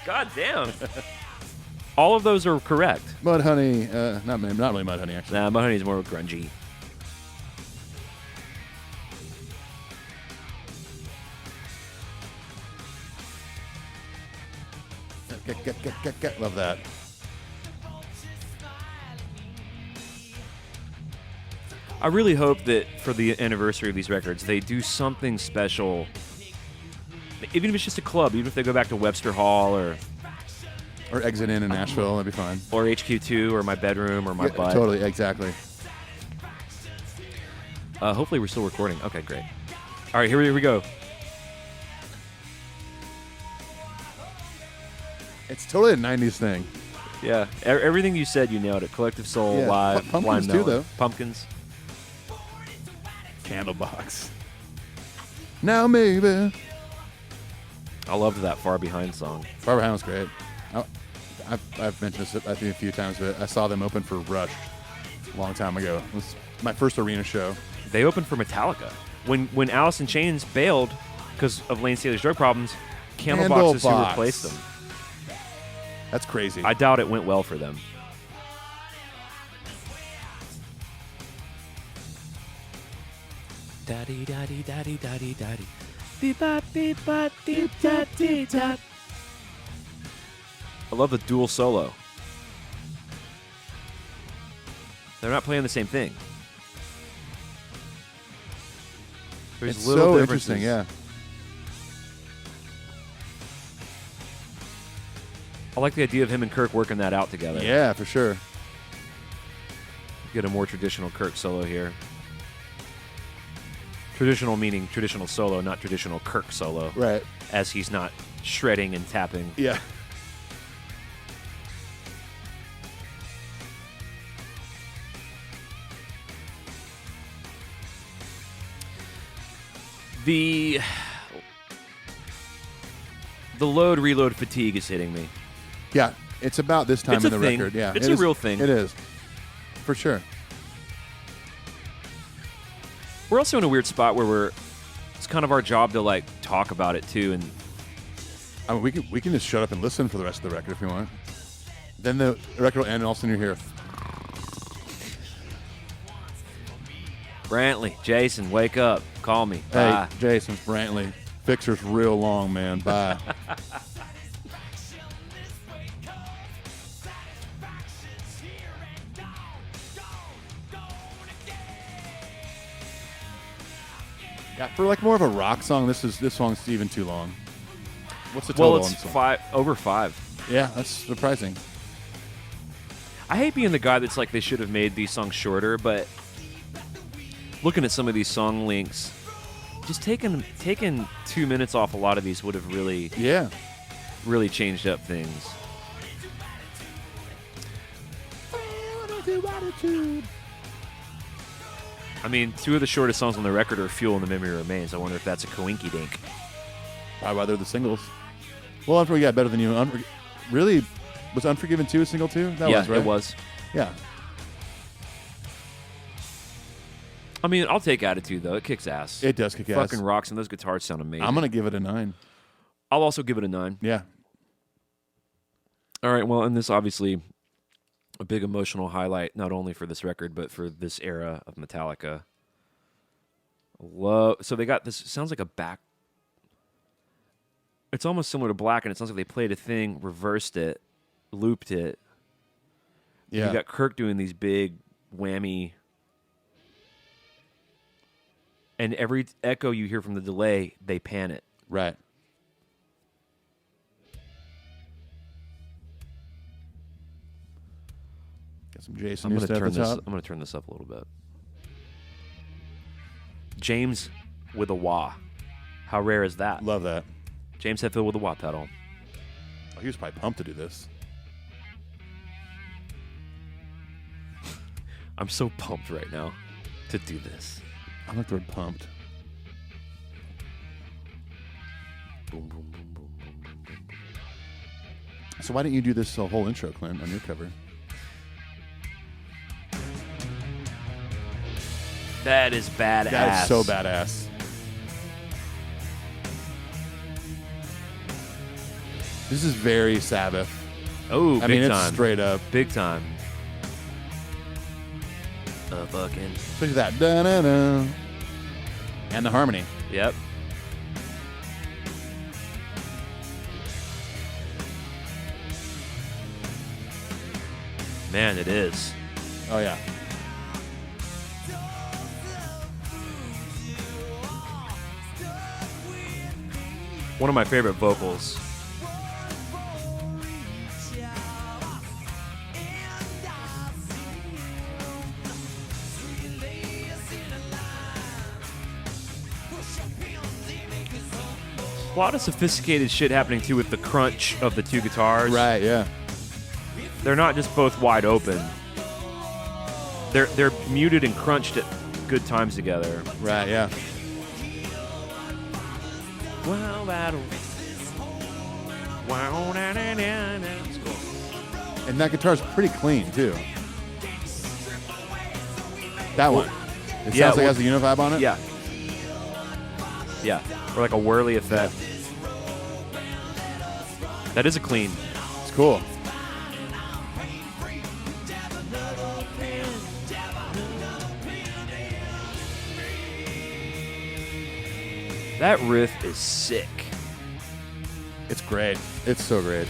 God damn. All of those are correct. Mudhoney. Not really Mudhoney, actually. Nah, Mudhoney's more grungy. Get. Love that. I really hope that for the anniversary of these records, they do something special. Even if it's just a club, even if they go back to Webster Hall or Exit In Nashville, that'd be fine. Or HQ2 or my bedroom or my butt. Totally, exactly. Hopefully we're still recording. Okay, great. All right, here we go. It's totally a 90s thing. Yeah, everything you said, you nailed it. Collective Soul, Live, Pumpkins Blind too, Melon. though. Pumpkins. Candlebox. Now maybe. I loved that Far Behind song. Far Behind was great. I've mentioned this I think a few times, but I saw them open for Rush a long time ago. It was my first arena show. They opened for Metallica. When Alice in Chains bailed because of Lane Staley's drug problems, Candlebox is who replaced them. That's crazy. I doubt it went well for them. Daddy, daddy, daddy, daddy, daddy. Beep-bop, beep-bop, deep-tap, deep-tap. I love the dual solo. They're not playing the same thing. There's It's little so differences. interesting, yeah. I like the idea of him and Kirk working that out together. Yeah, for sure. Get a more traditional Kirk solo here. Traditional meaning traditional solo, not traditional Kirk solo. Right. As he's not shredding and tapping. Yeah. The load reload fatigue is hitting me. Yeah, it's about this time It's in a the thing. record. Yeah, It's it a is. real thing. It is, for sure. We're also in a weird spot where it's kind of our job to like talk about it too, and I mean, we can just shut up and listen for the rest of the record if you want. Then the record will end, and all of a sudden you're here. Brantley, Jason, wake up, call me. Hey, Bye. Jason Brantley, Fixer's real long, man. Bye. Yeah, for like more of a rock song, this song's even too long. What's the total Well, on it's this one? over 5. Yeah, that's surprising. I hate being the guy that's like they should have made these songs shorter, but looking at some of these song links, just taking 2 minutes off a lot of these would have really changed up things. I mean, 2 of the shortest songs on the record are Fuel and The Memory Remains. I wonder if that's a coinky dink. Probably why they're the singles. Well, Unforgiven got Better Than You. Really, was Unforgiven 2 a single too? That Yeah, was, right? it was. Yeah. I mean, I'll take Attitude, though. It kicks ass. It does kick ass. Fucking rocks, and those guitars sound amazing. I'm going to give it a 9. I'll also give it a 9. Yeah. All right, well, and this obviously a big emotional highlight, not only for this record, but for this era of Metallica. So they got this, sounds like a back. It's almost similar to Blackened. It sounds like they played a thing, reversed it, looped it. Yeah. You got Kirk doing these big whammy. And every echo you hear from the delay, they pan it. Right. Got some Jason I'm new going to stuff at the top. I'm going to turn this up a little bit. James with a wah. How rare is that? Love that. James Hetfield with a wah pedal. Oh, he was probably pumped to do this. I'm so pumped right now to do this. I like the word pumped. Boom, boom, boom, boom, boom, boom, boom. So why didn't you do this whole intro, Clint, on your cover? That is badass. That is so badass. This is very Sabbath. Oh, I big mean, time. it's straight up. Big time. Fucking. Especially that da-na-na. And the harmony. Yep. Man, it is. Oh yeah. One of my favorite vocals. A lot of sophisticated shit happening too with the crunch of the two guitars. Right. Yeah. They're not just both wide open. They're muted and crunched at good times together. Right. Yeah. Wow, battle. Wow, na, na, na, na. It's cool. And that guitar's pretty clean too. That one. It yeah, sounds like it has a univibe on it. Yeah. Yeah. Or like a whirly effect. That is a clean. It's cool. That riff is sick. It's great. It's so great.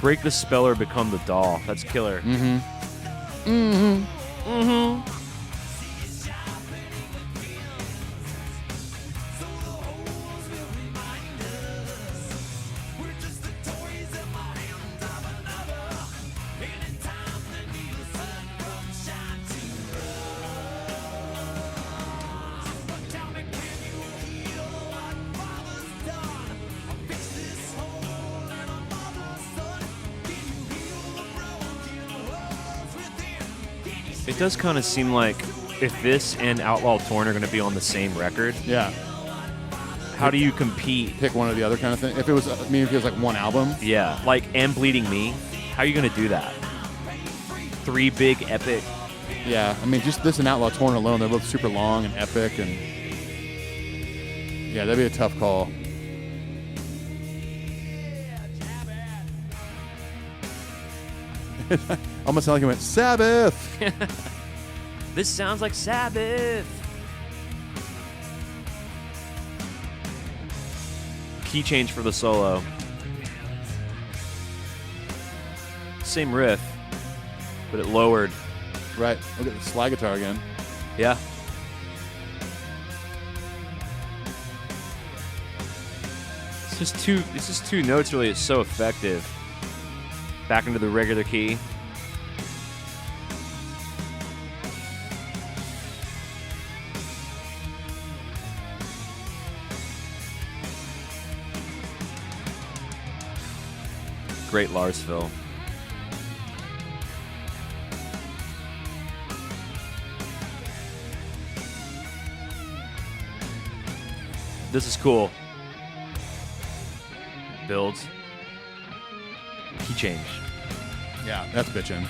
Break the spell or become the doll. That's killer. Mm-hmm. Mm-hmm. Mm-hmm. It does kind of seem like if this and Outlaw Torn are going to be on the same record, Yeah. how do you compete? Pick one or the other kind of thing. If it was, if it was like one album. Yeah, like and Bleeding Me. How are you going to do that? 3 big epic. Yeah. I mean, just this and Outlaw Torn alone, they're both super long and epic, and yeah, that'd be a tough call. Almost sound like it went Sabbath. This sounds like Sabbath. Key change for the solo. Same riff, but it lowered. Right. Look at the slide guitar again. Yeah. It's just two notes really. It's so effective. Back into the regular key. Great Larsville. This is cool. Builds. Key change. Yeah, that's bitchin'.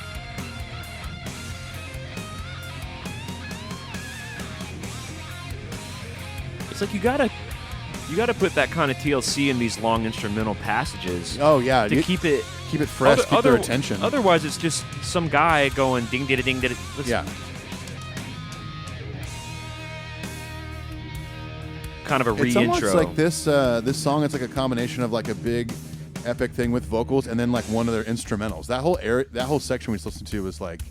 It's like you gotta put that kind of TLC in these long instrumental passages. Oh yeah, to keep it fresh, keep their attention. Otherwise, it's just some guy going ding ding ding ding. Yeah. Kind of a It's re-intro. almost like this song. It's like a combination of like a big epic thing with vocals and then like one of their instrumentals. That whole section we just listened to was like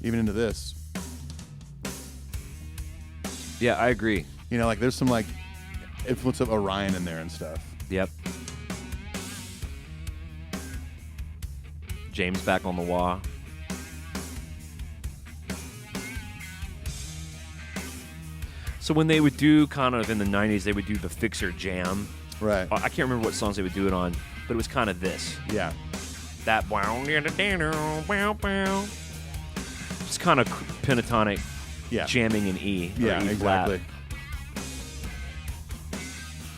even into this. Yeah, I agree. You know, like there's some like influence of Orion in there and stuff. Yep. James back on the wah. So when they would do kind of in the 90s, they would do the Fixer Jam. Right. I can't remember what songs they would do it on, but it was kind of this. Yeah. That just kind of pentatonic jamming in E. Yeah, E exactly. Flat.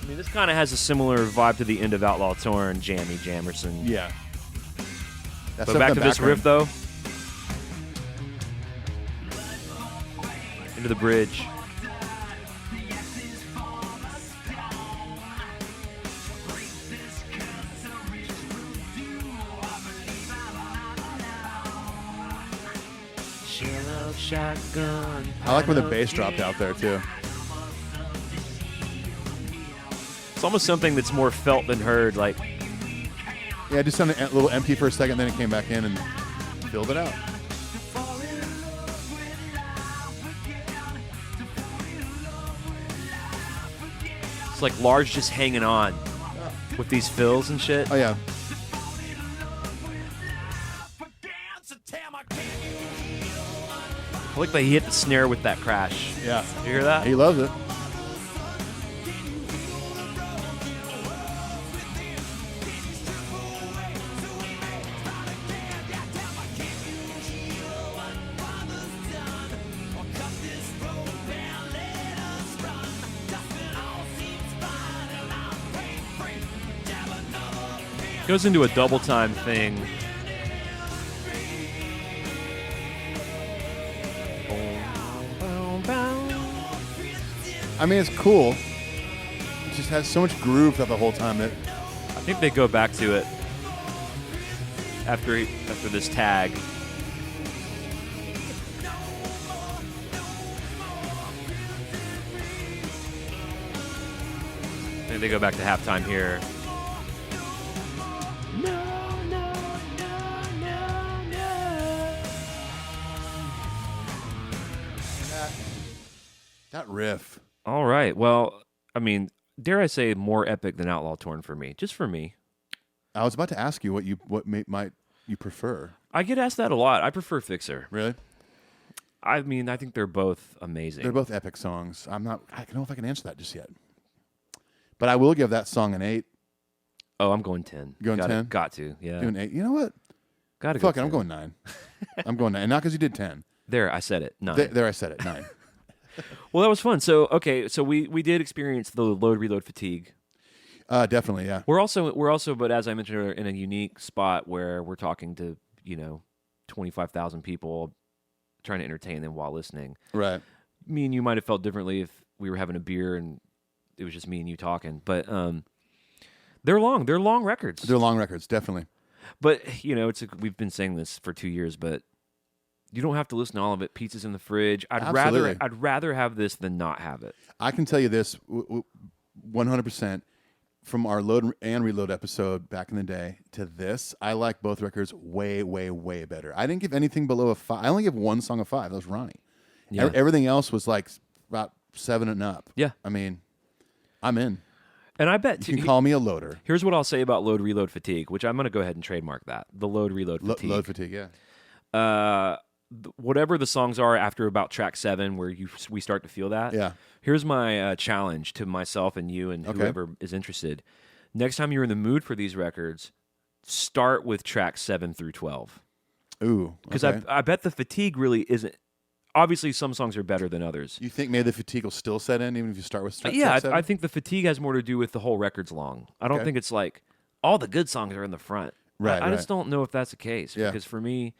I mean, this kind of has a similar vibe to the end of Outlaw Torn, Jammy Jamerson. Yeah. That's But back to this riff, though. Into the bridge. shotgun. I like when the bass dropped out there too. It's almost something that's more felt than heard. Like, Yeah, it just sounded a little empty for a second, then it came back in and filled it out. it's like Lars just hanging on with these fills and shit. Oh yeah. I like that he hit the snare with that crash. Yeah. You hear that? He loves it. Goes into a double time thing. I mean, it's cool. It just has so much groove throughout the whole time. I think they go back to it after this tag. I think they go back to halftime here. That riff. All right. Well, I mean, dare I say more epic than Outlaw Torn for me. Just for me. I was about to ask you what might you prefer. I get asked that a lot. I prefer Fixer. Really? I mean, I think they're both amazing. They're both epic songs. I don't know if I can answer that just yet. But I will give that song an 8. Oh, I'm going 10. Going 10? Got to, yeah. Give an 8. You know what? Got to go Fuck it, 10. I'm going 9. I'm going 9. And not because you did 10. There, I said it. 9. There I said it. 9. Well, that was fun. So, okay, so we did experience the load reload fatigue. Definitely, yeah. We're also, but as I mentioned earlier, in a unique spot where we're talking to 25,000 people, trying to entertain them while listening. Right. Me and you might have felt differently if we were having a beer and it was just me and you talking. But they're long. They're long records. They're long records, definitely. But we've been saying this for 2 years, but you don't have to listen to all of it. Pizza's in the fridge. Absolutely. I'd rather have this than not have it. I can tell you this 100% from our load and reload episode back in the day to this. I like both records way, way, way better. I didn't give anything below a 5. I only give one song a 5. That was Ronnie. Yeah. Everything else was like about 7 and up. Yeah. I mean, I'm in. And I bet You can call me a loader. Here's what I'll say about load reload fatigue, which I'm going to go ahead and trademark that. The load reload fatigue. Load fatigue, yeah. Whatever the songs are after about track 7 where we start to feel that. Yeah. Here's my challenge to myself and you and whoever is interested. Next time you're in the mood for these records, start with tracks 7 through 12. Ooh. Because okay. I bet the fatigue really isn't. Obviously, some songs are better than others. You think maybe the fatigue will still set in even if you start with track Yeah, 7? I think the fatigue has more to do with the whole record's long. I don't think it's like all the good songs are in the front. Right. I just don't know if that's the case. Yeah. Because for me,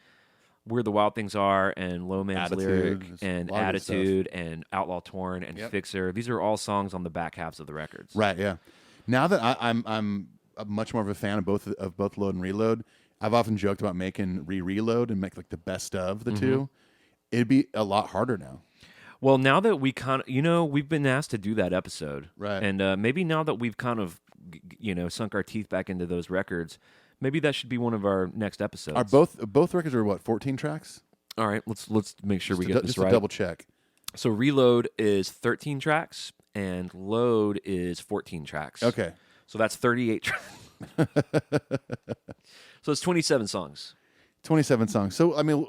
Where the Wild Things Are and Low Man's Attitude, Lyric there's a and lot of good stuff. Attitude and Outlaw Torn and Fixer, these are all songs on the back halves of the records. Right, yeah. Now that I'm much more of a fan of both Load and Reload, I've often joked about making Reload and make like the best of the two. It'd be a lot harder now. Well, now that we kind of, we've been asked to do that episode. Right. And maybe now that we've kind of, sunk our teeth back into those records, maybe that should be one of our next episodes. Are both records are what, 14 tracks? All right, let's make sure we get this just right. to double check. So Reload is 13 tracks and Load is 14 tracks. Okay. So that's 38 tracks. So it's 27 songs. 27 songs. So I mean,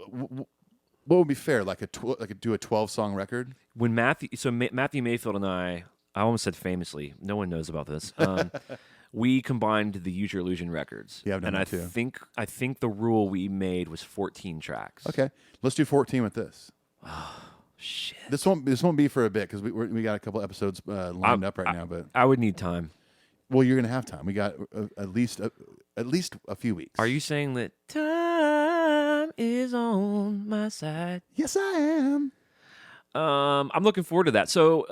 what would be fair? Like do a 12-song record? When Matthew Mayfield and I almost said famously, no one knows about this. We combined the Use Your Illusion records. Yeah, I've done that too. I think the rule we made was 14 tracks. Okay, let's do 14 with this. Oh shit! This won't be for a bit because we got a couple episodes lined up right now. But I would need time. Well, you're gonna have time. We got at least a few weeks. Are you saying that time is on my side? Yes, I am. I'm looking forward to that. So,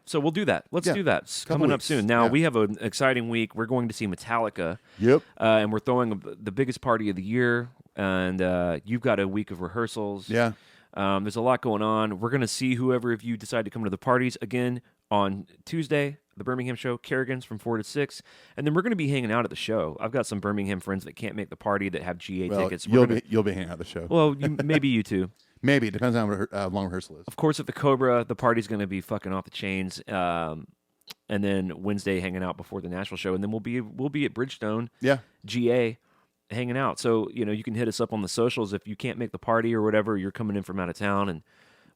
so we'll do that. Let's do that. It's coming up weeks. soon. Now, Yeah. we have an exciting week. We're going to see Metallica. Yep. And we're throwing the biggest party of the year. And you've got a week of rehearsals. Yeah. There's a lot going on. We're going to see whoever of you decide to come to the parties again on Tuesday, the Birmingham show, Kerrigan's from 4 to 6. And then we're going to be hanging out at the show. I've got some Birmingham friends that can't make the party that have GA tickets. You'll be hanging out at the show. Well, maybe you too. Maybe. It depends on how long rehearsal is. Of course, at the Cobra, the party's going to be fucking off the chains. And then Wednesday hanging out before the Nashville show. And then we'll be at Bridgestone, GA, hanging out. So, you can hit us up on the socials if you can't make the party or whatever, you're coming in from out of town, and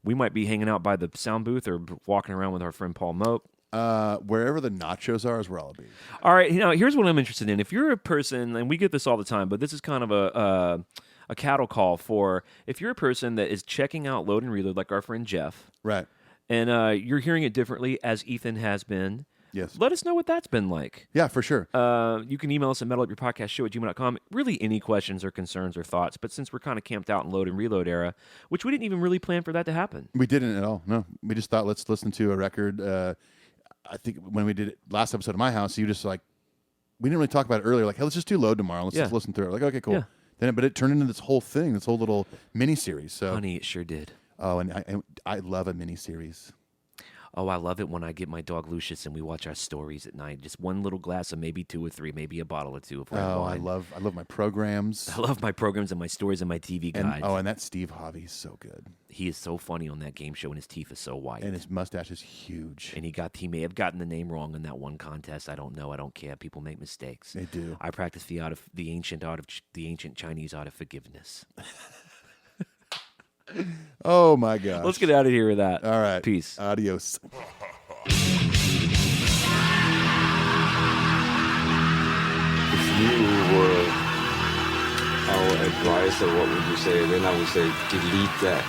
we might be hanging out by the sound booth or walking around with our friend Paul Mope. Wherever the nachos are is where I'll be. All right, here's what I'm interested in. If you're a person, and we get this all the time, but this is kind of a cattle call for if you're a person that is checking out Load and Reload like our friend Jeff. Right. And you're hearing it differently as Ethan has been. Yes. Let us know what that's been like. Yeah, for sure. You can email us at metalupyourpodcastshow@gmail.com. Really, any questions or concerns or thoughts. But since we're kind of camped out in Load and Reload era, which we didn't even really plan for that to happen. We didn't at all. No. We just thought, let's listen to a record. I think when we did it last episode of My House, you just we didn't really talk about it earlier. Like, hey, let's just do Load tomorrow. Let's just listen through it. Like, okay, cool. Yeah. But it turned into this whole thing, this whole little mini-series. So. Honey, it sure did. Oh, and I love a mini-series. Oh, I love it when I get my dog Lucius and we watch our stories at night. Just one little glass of maybe 2 or 3, maybe a bottle or 2 of red wine. I love my programs. I love my programs and my stories and my TV guides. And that Steve Harvey is so good. He is so funny on that game show, and his teeth are so white. And his mustache is huge. And he may have gotten the name wrong in that one contest. I don't know. I don't care. People make mistakes. They do. I practice the ancient Chinese art of forgiveness. Oh my gosh. Let's get out of here with that. All right. Peace. Adios. If you were our advisor, what would you say? Then I would say delete that.